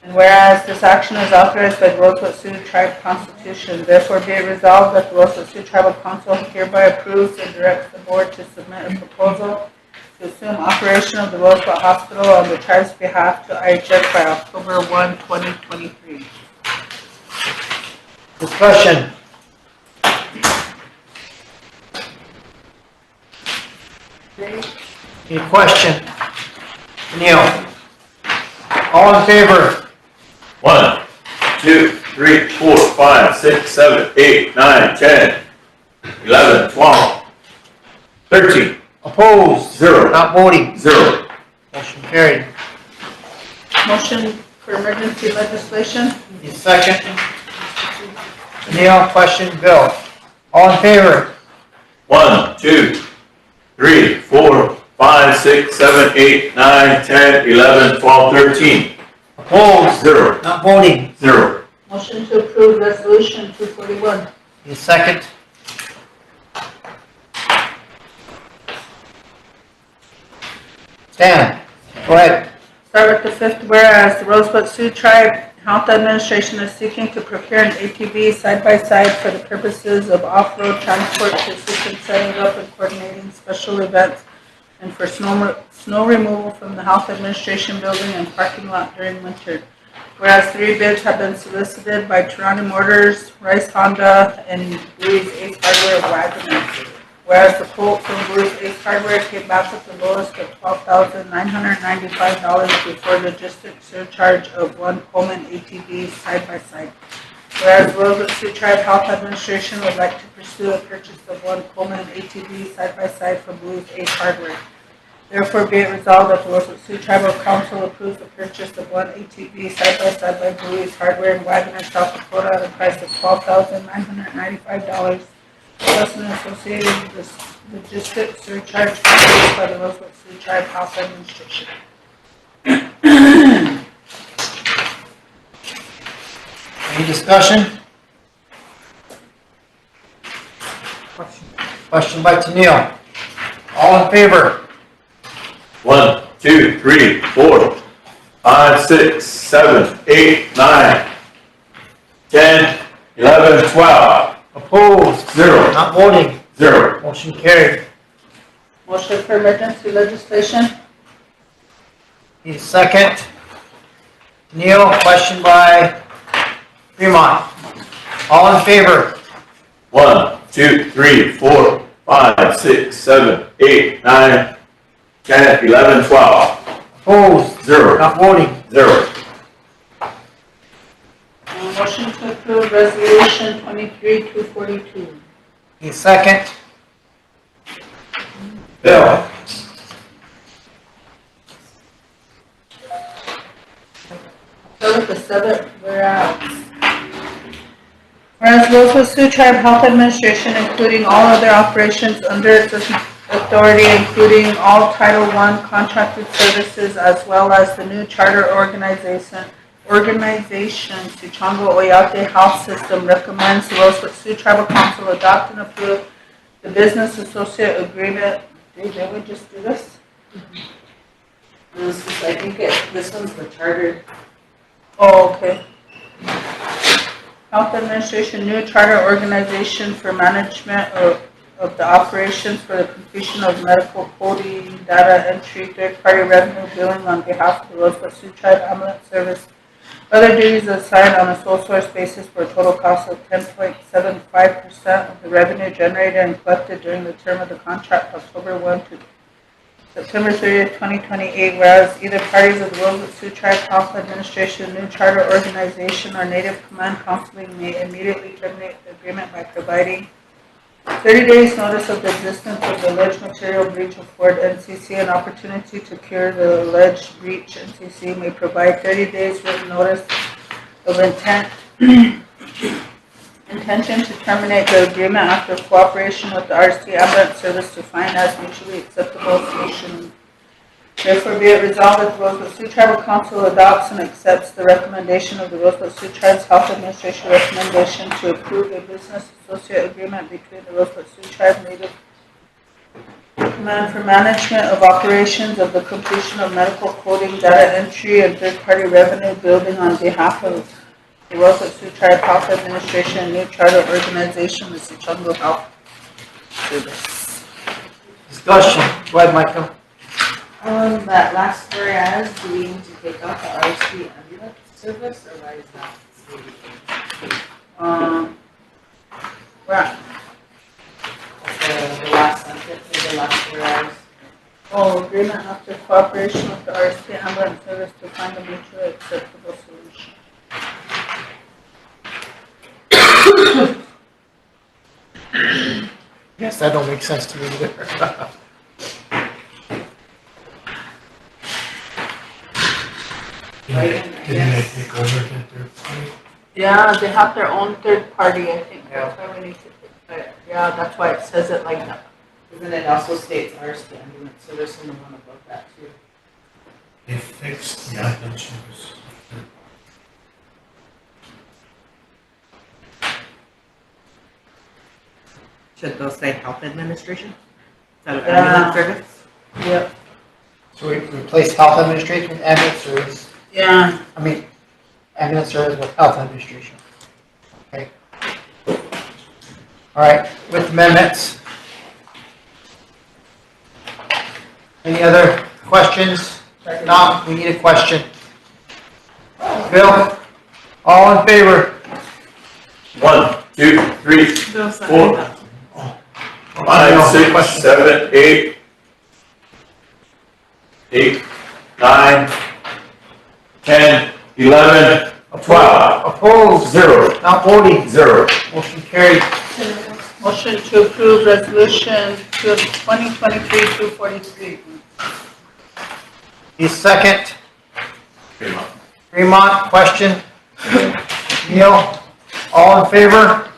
And whereas this action is authorized by the Rosebud Sioux Tribe Constitution, therefore be it resolved that the Rosebud Sioux Tribal Council hereby approves and directs the board to submit a proposal to assume operation of the Rosebud Hospital on the tribe's behalf to IHS by October 1, 2023. Discussion. Any question? Neil? All in favor? 1, 2, 3, 4, 5, 6, 7, 8, 9, 10, 11, 12, 13. Opposed? 0. Not voting? 0. Motion carried. Motion for emergency legislation? Need a second? Neil, question, Bill. All in favor? 1, 2, 3, 4, 5, 6, 7, 8, 9, 10, 11, 12, 13. Opposed? 0. Not voting? 0. Motion to approve resolution 241. Need a second? Stan, go ahead. Start with the 5th, whereas the Rosebud Sioux Tribe Health Administration is seeking to procure an ATV side-by-side for the purposes of off-road transport to assist in setting up and coordinating special events and for snow removal from the Health Administration building and parking lot during winter. Whereas 3 bids have been solicited by Toronto Motors, Rice Honda, and Blue's Ace Hardware Wagoner. Whereas the quote from Blue's Ace Hardware came back with the lowest of $12,995 before logistics surcharge of 1 Coleman ATV side-by-side. Whereas Rosebud Sioux Tribe Health Administration would like to pursue a purchase of 1 Coleman ATV side-by-side from Blue's Ace Hardware. Therefore, be it resolved that the Rosebud Sioux Tribal Council approves the purchase of 1 ATV side-by-side by Blue's Hardware in Wagoner, South Dakota at a price of $12,995. Plus an associated logistics surcharge imposed by the Rosebud Sioux Tribe Health Administration. Any discussion? Question by Tennille. All in favor? 1, 2, 3, 4, 5, 6, 7, 8, 9, 10, 11, 12. Opposed? 0. Not voting? 0. Motion carried. Motion for emergency legislation. Need a second? Tennille, question by Fremont. All in favor? 1, 2, 3, 4, 5, 6, 7, 8, 9, 10, 11, 12. Opposed? 0. Not voting? 0. Motion to approve resolution 23-242. Need a second? Bill. Go with the 7th, whereas Rosebud Sioux Tribe Health Administration, including all other operations under its authority, including all Title I contracted services, as well as the new charter organization Suchango Oyate Health System, recommends the Rosebud Sioux Tribal Council adopt and approve the business associate agreement. Did we just do this? This is, I think this one's the charter. Oh, okay. Health Administration new charter organization for management of the operations for the completion of medical coding, data entry, third-party revenue billing on behalf of the Rosebud Sioux Tribe Ambulance Service. Other duties assigned on a sole source basis for a total cost of 10.75% of the revenue generated and collected during the term of the contract, October 1 to September 30th, 2028, whereas either parties of the Rosebud Sioux Tribe Health Administration new charter organization or Native Command Counseling may immediately terminate the agreement by providing 30 days notice of the existence of the alleged material breach of Ford NCC. An opportunity to cure the alleged breach. NCC may provide 30 days written notice of intention to terminate the agreement after cooperation with the RST Ambulance Service to find as mutually acceptable solution. Therefore, be it resolved that the Rosebud Sioux Tribal Council adopts and accepts the recommendation of the Rosebud Sioux Tribe's Health Administration recommendation to approve a business associate agreement between the Rosebud Sioux Tribe Native Command for management of operations of the completion of medical coding, data entry, and third-party revenue building on behalf of the Rosebud Sioux Tribe Health Administration and new charter organization, the Suchango Health Service. Discussion. Go ahead, Michael. That last whereas, do we need to take out the RST ambulance service, or why is that? Right. The last sentence, or the last whereas? Oh, agreement after cooperation with the RST Ambulance Service to find a mutually acceptable solution. Yes, that don't make sense to me either. Didn't they take over the third party? Yeah, they have their own third party, I think, that's why we need to, yeah, that's why it says it like that. And then it also states RST ambulance service in the one above that too. They fixed the ambulance service. Should those say health administration? Instead of Yeah. ambulance service? Yep. So we replace health administration with ambulance service. Yeah. I mean, ambulance service with health administration. Okay. All right, with amendments. Any other questions? If not, we need a question. Bill, all in favor? 1, 2, 3, Bill, 4, second. 5, 6, 7, 8, 8, 9, 10, 11, 12. Opposed? 0. Not voting? 0. Motion carried. Motion to approve resolution 2023-243. The second, Fremont. Fremont, question. Neil, all in favor?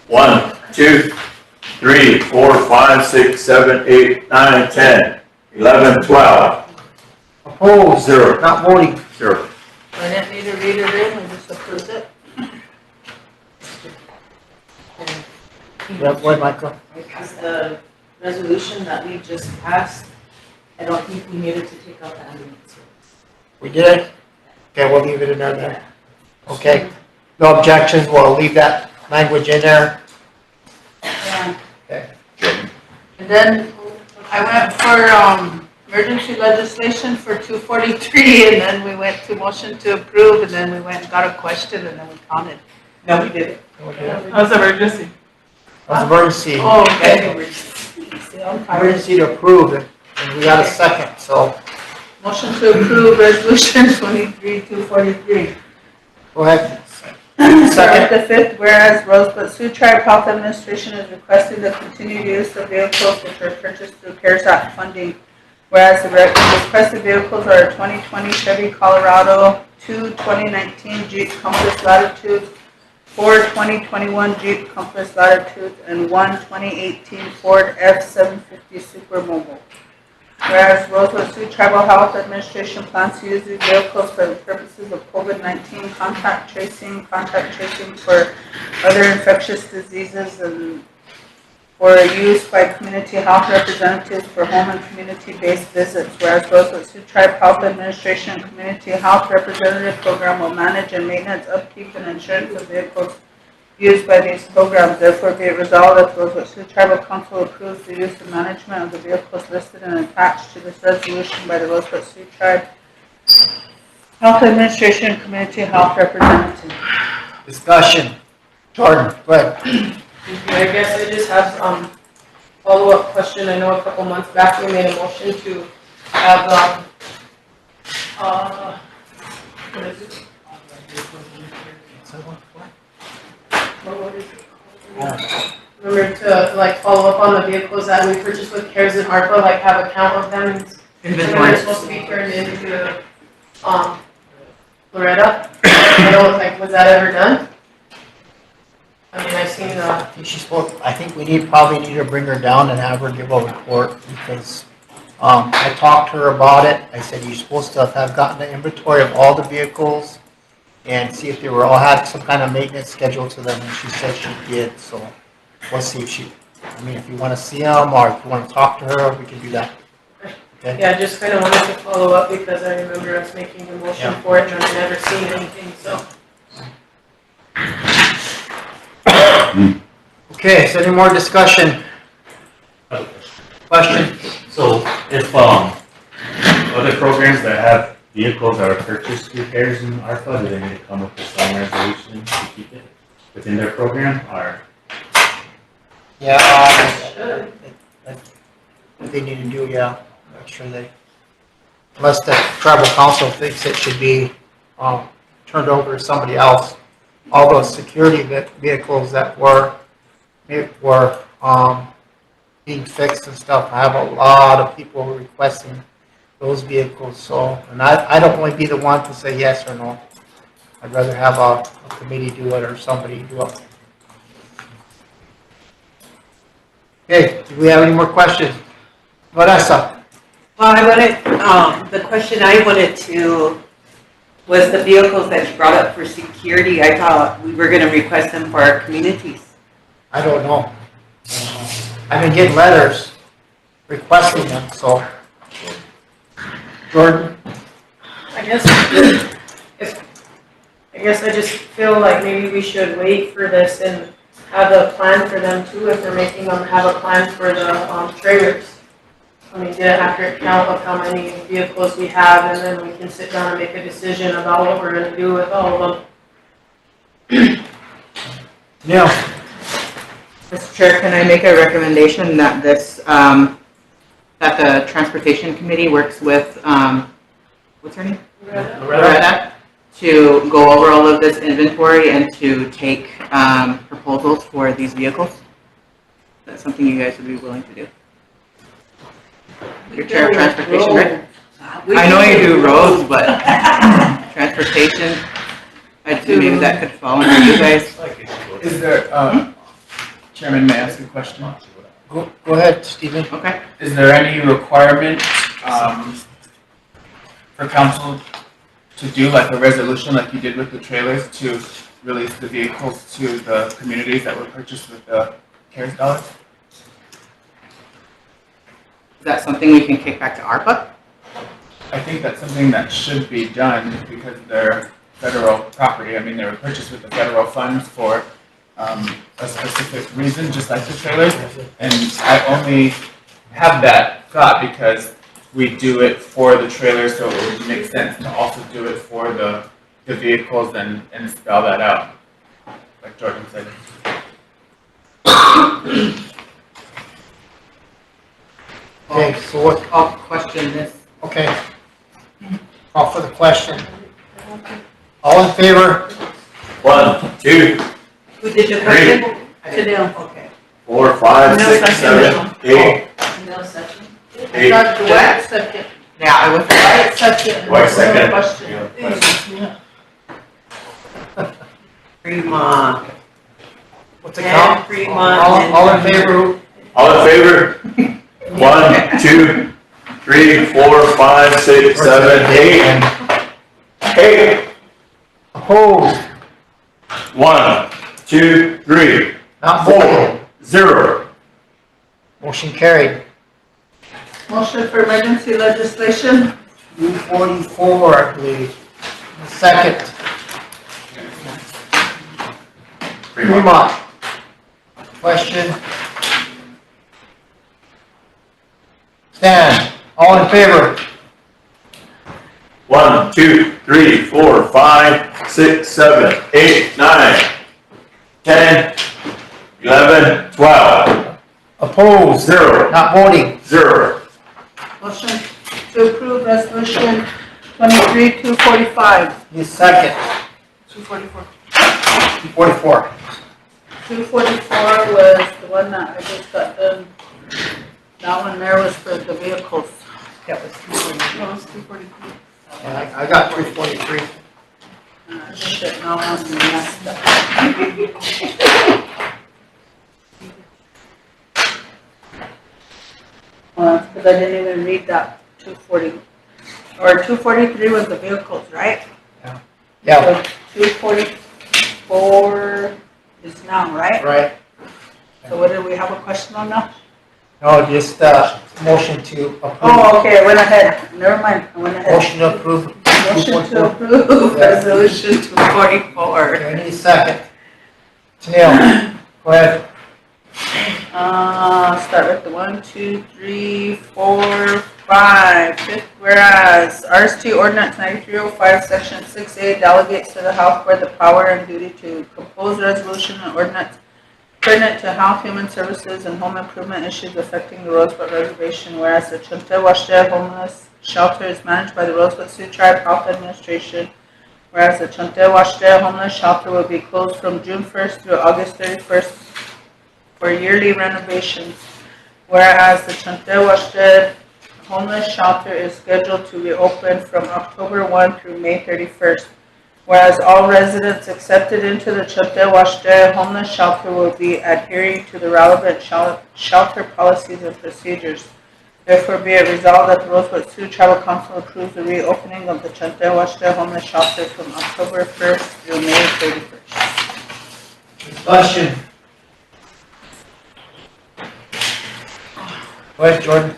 1, 2, 3, 4, 5, 6, 7, 8, 9, 10, 11, 12. Opposed? 0. Not voting? 0. I didn't need to read it in, I just approved it. Yeah, boy, Michael. Because the resolution that we just passed, I don't think we needed to take out the ambulance service. We did? Okay, we'll leave it in there then. Okay. No objections, we'll leave that language in there. Yeah. Okay. And then I went for, emergency legislation for 243, and then we went to motion to approve, and then we went and got a question, and then we counted. No, we didn't. How's emergency? How's emergency? Oh, okay. Emergency to approve it, and we got a second, so Motion to approve resolution 23-243. go ahead. Second. The fifth, whereas Rosebud Sioux Tribe Health Administration is requesting the continued use of vehicles which were purchased through CARES Act funding. Whereas the requested vehicles are a 2020 Chevy Colorado, 2 2019 Jeep Compass Latitudes, 4 2021 Jeep Compass Latitudes, and 1 2018 Ford F-750 Supermobile. Whereas Rosebud Sioux Tribal Health Administration plans to use these vehicles for the purposes of COVID-19 contact tracing for other infectious diseases, and for use by community health representatives for home and community-based visits. Whereas Rosebud Sioux Tribe Health Administration Community Health Representative Program will manage and maintenance, upkeep, and insurance of vehicles used by these programs. Therefore, be it resolved that the Rosebud Sioux Tribal Council approves the use and management of the vehicles listed and attached to this resolution by the Rosebud Sioux Tribe Health Administration Community Health Representative. Discussion. Jordan, go ahead. I guess I just have follow-up question. I know a couple months back we made a motion to have what is it? Remember to like follow up on the vehicles that we purchased with CARES and ARPA, like have a count of them. And when they're supposed to be turned into Loretta. I don't like, was that ever done? I mean, I've seen I think she's supposed, I think we probably need to bring her down and have her give a report, because I talked to her about it. I said, you're supposed to have gotten an inventory of all the vehicles and see if they were all had some kind of maintenance schedule to them, and she said she did, so we'll see if she, I mean, if you want to see them or if you want to talk to her, we can do that. Okay? yeah, just kind of wanted to follow up because I remember us making the motion for it and I've never seen anything, so. Okay, is there any more discussion? Question? So if, other programs that have vehicles that are purchased through CARES and ARPA, do they need to come up with some resolution to keep it within their program, or? Yeah, what they need to do, yeah, make sure they, unless the tribal council thinks it should be turned over to somebody else. All those security vehicles that were being fixed and stuff, I have a lot of people requesting those vehicles, so, and I don't want to be the one to say yes or no. I'd rather have a committee do it or somebody do it. Okay, do we have any more questions? Vanessa? Well, I wanted, the question I wanted to, was the vehicles that you brought up for security. I thought we were gonna request them for our communities. I don't know. I've been getting letters requesting them, so. Jordan? I guess if I guess I just feel like maybe we should wait for this and have a plan for them too, if we're making them have a plan for the, trailers. I mean, get an accurate count of how many vehicles we have, and then we can sit down and make a decision about what we're gonna do with all of them. Neil? Mr. Chair, can I make a recommendation that this, that the Transportation Committee works with, what's her name? Loretta, to go over all of this inventory and to take proposals for these vehicles? That's something you guys would be willing to do? Your chair of transportation, right? I know you do roads, but transportation, I'd say maybe that could fall under you guys. Is there, Chairman, may I ask a question? Go ahead, Stephen. Okay. Is there any requirement, for council to do like a resolution like you did with the trailers to release the vehicles to the communities that were purchased with the CARES dollars? Is that something we can kick back to ARPA? I think that's something that should be done because they're federal property. I mean, they were purchased with the federal funds for a specific reason, just like the trailers. And I only have that thought because we do it for the trailers, so it would make sense to also do it for the vehicles and spell that out, like Jordan said. Okay, so what, I'll question this. okay. Call for the question. All in favor? 1, 2, Who did your 3, question? Janelle. Okay. 4, 5, No 6, second. 7, 8, No second. 8. Dwight second. Yeah, I was. Dwight second. Dwight second. Question. Fremont. What's the count? All in favor? All in favor? 1, 2, 3, 4, 5, 6, 7, 8. 8. Opposed? 1, 2, 3, Not 4, 0. Motion carried. Motion for emergency legislation. 244, I believe. Second. Fremont. Question. Stan, all in favor? 1, 2, 3, 4, 5, 6, 7, 8, 9, 10, 11, 12. Opposed? 0. Not voting? 0. Motion to approve resolution 23-245. Need a second. 244. 244. 244 was the one that I just got done. That one there was for the vehicles. That was 243. That was 243. And I got 243. Shit, now I'm messed up. Well, because I didn't even read that 240, or 243 was the vehicles, right? Yeah. So 244 is now, right? Right. So what, did we have a question on now? No, just, motion to approve. Oh, okay, I went ahead, never mind, I went ahead. Motion to approve. Motion to approve resolution 244. Okay, I need a second. Tanil, go ahead. Start with the 1, 2, 3, 4, 5. Fifth, whereas RST Ordinance 9305, Section 6A delegates to the Health Board the power and duty to compose resolution and ordinance pertinent to Health, Human Services, and Home Improvement issues affecting the Rosebud Reservation, whereas the Chunte-Washte Homeless Shelter is managed by the Rosebud Sioux Tribe Health Administration, whereas the Chunte-Washte Homeless Shelter will be closed from June 1st through August 31st for yearly renovations, whereas the Chunte-Washte Homeless Shelter is scheduled to reopen from October 1 through May 31st, whereas all residents accepted into the Chunte-Washte Homeless Shelter will be adhering to the relevant shelter policies and procedures. Therefore, be it resolved that the Rosebud Sioux Tribal Council approves the reopening of the Chunte-Washte Homeless Shelter from October 1st through May 31st. Discussion. Go ahead, Jordan.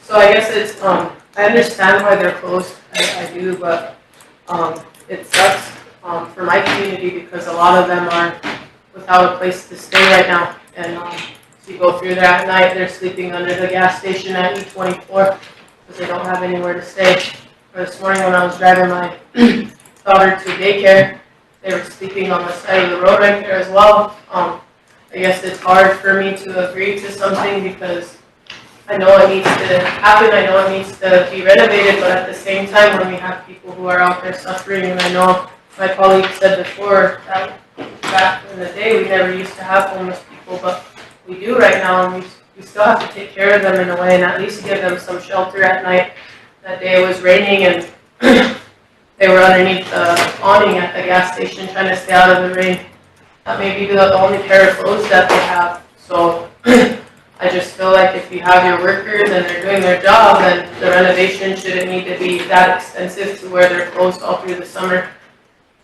So I guess it's, I understand why they're closed, I do, but It sucks, for my community because a lot of them are without a place to stay right now. And, so you go through there at night, they're sleeping under the gas station at E24 because they don't have anywhere to stay. Or this morning when I was driving my daughter to daycare, they were sleeping on the side of the road right there as well. I guess it's hard for me to agree to something because I know it needs to happen, I know it needs to be renovated, but at the same time, when we have people who are out there suffering, and I know my colleague said before that back in the day, we never used to have homeless people, but we do right now, and we still have to take care of them in a way and at least give them some shelter at night. That day it was raining and they were underneath the awning at the gas station trying to stay out of the rain. That may be the only pair of clothes that they have. So I just feel like if you have your workers and they're doing their job, then the renovation shouldn't need to be that expensive to where they're closed all through the summer.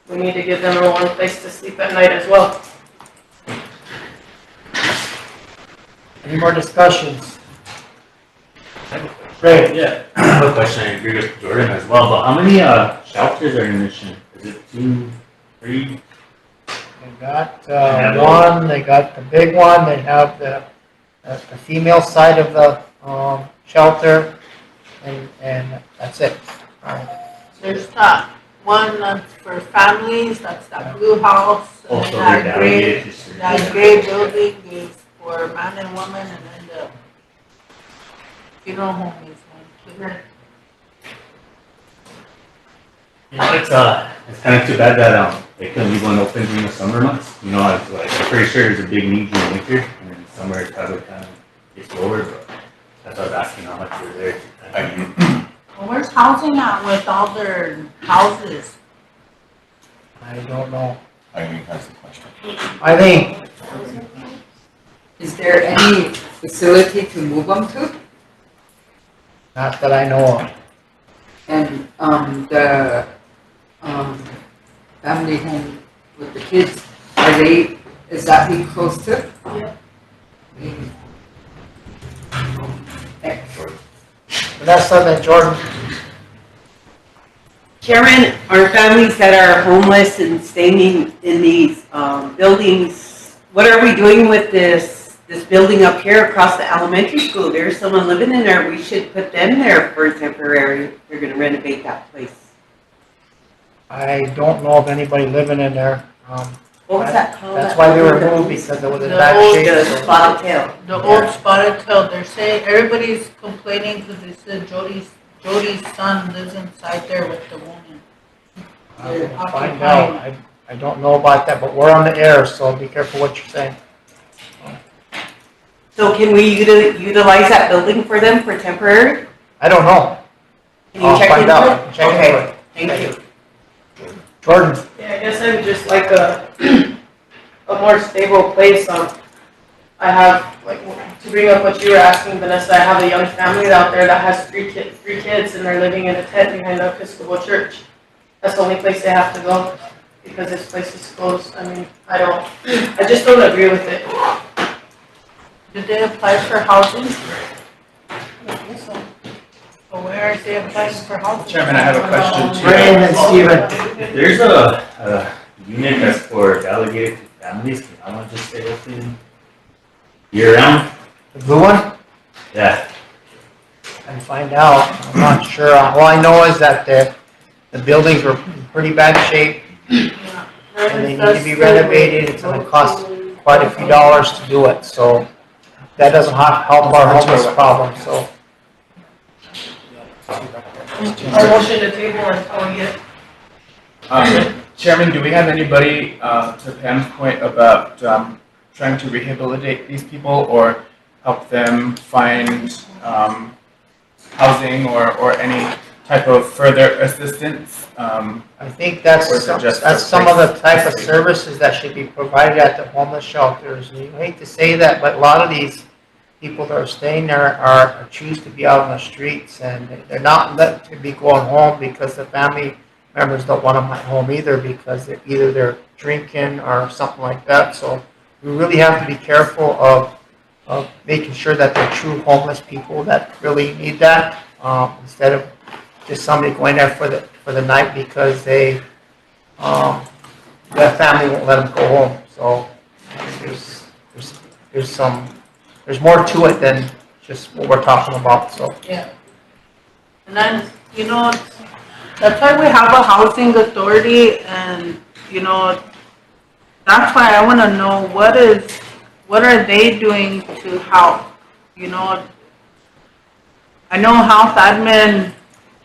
We need to give them a warm place to sleep at night as well. Any more discussions? Right, yeah. I have a question. I agree with Jordan as well, but how many shelters are in Mission? Is it 2, 3? They got one, they got the big one, they have the female side of the shelter, and that's it. There's that one that's for families, that's that blue house. And Also, then they're delegated to certain- that gray building is for man and woman, and then the funeral home is one too. It's kind of too bad that they couldn't leave one open during the summer months. You know, I'm pretty sure there's a big need during winter, and then summer it probably kind of gets lower. But that's why I was asking how much were there. Well, where's housing at with all their houses? I don't know. Eileen has the question. Eileen? Is there any facility to move them to? Not that I know of. And, the, family home with the kids, is that be close to? Yep. Vanessa, then Jordan. Chairman, our families that are homeless and staying in these buildings, what are we doing with this building up here across the elementary school? There's someone living in there. We should put them there for temporary. They're going to renovate that place. I don't know of anybody living in there. What was that called? That's why they were moved, because it was in bad shape. The spotted tail. The old spotted tail, they're saying, everybody's complaining because they said Jody's son lives inside there with the woman. I will find out. I don't know about that, but we're on the air, so be careful what you're saying. So can we utilize that building for them for temporary? I don't know. Can you I'll check find into out. it? Check into it. Thank you. Jordan? Yeah, I guess I would just like a more stable place. I have, like, to bring up what you were asking, Vanessa, I have a young family out there that has three kids, and they're living in a tent behind the Episcopal Church. That's the only place they have to go, because this place is closed. I mean, I just don't agree with it. Did they apply for housing? I don't think so. But where is they applying for housing? Chairman, I have a question too. Brian and Steven. If there's a unit that's for delegated to families, can I want to just stay open year round? The blue one? Yeah. And find out. I'm not sure. All I know is that the buildings were in pretty bad shape, and they need to be renovated. It's gonna cost quite a few dollars to do it, so that doesn't help our homeless problem, so. Our motion to table until we get. Chairman, do we have anybody, to Pam's point about, trying to rehabilitate these people or help them find, housing or any type of further assistance? I think that's some of the type of services that should be provided at the homeless shelters. And you hate to say that, but a lot of these people that are staying there choose to be out on the streets, and they're not let to be going home because the family members don't want them at home either, because they're drinking or something like that. So we really have to be careful of making sure that they're true homeless people that really need that, instead of just somebody going there for the night because their family won't let them go home. So there's more to it than just what we're talking about, so. Yeah. And then, you know, that's why we have a housing authority and, you know, that's why I wanna know what are they doing to help, you know? I know health admin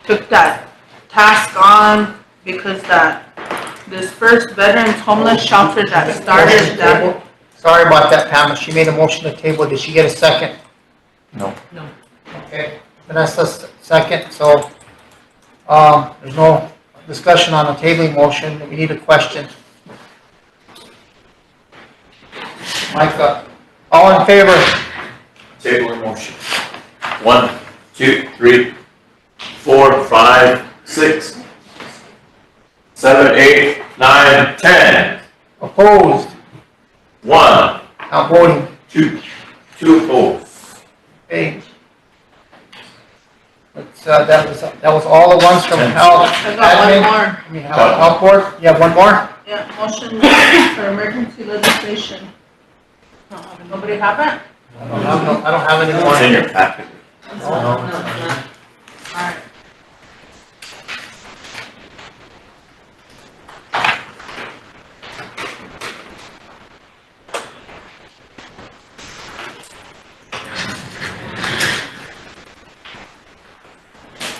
took that task on because this first veterans homeless shelter that started that. Sorry about that, Pam, she made a motion to table, did she get a second? No. No. Okay, Vanessa, second, so, there's no discussion on the tabling motion, we need a question. Micah, all in favor? Table in motion. 1, 2, 3, 4, 5, 6, 7, 8, 9, 10. Opposed? 1, Not voting. 2 opposed. Okay. That was all the ones from health. I got one more. I mean, health board, you have one more? Yeah, motion for emergency legislation. Nobody have it? I don't have any more. It's in your packet. Alright.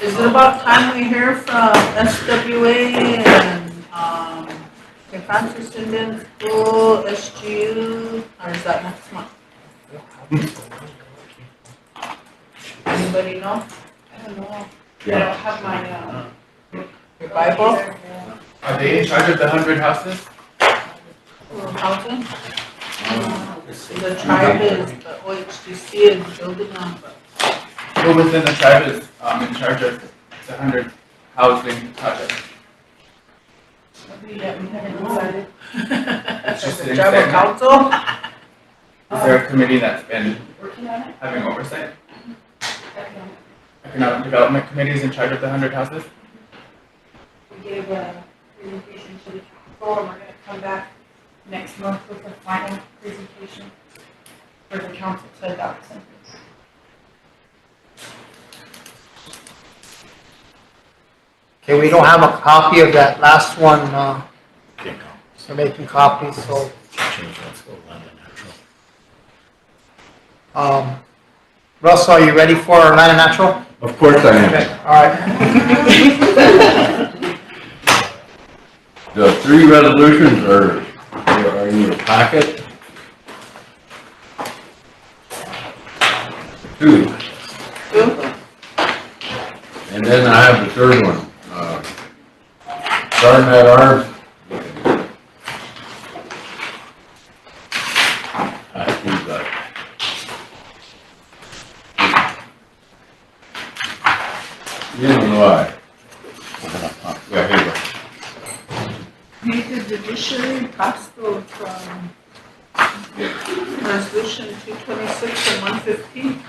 Is it about time we hear from SWA and, St. Francis Indian School, SGU, or is that next month? Anybody know? I don't know. I don't have my, your Bible. Are they in charge of the 100 houses? Housing? The tribe is, the OHDC is building them, but. Who within the tribe is in charge of the 100 housing project? We haven't decided. It's just The sitting tribal stagnant. council? Is there a committee that's been Working on it. having oversight? Economic. Economic Development Committee is in charge of the 100 houses? We gave a presentation to the council and we're gonna come back next month with a final presentation for the council to adopt something. Okay, we don't have a copy of that last one, so making copies, so. Russell, are you ready for Land and Natural? Of course I am. Okay, all right. The 3 resolutions are in your packet. 2. And then I have the third one. Starting at ours. You don't know why. Yeah, here you go. Need the judiciary passed those from resolution 226 and 115.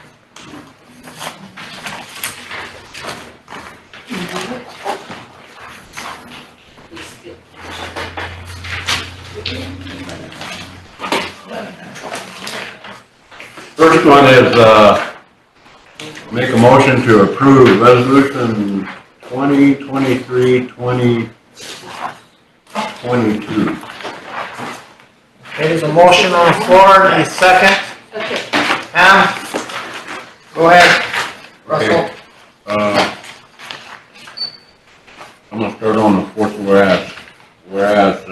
First one is, make a motion to approve resolution 2023-2022. There's a motion on the floor, a second. Pam, go ahead. Russell. Okay. I'm gonna start on the fourth whereas. Whereas,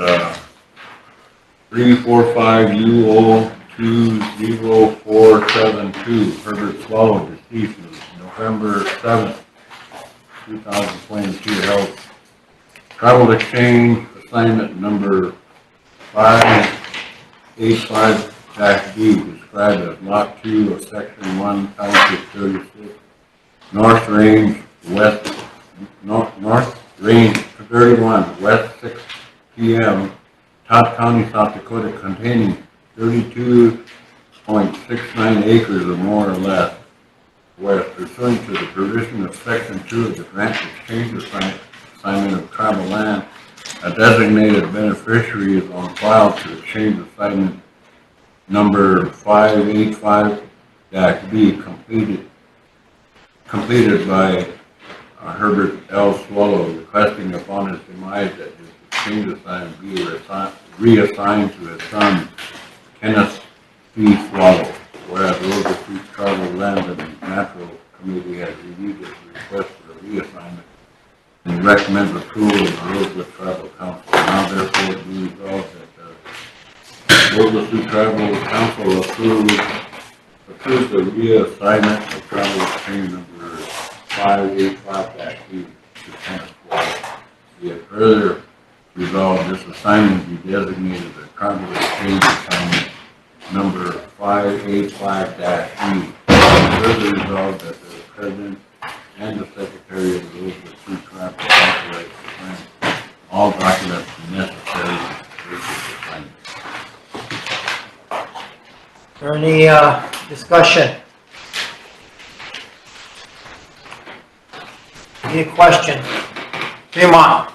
345 UO 20472, Herbert Swallow, deceased November 7th, 2022, held travel exchange assignment number 585-D, described as Lot 2 of Section 1, Township 36, North Range West, North Range 31, West 6 p.m., Todd County, South Dakota, containing 32.69 acres or more or less. whereas pursuant to the provision of section 2 of the grant exchange assignment of tribal land, a designated beneficiary is on file to exchange assignment number 585-B completed by Herbert L. Swallow, requesting upon his demise that his exchange assignment be reassigned to his son, Kenneth C. Swallow. Whereas the Rosebud Tribal Land and Natural Committee has reviewed this request for a reassignment and recommends approval of the Rosebud Tribal Council. Now therefore be resolved that the Rosebud Tribal Council approves the reassignment of travel exchange number 585-B to Kenneth Swallow. Be it further resolved, this assignment be designated a travel exchange assignment number 585-E. Further resolved that the President and the Secretary of the Rosebud Tribal authorize to sign all documents necessary for this assignment. Is there any discussion? Any questions? Fremont,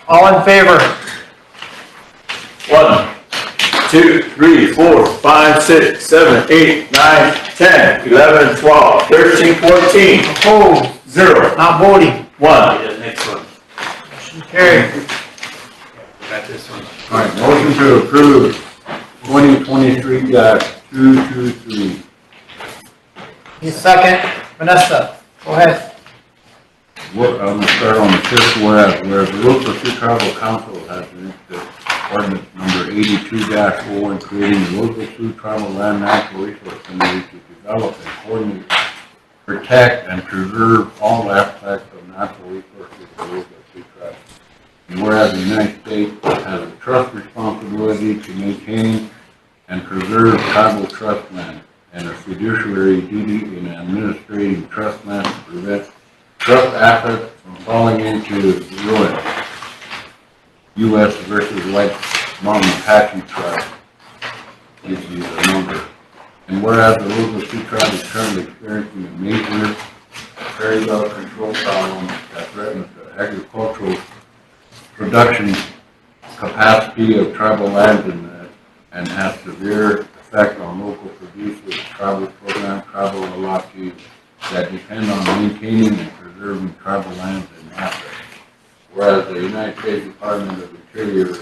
all in favor? 1, 2, 3, 4, 5, 6, 7, 8, 9, 10, 11, 12, 13, 14. Opposed? 0. Not voting? 1. The next one. Motion carried. Got this one. All right, motion to approve 2023-223. Need a second? Vanessa, go ahead. I'm going to start on the fifth, whereas the Rosebud Tribal Council has enacted ordinance number 82-0 and creating the Rosebud Tribal Land Natural Resource Committee to develop and coordinate, protect, and preserve all aspects of natural resources for Rosebud Tribe. And whereas the United States has a trust responsibility to maintain and preserve tribal trust land and a fiduciary duty in administrating trust land to prevent trust assets from falling into ruin. U.S. versus White Mountain Apache Tribe gives you the number. And whereas the Rosebud Tribe is currently experiencing a major prairie dog control problem that threatens the agricultural production capacity of tribal lands and has severe effect on local producers, tribal program, tribal allottees that depend on maintaining and preserving tribal lands and assets. Whereas the United States Department of Interior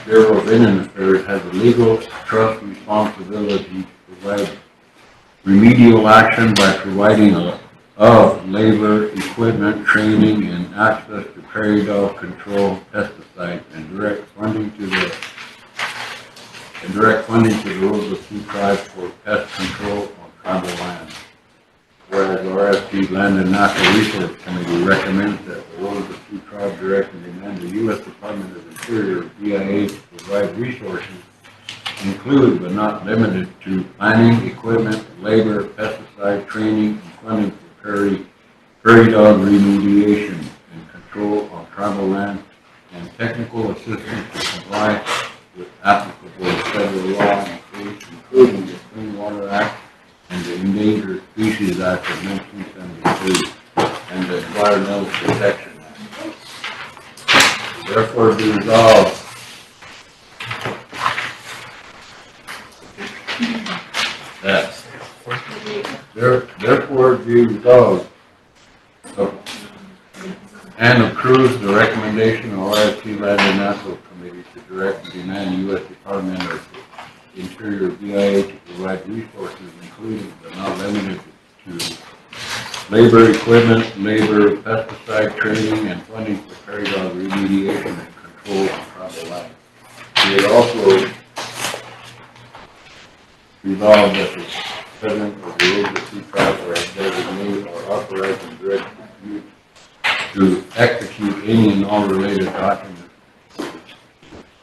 Bureau of Indian Affairs has a legal trust responsibility to provide remedial action by providing labor, equipment, training, and access to prairie dog control pesticides and direct funding to the Rosebud Tribe for pest control on tribal lands. Whereas the RST Land and Natural Resource Committee recommends that the Rosebud Tribe direct and demand the U.S. Department of Interior, DIA, to provide resources included but not limited to planning, equipment, labor, pesticide training, and funding for prairie dog remediation and control on tribal land, and technical assistance to comply with applicable federal law, including the Clean Water Act and the Endangered Species Act of 1973 and the Environmental Protection Act. Therefore be resolved that therefore be resolved and approves the recommendation of RST Land and Natural Committee to direct and demand the U.S. Department of Interior DIA to provide resources including but not limited to labor, equipment, pesticide training, and funding for prairie dog remediation and control on tribal land. We also resolved that the President of the Rosebud Tribe or designated or authorized and directed to execute any and all related documents,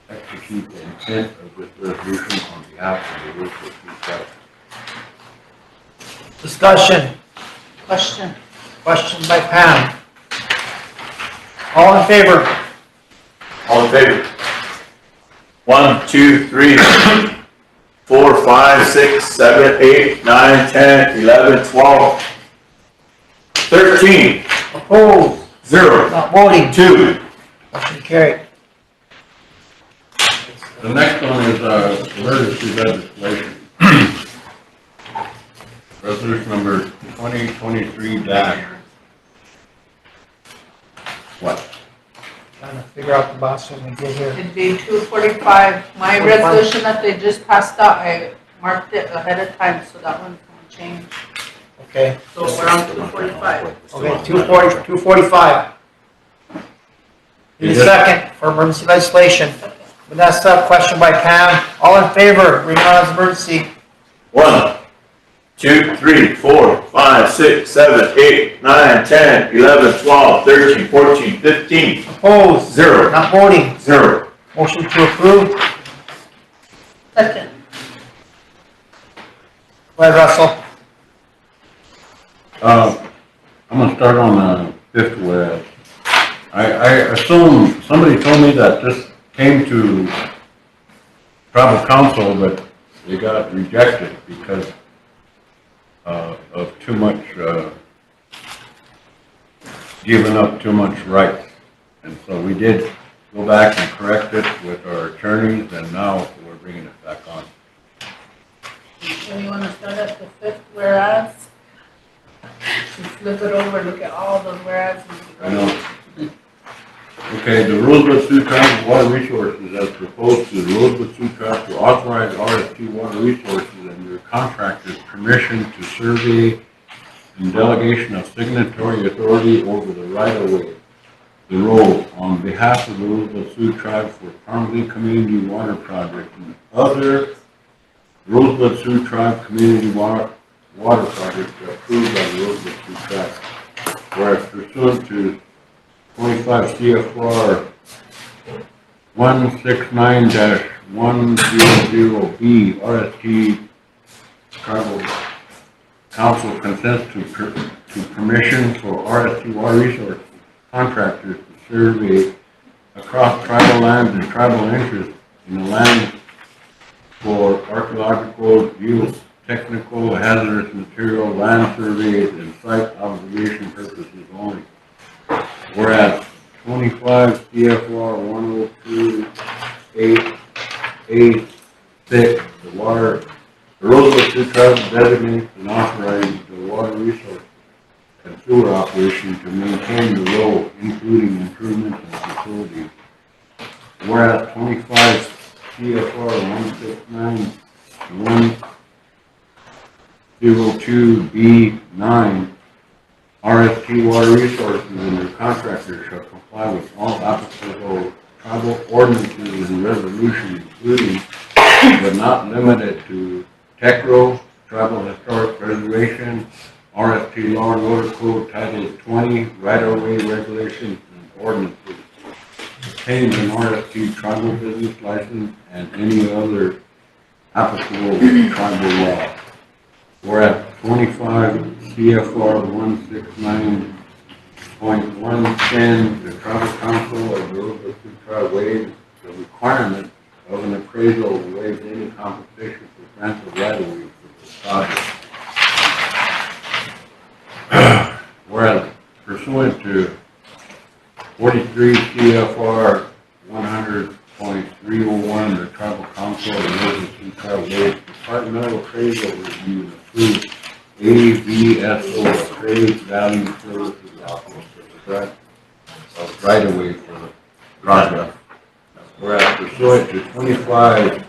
execute the intent of this resolution on behalf of the Rosebud Tribe. Discussion. Question. Question by Pam. All in favor? All in favor? 1, 2, 3, 4, 5, 6, 7, 8, 9, 10, 11, 12, 13, Opposed? 0, Not voting? 2. Motion carried. The next one is, emergency legislation. Resolution number 2023 dash. What? Trying to figure out the boss when we get here. It'd be 245. My 45. resolution that they just passed out, I marked it ahead of time, so that one's gonna change. Okay. So we're on 245. Okay, 245. Need a second for emergency legislation. Vanessa, question by Pam. All in favor, bring on as emergency. 1, 2, 3, 4, 5, 6, 7, 8, 9, 10, 11, 12, 13, 14, 15. Opposed? 0, Not voting? 0. Motion to approve. Second. Go ahead, Russell. I'm gonna start on the fifth whereas. I assume, somebody told me that this came to tribal council, but they got rejected because of too much, giving up too much rights. And so we did go back and correct it with our attorneys, and now we're bringing it back on. So you wanna start at the fifth whereas? Just flip it over, look at all those whereas. I know. Okay, the Rosebud Sioux Tribe Water Resources as proposed to the Rosebud Sioux Tribe to authorize RST Water Resources and their contractors permission to survey and delegation of signatory authority over the right-of-way, the road on behalf of the Rosebud Sioux Tribe for Parmley Community Water Project and other Rosebud Sioux Tribe Community Water Projects approved by the Rosebud Sioux Tribe. Whereas pursuant to 25 CFR 169-100B, RST Tribal Council consents to permission for RST Water Resources contractors to survey across tribal lands and tribal interests in the land for archaeological, geotechnical, hazardous material, land surveys, and site observation purposes only. Whereas 25 CFR 102.8A6, the Rosebud Sioux Tribe designates and authorizes the water resource and sewer operation to maintain the road, including improvements and facilities. Whereas 25 CFR 169.102B9, RST Water Resources and their contractors shall comply with all applicable tribal ordinances and resolutions, including but not limited to TECRO, Tribal Historic Preservation, RST Law and Order Code Title 20, Right-of-Way Regulations and Ordinances, obtained an RST Tribal Business License, and any other applicable tribal law. Whereas 25 CFR 169.110, the Tribal Council of the Rosebud Sioux Tribe waives the requirement of an appraisal and waives any compensation for grants of right-of-way for the project. Whereas pursuant to 43 CFR 100.301, the Tribal Council of the Rosebud Sioux Tribe waives departmental appraisal review and approves AVSO appraised value services office for the right-of-way for the project. Whereas pursuant to 25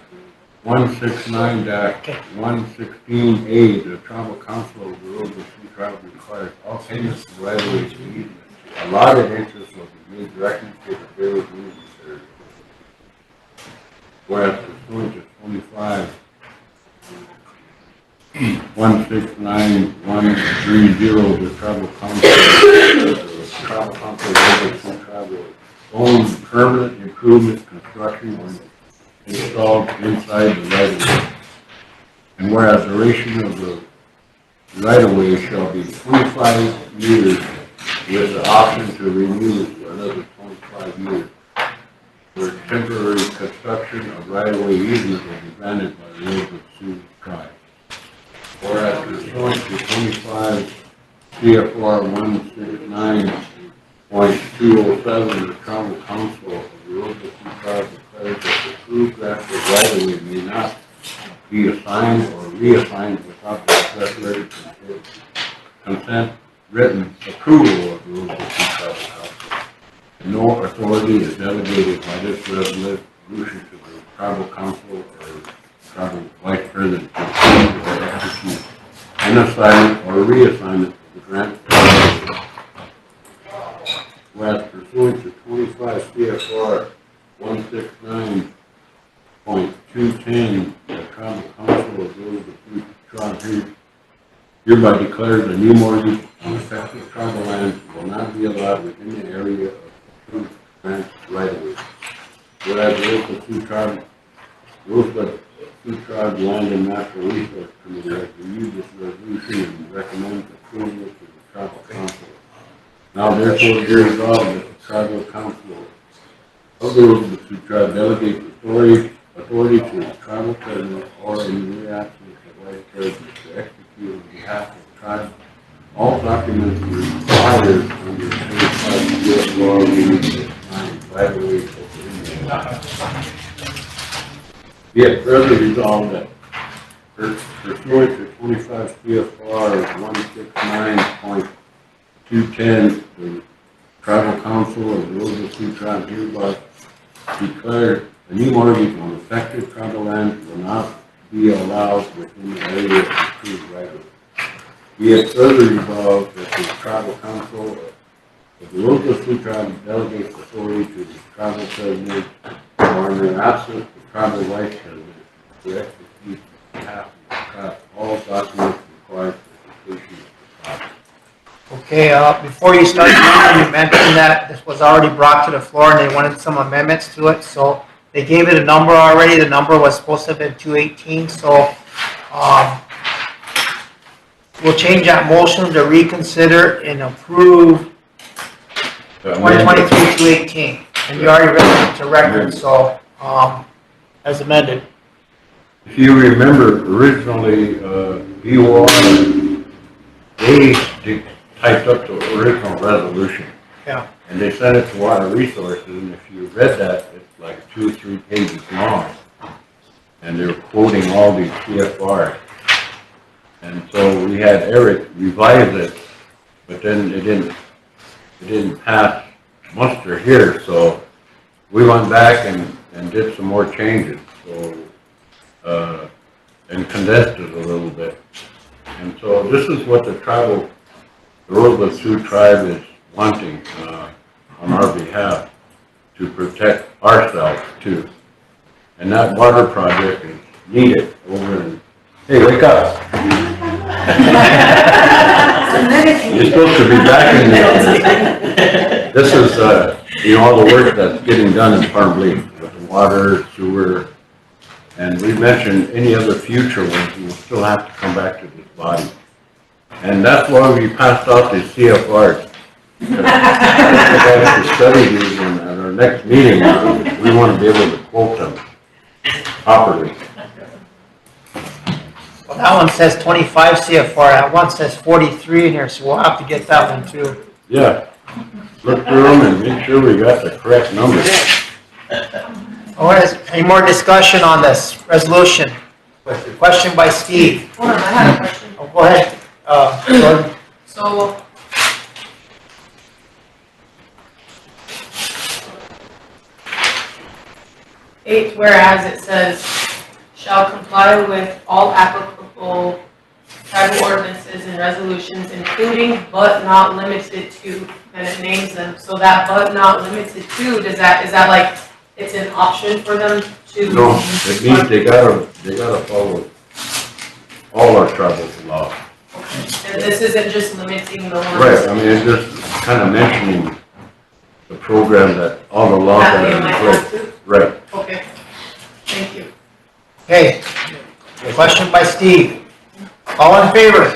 169-116A, the Tribal Council of the Rosebud Sioux Tribe requires all payments of right-of-way to easements. Allotted interest will be made directly to the village movement. Whereas pursuant to 25 169-130, the Tribal Council of the Rosebud Tribe will own permanent improvement construction when installed inside the right-of-way. And whereas duration of the right-of-way shall be 25 years with the option to renew for another 25 years. Where temporary construction of right-of-way easement will be granted by the Rosebud Sioux Tribe. Whereas pursuant to 25 CFR 169.207, the Tribal Council of the Rosebud Tribe declares that the approved grant of right-of-way may not be assigned or reassigned without the express consent written approval of the Rosebud Tribal Council. No authority is delegated by this resolution to the Tribal Council or Tribal Vice President to approve or execute an assignment or reassignment of the grant. Whereas pursuant to 25 CFR 169.210, the Tribal Council of Rosebud Tribe hereby declares a new mortgage on affected tribal land will not be allowed within the area of approved grant right-of-way. Whereas Rosebud Sioux Tribe Land and Natural Resource Committee has reviewed this resolution and recommends approval to the Tribal Council. Now therefore be resolved that the Tribal Council of the Rosebud Sioux Tribe delegates authority to the Tribal President or in the absence of Vice President to execute on behalf of the tribe all documents required under 25 U.S. law relating to right-of-way for Indian. Be it further resolved that pursuant to 25 CFR 169.210, the Tribal Council of the Rosebud Sioux Tribe hereby declared a new mortgage on affected tribal land will not be allowed within the area of approved right-of-way. Be it further resolved that the Tribal Council of the Rosebud Sioux Tribe delegates authority to the Tribal President or in their absence, the Tribal Vice President to execute on behalf of the tribe all documents required for completion of the project. Okay, before you start, you mentioned that this was already brought to the floor and they wanted some amendments to it, so they gave it a number already. The number was supposed to have been 218, so we'll change that motion to reconsider and approve 2023-218. And you already read it to record, so as amended. If you remember, originally, BOR, they typed up the original resolution. Yeah. And they sent it to Water Resources, and if you read that, it's like 2 or 3 pages long. And they're quoting all these CFRs. And so we had Eric revise it, but then it didn't pass muster here, so we went back and did some more changes, so and condensed it a little bit. And so this is what the Rosebud Sioux Tribe is wanting on our behalf to protect ourselves too. And that water project is needed over in, hey, wake up. You're supposed to be back in there. This is, all the work that's getting done in Farm Leaf with the water, sewer, and we mentioned any other future ones, we will still have to come back to this body. And that's why we passed out the CFRs. To study these and at our next meeting, we want to be able to quote them properly. Well, that one says 25 CFR, that one says 43 in here, so we'll have to get that one too. Yeah, look through them and make sure we got the correct numbers. Any more discussion on this resolution? Question by Steve. Hold on, I had a question. Oh, go ahead, Jordan. So, eight, whereas it says, shall comply with all applicable tribal ordinances and resolutions, including but not limited to, and it names them. So that but not limited to, is that like, it's an option for them to? No, it means they gotta follow all our tribal laws. And this isn't just limiting the ones? Right, I mean, it's just kind of mentioning the program that all the laws that are in place. Right. Okay, thank you. Okay, question by Steve. All in favor?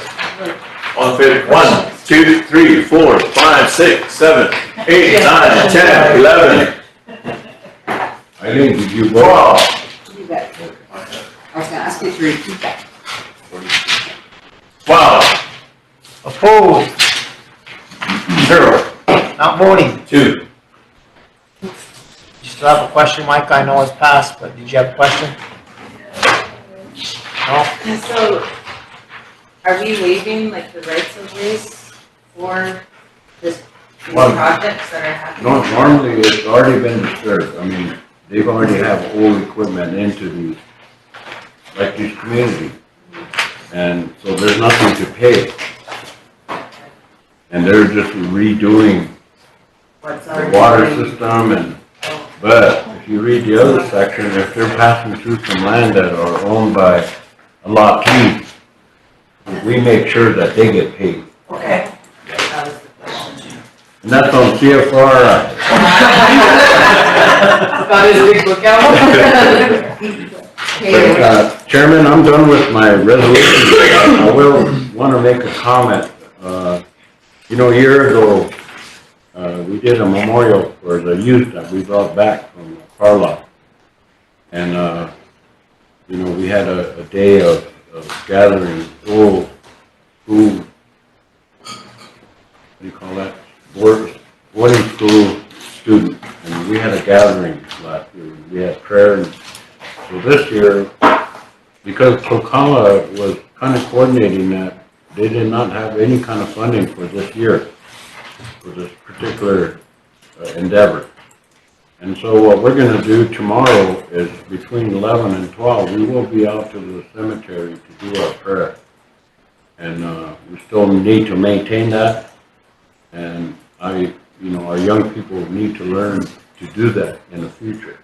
All in favor? 1, 2, 3, 4, 5, 6, 7, 8, 9, 10, 11. Eileen, did you vote? You bet. I was gonna ask you to repeat that. 12. Opposed? 0. Not voting. 2. You still have a question, Mike? I know it's passed, but did you have a question? No? So, are we waiving like the rights of ways for these Well, projects that are happening? Normally, it's already been disturbed. I mean, they've already have old equipment into these, like these communities. And so there's nothing to pay. And they're just redoing the water system and, but if you read the other section, if they're passing through some land that are owned by a lottee, we make sure that they get paid. Okay. And that's on CFR. About his big book out. Chairman, I'm done with my resolution. I will want to make a comment. You know, a year ago, we did a memorial for the youth that we brought back from Carlisle. And, you know, we had a day of gathering old school, what do you call that? Boarding school students. And we had a gathering last year. We had prayer. And so this year, because Kokala was kind of coordinating that, they did not have any kind of funding for this year, for this particular endeavor. And so what we're going to do tomorrow is between 11 and 12, we will be out to the cemetery to do our prayer. And we still need to maintain that. And you know, our young people need to learn to do that in the future.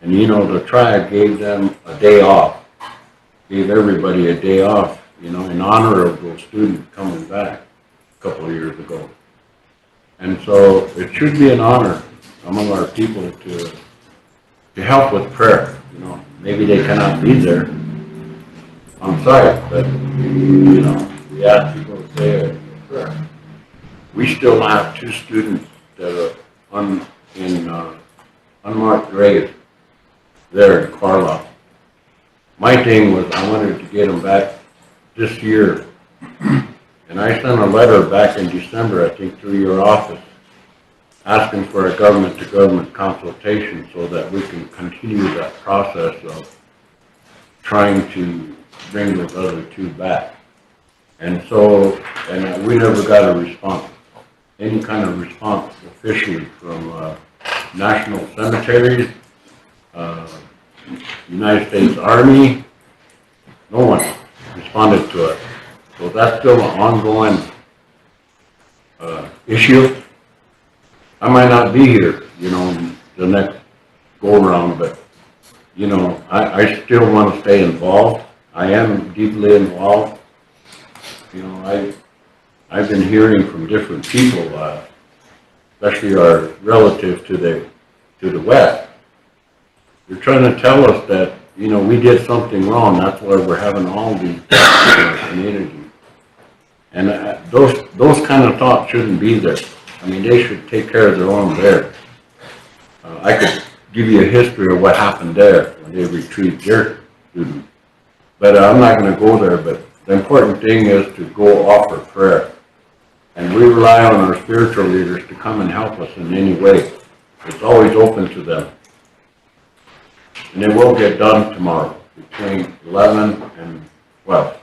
And you know, the tribe gave them a day off, gave everybody a day off, you know, in honor of those students coming back a couple of years ago. And so it should be an honor among our people to help with prayer. You know, maybe they cannot be there on site, but you know, we ask people to say a prayer. We still have 2 students that are in unmarked graves there in Carlisle. My thing was I wanted to get them back this year. And I sent a letter back in December, I think, through your office, asking for a government-to-government consultation so that we can continue that process of trying to bring those other 2 back. And so, and we never got a response, any kind of response officially from National Cemeteries, United States Army, no one responded to it. So that's still an ongoing issue. I might not be here, you know, the next go-around, but, you know, I still want to stay involved. I am deeply involved. You know, I've been hearing from different people, especially our relative to the west. They're trying to tell us that, you know, we did something wrong. That's why we're having all these in our community. And those kind of thoughts shouldn't be there. I mean, they should take care of their own there. I could give you a history of what happened there when they retrieved their students. But I'm not going to go there. But the important thing is to go offer prayer. And we rely on our spiritual leaders to come and help us in any way. It's always open to them. And it will get done tomorrow between 11 and 12.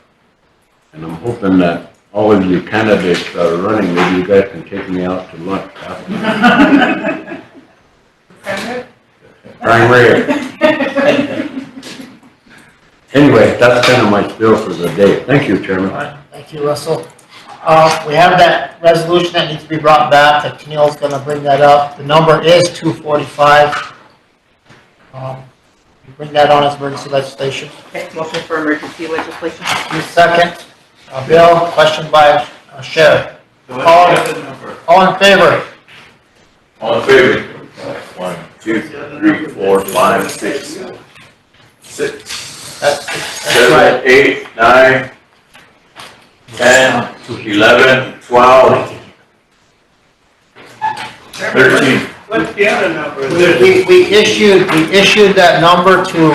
And I'm hoping that all of you candidates that are running, maybe you guys can take me out to lunch after. Primary. Anyway, that's kind of my spiel for the day. Thank you, Chairman. All right, thank you, Russell. We have that resolution that needs to be brought back. Keneal's going to bring that up. The number is 245. You bring that on as emergency legislation. Okay, motion for emergency legislation. Second. Bill, question by Sheriff. All in favor? All in favor? 1, 2, 3, 4, 5, 6, 6, That's 7, 8, 9, 10, 11, 12, 13. What's the other number? We issued that number to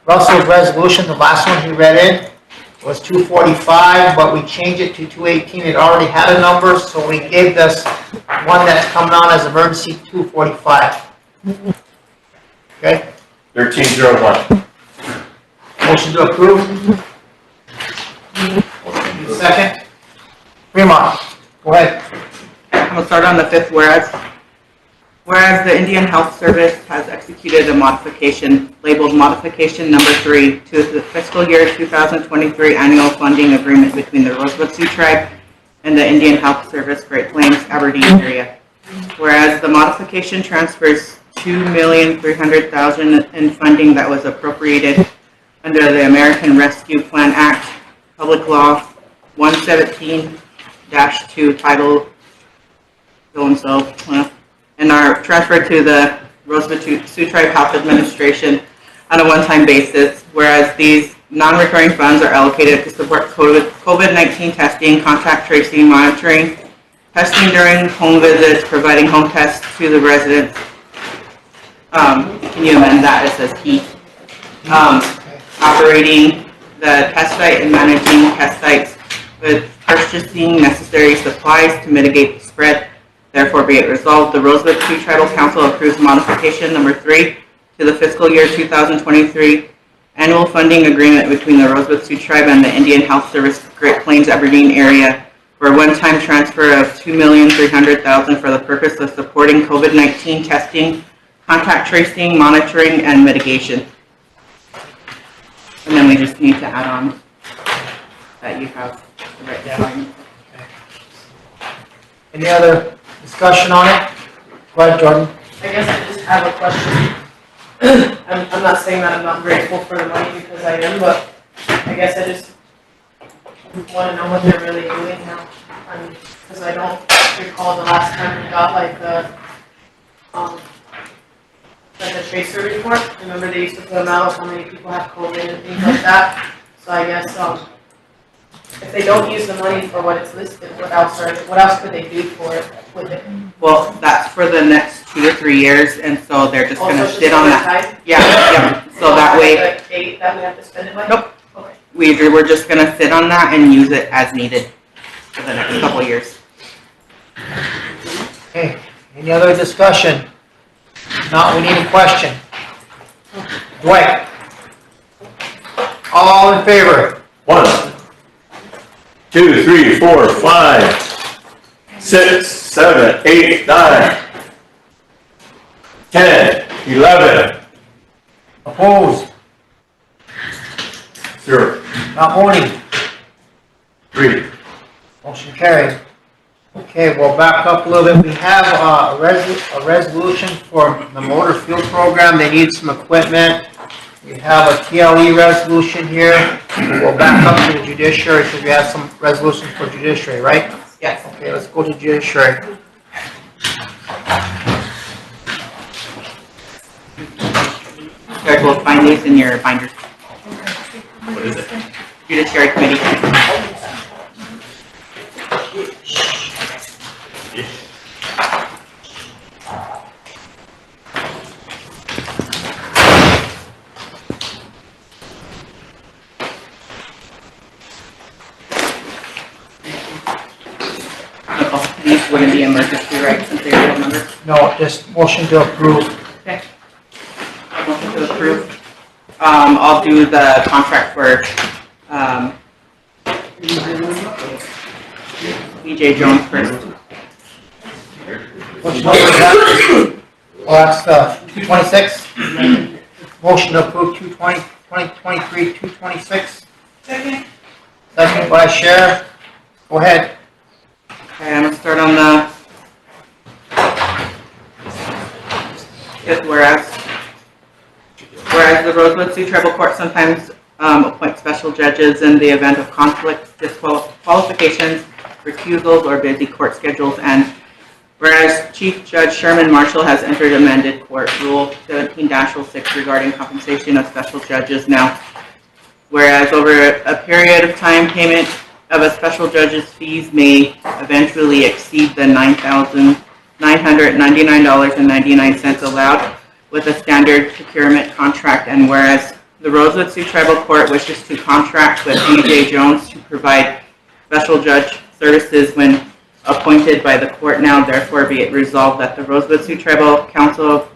Russell's resolution, the last one he read in. was 245, but we changed it to 218. It already had a number, so we gave this one that's coming on as emergency 245. Okay? 1301. Motion to approve. Second. Fremont, go ahead. I'm gonna start on the fifth whereas. Whereas the Indian Health Service has executed a modification labeled Modification Number 3 to the fiscal year 2023 annual funding agreement between the Rosebud Sioux Tribe and the Indian Health Service Great Plains Aberdeen area. Whereas the modification transfers $2,300,000 in funding that was appropriated under the American Rescue Plan Act, Public Law 117-2, Title so-and-so, and are transferred to the Rosebud Sioux Tribe Health Administration on a one-time basis, whereas these non-recurring funds are allocated to support COVID-19 testing, contact tracing, monitoring, testing during home visits, providing home tests to the residents. Can you amend that? It says he. Operating the test site and managing test sites with purchasing necessary supplies to mitigate the spread. Therefore be it resolved, the Rosebud Sioux Tribal Council approves modification number 3 to the fiscal year 2023 annual funding agreement between the Rosebud Sioux Tribe and the Indian Health Service Great Plains Aberdeen area for a one-time transfer of $2,300,000 for the purpose of supporting COVID-19 testing, contact tracing, monitoring, and mitigation. And then we just need to add on that you have the right design. Any other discussion on it? Go ahead, Jordan. I guess I just have a question. I'm not saying that I'm not grateful for the money because I am, but I guess I just want to know what they're really doing now. Because I don't recall the last time we got like a tracer report. Remember they used to put them out, how many people have COVID and things like that. So I guess if they don't use the money for what it's listed, what else could they do for it with it? Well, that's for the next 2 to 3 years, and so they're just gonna sit on that. Yeah, yeah, so that way. Like date that we have to spend it by? Nope. Okay. We're just gonna sit on that and use it as needed for the next couple of years. Okay, any other discussion? Not, we need a question. Dwight? All in favor? 1, 2, 3, 4, 5, 6, 7, 8, 9, 10, 11. Opposed? 0. Not voting? 3. Motion carried. Okay, we'll back up a little bit. We have a resolution for the motor fuel program. They need some equipment. We have a TLE resolution here. We'll back up to the judiciary because we have some resolutions for judiciary, right? Yes. Okay, let's go to judiciary. You guys will find these in your binders. What is it? Judiciary Committee. These wouldn't be emergency, right, since they're real numbers? No, just motion to approve. Okay. Motion to approve. I'll do the contract for, BJ Jones first. Which number is that? Oh, that's 226. Motion to approve 2023 226. Second. Second by Sheriff. Go ahead. Okay, I'm gonna start on the fifth whereas. Whereas the Rosebud Sioux Tribal Court sometimes appoint special judges in the event of conflicts, disqualifications, recusals, or busy court schedules, and whereas Chief Judge Sherman Marshall has entered amended court rule 17-06 regarding compensation of special judges now. Whereas over a period of time, payment of a special judge's fees may eventually exceed the $9,999.99 allowed with a standard procurement contract, and whereas the Rosebud Sioux Tribal Court wishes to contract with B.J. Jones to provide special judge services when appointed by the court. Now therefore be it resolved that the Rosebud Sioux Tribal Council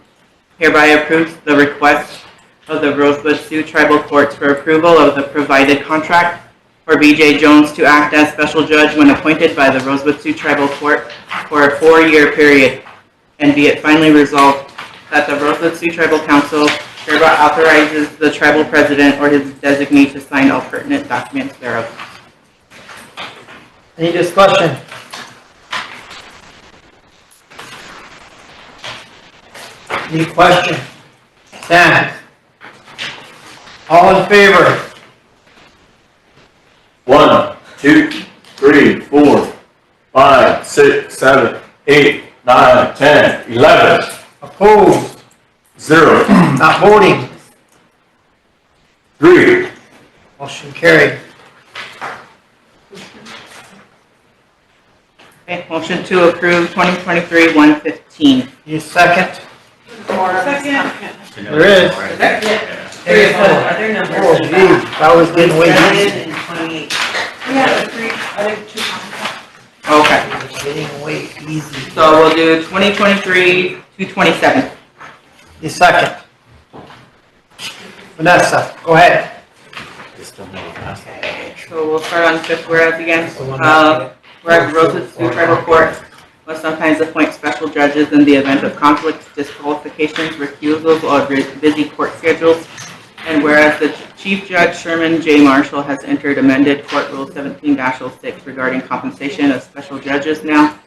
hereby approves the request of the Rosebud Sioux Tribal Courts for approval of the provided contract for B.J. Jones to act as special judge when appointed by the Rosebud Sioux Tribal Court for a 4-year period. And be it finally resolved that the Rosebud Sioux Tribal Council hereby authorizes the tribal president or his designee to sign all pertinent documents thereof. Any discussion? Any question? Stand. All in favor? 1, 2, 3, 4, 5, 6, 7, 8, 9, 10, 11. Opposed? 0. Not voting? 3. Motion carried. Okay, motion to approve 2023-115. You second? Second. There is. There is other numbers. Oh, geez, I was getting way easy. And 28. Yeah, the three, other two contracts. Okay, I was getting way easy. so we'll do 2023-227. You second? Vanessa, go ahead. Okay, so we'll start on fifth whereas again. Whereas the Rosebud Sioux Tribal Court must sometimes appoint special judges in the event of conflicts, disqualifications, recusals, or busy court schedules. And whereas the Chief Judge Sherman J. Marshall has entered amended Court Rule 17-06 regarding compensation of special judges now.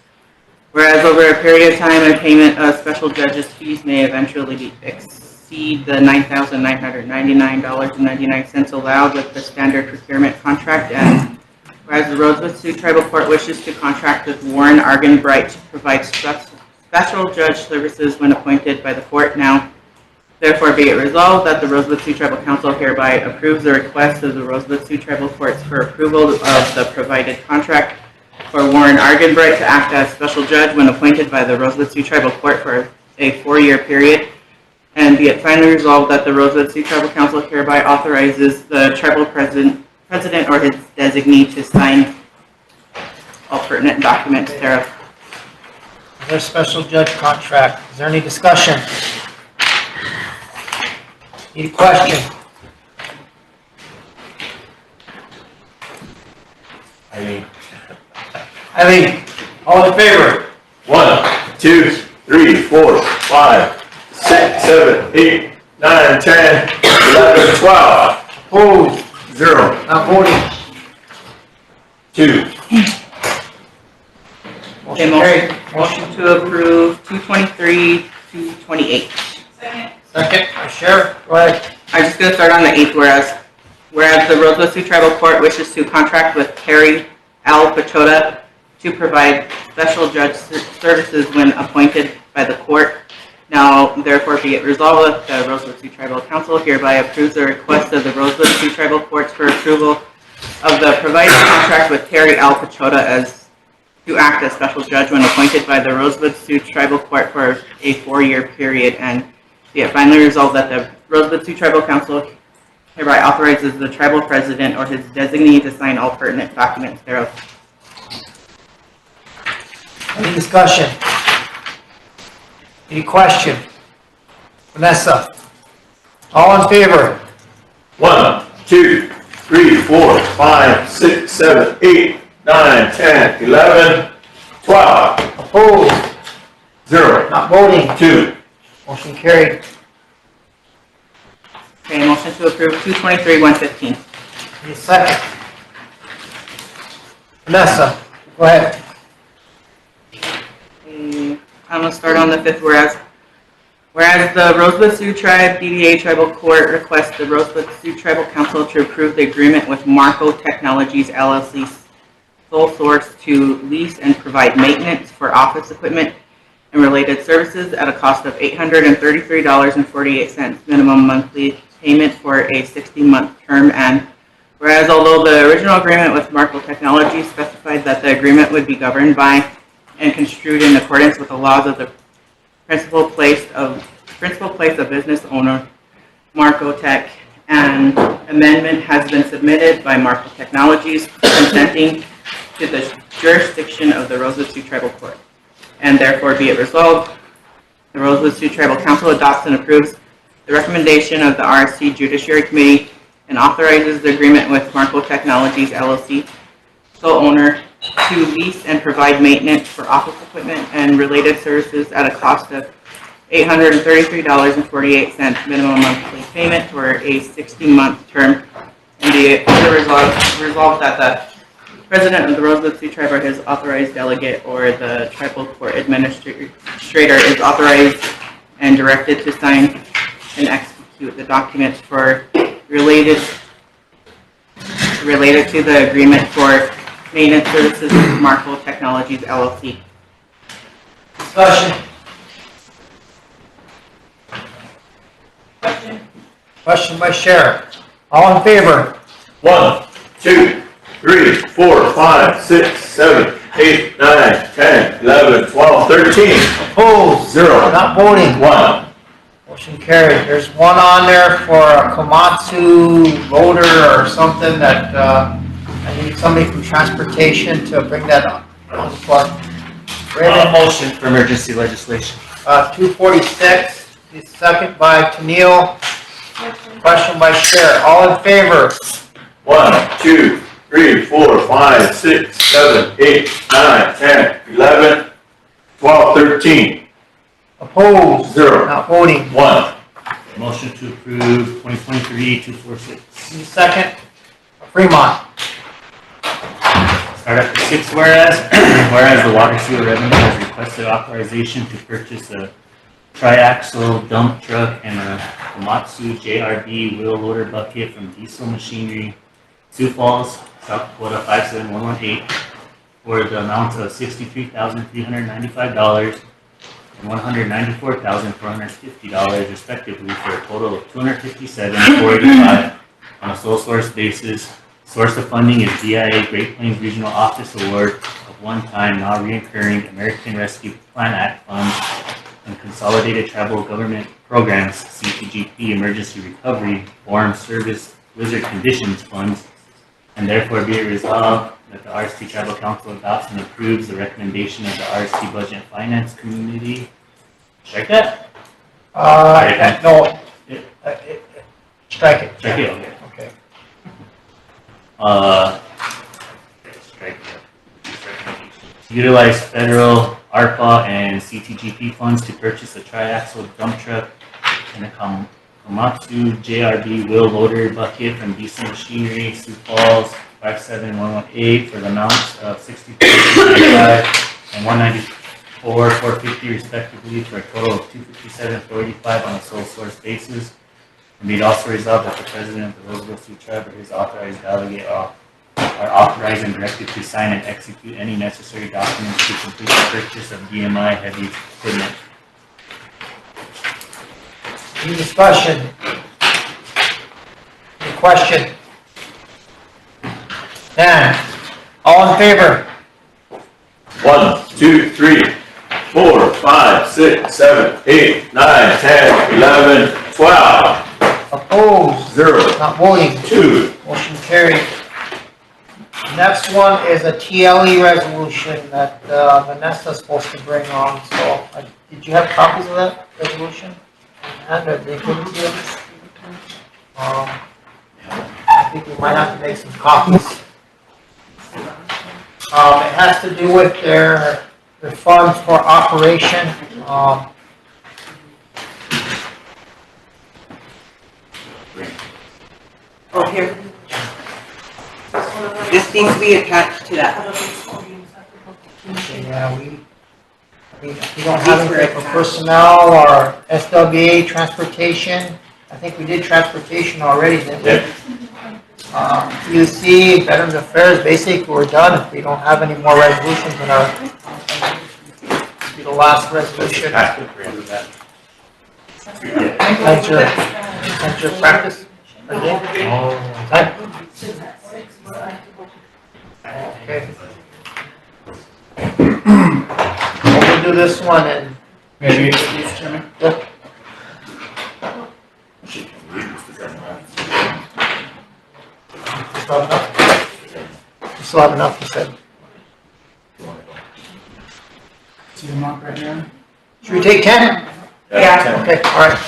Whereas over a period of time, a payment of special judges' fees may eventually exceed the $9,999.99 allowed with the standard procurement contract. And whereas the Rosebud Sioux Tribal Court wishes to contract with Warren Arganbright to provide special judge services when appointed by the court. Now, therefore be it resolved that the Rosebud Sioux Tribal Council hereby approves the request of the Rosebud Sioux Tribal Courts for approval of the provided contract for Warren Arganbright to act as special judge when appointed by the Rosebud Sioux Tribal Court for a 4-year period. And be it finally resolved that the Rosebud Sioux Tribal Council hereby authorizes the tribal president or his designee to sign all pertinent documents thereof. Is there a special judge contract? Is there any discussion? Any question? Eileen, all in favor? 1, 2, 3, 4, 5, 6, 7, 8, 9, 10, 11, 12. Opposed? 0. Not voting? 2. Okay, motion to approve 223-228. Second. Second, Sheriff, go ahead. I'm just going to start on the 8th whereas the Rosebud Sioux Tribal Court wishes to contract with Terry L. Pachota to provide special judge services when appointed by the court. Now, therefore, be it resolved that the Rosebud Sioux Tribal Council hereby approves the request of the Rosebud Sioux Tribal Courts for approval of the provided contract with Terry L. Pachota to act as special judge when appointed by the Rosebud Sioux Tribal Court for a 4-year period. And be it finally resolved that the Rosebud Sioux Tribal Council hereby authorizes the tribal president or his designee to sign all pertinent documents thereof. Any discussion? Any question? Vanessa, all in favor? 1, 2, 3, 4, 5, 6, 7, 8, 9, 10, 11, 12. Opposed? 0. Not voting? 2. Motion carried. Okay, motion to approve 223-115. Need a second? Vanessa, go ahead. I'm going to start on the 5th whereas the Rosebud Sioux Tribe DBA Tribal Court requests the Rosebud Sioux Tribal Council to approve the agreement with Marco Technologies LLC sole source to lease and provide maintenance for office equipment and related services at a cost of $833.48 minimum monthly payment for a 60-month term. And whereas although the original agreement with Marco Technologies specified that the agreement would be governed by and construed in accordance with the laws of the principal place of business owner Marco Tech, An amendment has been submitted by Marshall Technologies consenting to the jurisdiction of the Rosebud Sioux Tribal Court. And therefore be it resolved, the Rosebud Sioux Tribal Council adopts and approves the recommendation of the RST Judiciary Committee and authorizes the agreement with Marshall Technologies LLC, sole owner, to lease and provide maintenance for office equipment and related services at a cost of $833.48 minimum monthly payment for a 16-month term. And be it further resolved that the President of the Rosebud Sioux Tribe or his authorized delegate or the tribal court administrator is authorized and directed to sign and execute the documents for related to the agreement for maintenance services with Marshall Technologies LLC. Discussion. Question by Sheriff. All in favor? 1, 2, 3, 4, 5, 6, 7, 8, 9, 10, 11, 12, 13. Opposed? 0. Not voting? 1. Motion carried. There's one on there for a Komatsu loader or something that, I need somebody from transportation to bring that on for. Motion for emergency legislation. 246, the second by Tennille. Question by Sheriff. All in favor? 1, 2, 3, 4, 5, 6, 7, 8, 9, 10, 11, 12, 13. Opposed? 0. Not voting? 1. Motion to approve 2023-246. Second, Fremont. Start at the 6th whereas, whereas the Water Sewer Revenue has requested authorization to purchase a triaxle dump truck and a Komatsu JRB wheel loader bucket from Diesel Machinery, Sioux Falls, South Dakota 57118 for the amount of $63,395 and $194,450 respectively for a total of $257,485 on a sole source basis. Source of funding is DIA Great Plains Regional Office Award of one-time, non-reoccurring American Rescue Plan Act funds and Consolidated Tribal Government Programs CTGP Emergency Recovery Foreign Service Blizzard Conditions Funds, and therefore be it resolved that the RST Tribal Council adopts and approves the recommendation of the RST Budget and Finance Committee. Strike that? No. Strike it. Strike it, okay. Okay. Strike it. Utilize federal ARPA and CTGP funds to purchase a triaxle dump truck and a Komatsu JRB wheel loader bucket from Diesel Machinery, Sioux Falls 57118 for the amounts of $64,395 and $194,450 respectively for a total of $257,485 on a sole source basis. And be it also resolved that the President of the Rosebud Sioux Tribe or his authorized delegate are authorized and directed to sign and execute any necessary documents to complete the purchase of DMI heavy equipment. Any discussion? Any question? Dan, all in favor? 1, 2, 3, 4, 5, 6, 7, 8, 9, 10, 11, 12. Opposed? 0. Not voting? 2. Motion carried. Next one is a TLE resolution that Vanessa's supposed to bring on, so did you have copies of that resolution? And did they give it to you? I think we might have to make some copies. It has to do with their funds for operation. Oh, here. This needs to be attached to that. Yeah, we don't have anything for personnel or SWA, transportation. I think we did transportation already, didn't we? UC, Veterans Affairs, basically we're done. If we don't have any more resolutions in our, be the last resolution. That's your practice? Okay. We'll do this one and Maybe, Mr. Chairman? Yep. still have enough? We still have enough, you said. See the mark right here? Should we take 10? Yeah. Okay, all right.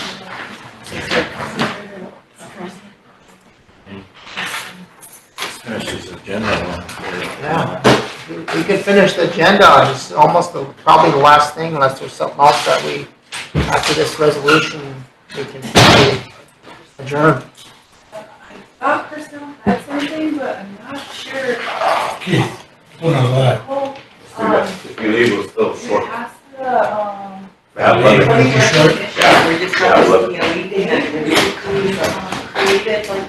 Finish this agenda one. Yeah, we could finish the agenda, it's almost probably the last thing, unless there's something else that we, after this resolution, we can probably adjourn. Thought personnel had something, but I'm not sure. Keith, don't know that. Well, If you leave, we'll still we short. asked the, Yeah, love it. We're just Yeah, I love it.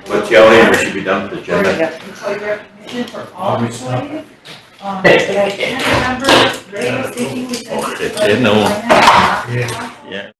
But Kelly, we should be done with the agenda. employee recognition for all Always not. employees. But I can't remember, radio station, we said. It's in, no. Yeah. Yeah.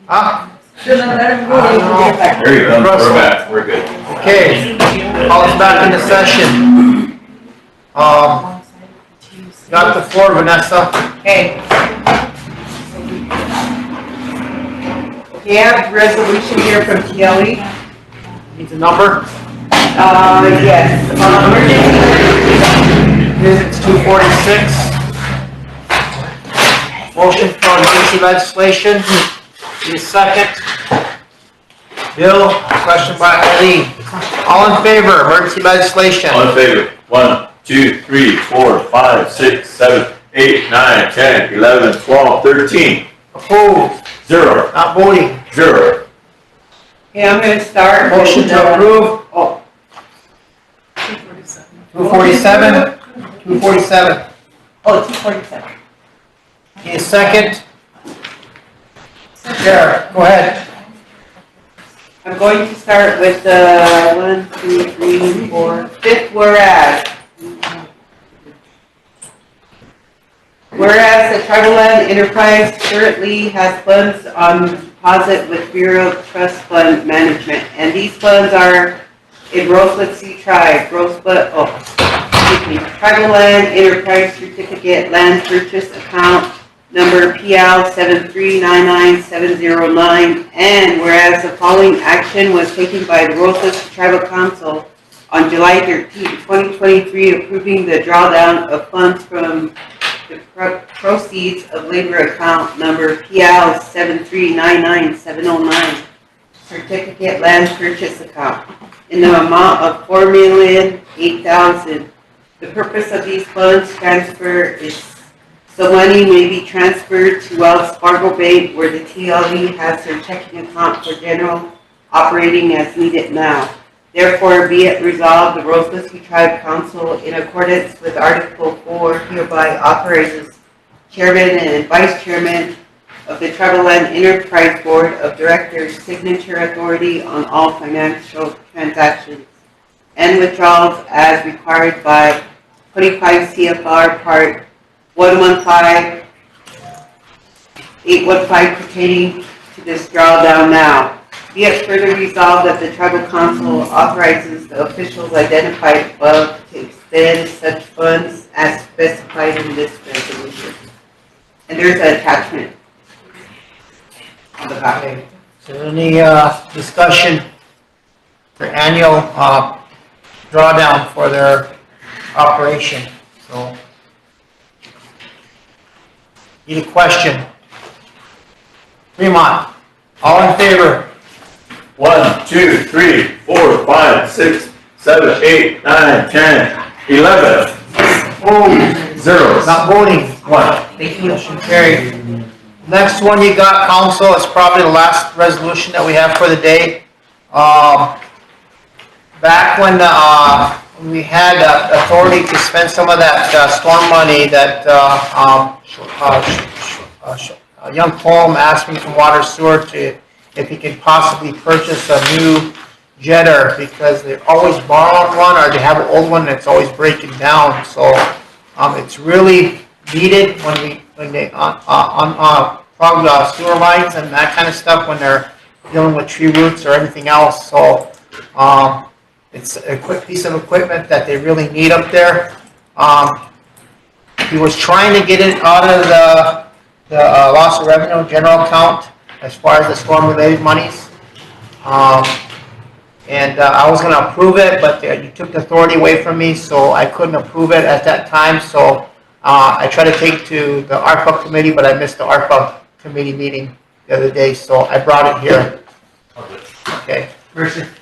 Huh? Shouldn't have let him go. I don't know. There you go, we're back, we're good. Okay, call us back into session. Got the floor, Vanessa. Okay. Okay, I have a resolution here from TLE. Needs a number? Yes. It's 246. Motion for emergency legislation. Need a second. Bill, question by Eileen. All in favor, emergency legislation? All in favor? 1, 2, 3, 4, 5, 6, 7, 8, 9, 10, 11, 12, 13. Opposed? 0. Not voting? 0. Okay, I'm gonna start. Motion to approve? Oh. 247? 247. Oh, 247. Need a second? Sheriff, go ahead. I'm going to start with the 1, 2, 3, 4, 5th whereas. Whereas the Tribal Land Enterprise currently has funds on deposit with Bureau of Trust Fund Management, and these funds are in Rosebud Sioux Tribe, Tribal Land Enterprise Certificate Land Purchase Account number PL 7399709, and whereas the following action was taken by the Rosebud Tribal Council on July 13, 2023, approving the drawdown of funds from the proceeds of labor account number PL 7399709, certificate land purchase account, in the amount of $4,008,000. The purpose of these funds transfer is so money may be transferred to Wells Fargo Bank, where the TLE has their checking account for general operating as needed now. Therefore, be it resolved, the Rosebud Sioux Tribe Council, in accordance with Article 4, hereby authorizes Chairman and Vice Chairman of the Tribal Land Enterprise Board of Directors signature authority on all financial transactions and withdrawals as required by 25 CFR Part 115-815 pertaining to this drawdown now. Be it further resolved that the Tribal Council authorizes the officials identified above to expend such funds as specified in this resolution. And there's an attachment on the back. Okay. Is there any discussion for annual drawdown for their operation? So, need a question? Fremont, all in favor? 1, 2, 3, 4, 5, 6, 7, 8, 9, 10, 11. Oh, 0. not voting. 1. Motion carried. Next one you got, council, it's probably the last resolution that we have for the day. Back when we had authority to spend some of that storm money that young Colm asked me from Water Sewer if he could possibly purchase a new jetter, because they always borrow one or they have an old one that's always breaking down. So it's really needed when they plug sewer lines and that kind of stuff, when they're dealing with tree roots or anything else. So it's a quick piece of equipment that they really need up there. He was trying to get it out of the loss of revenue general account as far as the storm related monies. And I was going to approve it, but you took the authority away from me, so I couldn't approve it at that time. So I tried to take it to the ARPA committee, but I missed the ARPA committee meeting the other day, so I brought it here. Okay.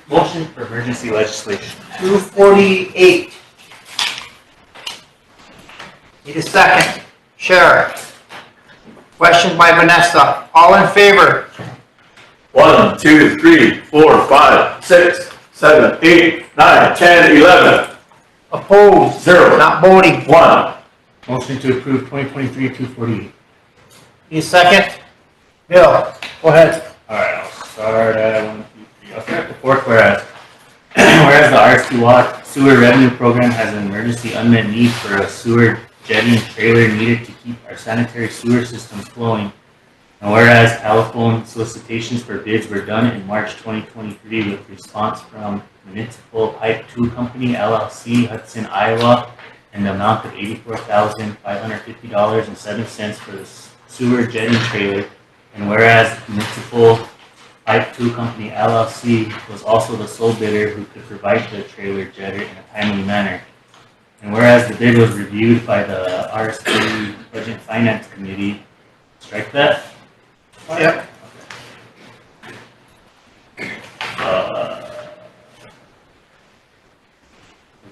Motion for emergency legislation. 248. Need a second. Sheriff. Question by Vanessa. All in favor? 1, 2, 3, 4, 5, 6, 7, 8, 9, 10, 11. Opposed? 0. Not voting? 1. Motion to approve 2023-248. Need a second? Bill, go ahead. Alright, I'll start at 1, 2, 3. I'll start at the fourth whereas. Whereas the RST Sewer Revenue Program has an emergency unmet need for a sewer jetting trailer needed to keep our sanitary sewer systems flowing. And whereas telephone solicitations for bids were done in March 2023 with response from Municipal Pipe 2 Company LLC, Hudson, Iowa, in the amount of $84,550.07 for the sewer jetting trailer. And whereas Municipal Pipe 2 Company LLC was also the sole bidder who could provide the trailer jetter in a timely manner. And whereas the bid was reviewed by the RST Budget and Finance Committee, strike that? Yep.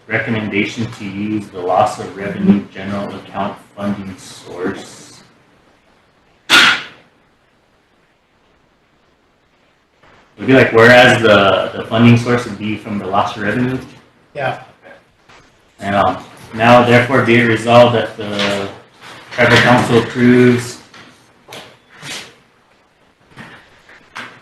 Recommendation to use the loss of revenue general account funding source. Would be like, whereas the funding source would be from the loss of revenue. Yeah. And now therefore be it resolved that the tribal council approves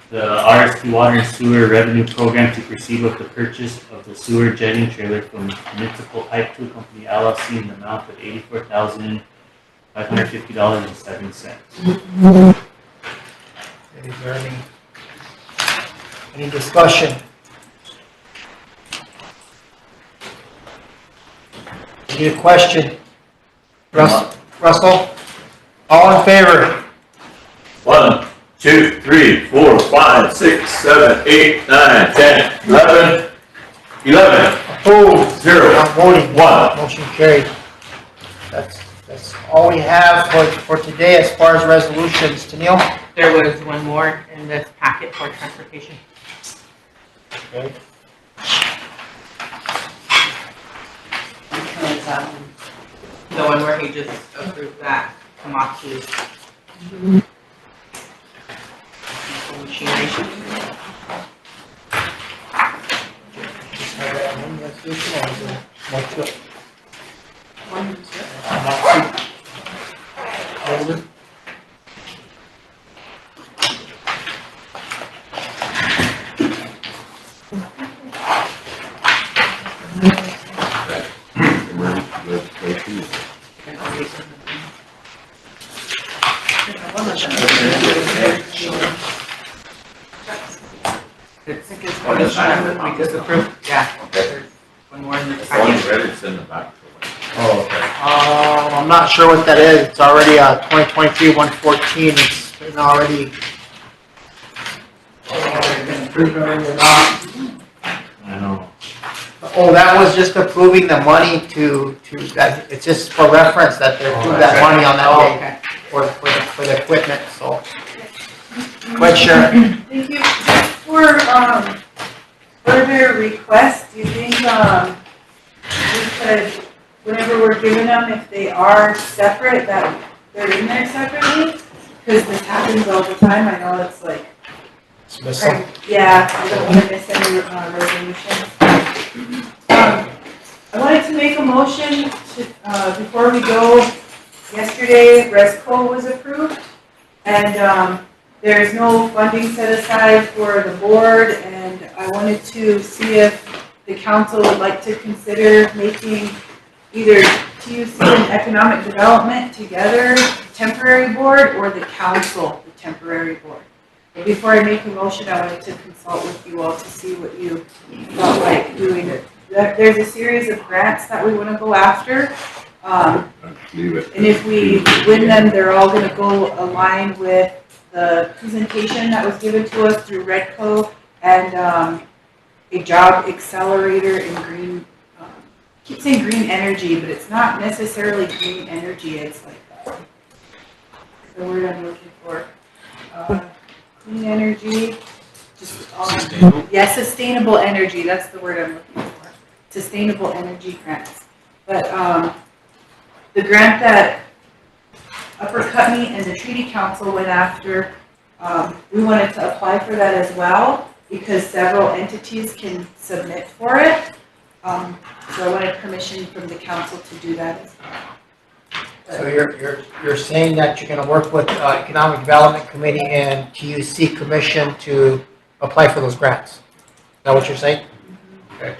the RST Water and Sewer Revenue Program to proceed with the purchase of the sewer jetting trailer from Municipal Pipe 2 Company LLC in the amount of $84,550.07. Is there any discussion? Any question? Russell? All in favor? 1, 2, 3, 4, 5, 6, 7, 8, 9, 10, 11. Opposed? 0. Not voting. 1. Motion carried. That's all we have for today as far as resolutions. Tennille? There was one more in this packet for transportation. Okay. The one where he just approved that Komatsu machinery. It's one we just approved. Yeah. There's one more in the packet. It's in the back. Oh, okay. I'm not sure what that is. It's already 2023-114. It's been already. Approved already or not? I know. Oh, that was just approving the money to that. It's just for reference that they approved that money on that day for the equipment. So, but sure. Thank you. For further requests, do you think we could, whenever we're giving them, if they are separate, that they're in there separately? Because this happens all the time. I know it's like, yeah, I don't want to miss any resolutions. I wanted to make a motion to, before we go, yesterday ResCo was approved, and there's no funding set aside for the board, and I wanted to see if the council would like to consider making either TUC and Economic Development together, temporary board, or the council, the temporary board. But before I make a motion, I wanted to consult with you all to see what you felt like doing it. There's a series of grants that we want to go after. And if we win them, they're all going to go align with the presentation that was given to us through RedCo and a job accelerator in green, I keep saying green energy, but it's not necessarily green energy. It's like the word I'm looking for. Clean energy, just sustainable. Yeah, sustainable energy. That's the word I'm looking for. Sustainable energy grants. But the grant that Upper Cutney and the Treaty Council went after, we wanted to apply for that as well because several entities can submit for it. So I wanted permission from the council to do that as well. So you're saying that you're going to work with Economic Development Committee and TUC Commission to apply for those grants. Is that what you're saying? Okay.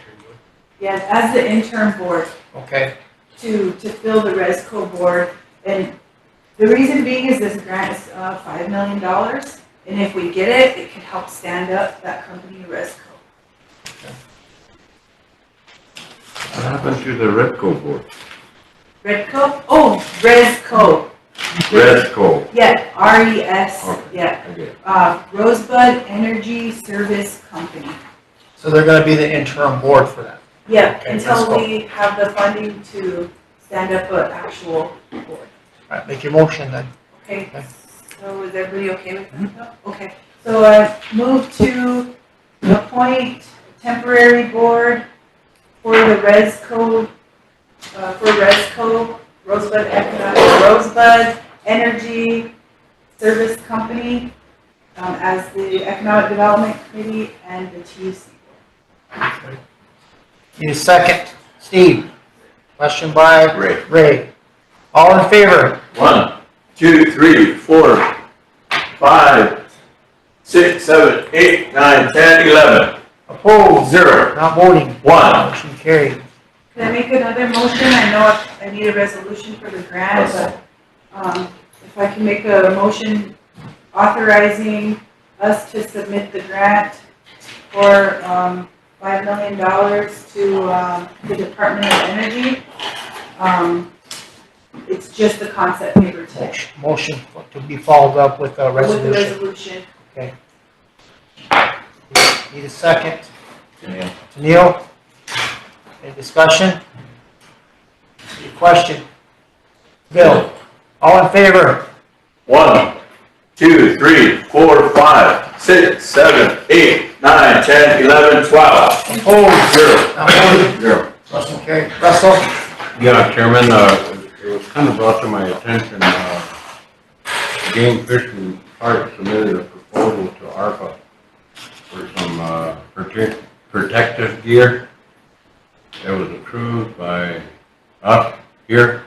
Yes, as the interim board. Okay. To fill the ResCo board, and The reason being is this grant is $5 million, and if we get it, it could help stand up that company, Resco. What happened to the Redco board? Redco? Oh, Resco. Redco. Yeah, RES, Okay. yeah. Okay. Rosebud Energy Service Company. So they're gonna be the interim board for that. Yeah, Okay, until Resco. we have the funding to stand up an actual board. All right, make your motion then. Okay, Okay. so is everybody okay with that? Okay, so I move to appoint temporary board for the Resco, Rosebud Energy Service Company, as the Economic Development Committee and the TUC. Need a second. Steve? Question by? Ray. Ray. All in favor? 1, 2, 3, 4, 5, 6, 7, 8, 9, 10, 11. Opposed? 0. Not voting. 1. Motion carried. Can I make another motion? I know I need a resolution for the grant, but if I can make a motion authorizing us to submit the grant for $5 million to the Department of Energy. It's just the concept paper today. Motion to be followed up with a With the resolution. resolution. Okay. Need a second. Neil. Neil? Any discussion? Any question? Bill? All in favor? 1, 2, 3, 4, 5, 6, 7, 8, 9, 10, 11, 12. Opposed? 0. Not voting. 0. Motion carried. Russell? Yeah, Chairman, it was kind of brought to my attention, Game Fish and Park submitted a proposal to ARPA for some, protective gear. That was approved by us here,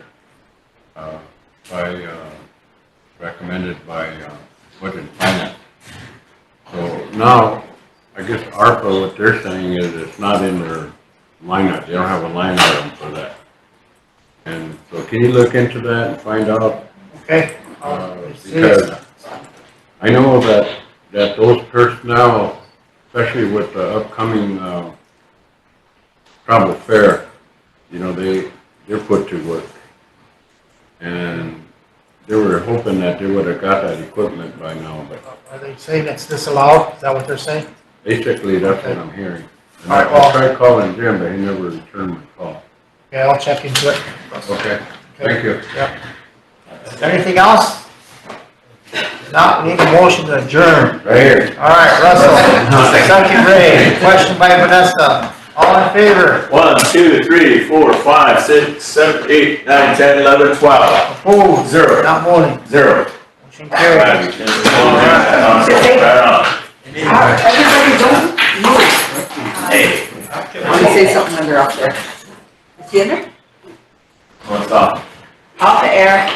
recommended by, Budget and Finance. So now, I guess ARPA, what they're saying is it's not in their line item, they don't have a line item for that. And so can you look into that and find out? Okay. Because I know that those personnel, especially with the upcoming, travel fair, you know, they're put to work. And they were hoping that they would have got that equipment by now, but Are they saying it's disallowed? Is that what they're saying? basically that's what I'm hearing. And All right, I well- tried calling Jim, but he never returned my call. Okay, I'll check into it. Okay, thank you. Yep. Is there anything else? Not, we need a motion to adjourn. Right here. All right, Russell. Second, Ray. Question by Vanessa. All in favor? 1, 2, 3, 4, 5, 6, 7, 8, 9, 10, 11, 12. Opposed? 0. Not voting. 0. Motion carried. Right on. Everybody don't move. Hey. I want to say something when they're up there. Is he in there? What's up? Off the air.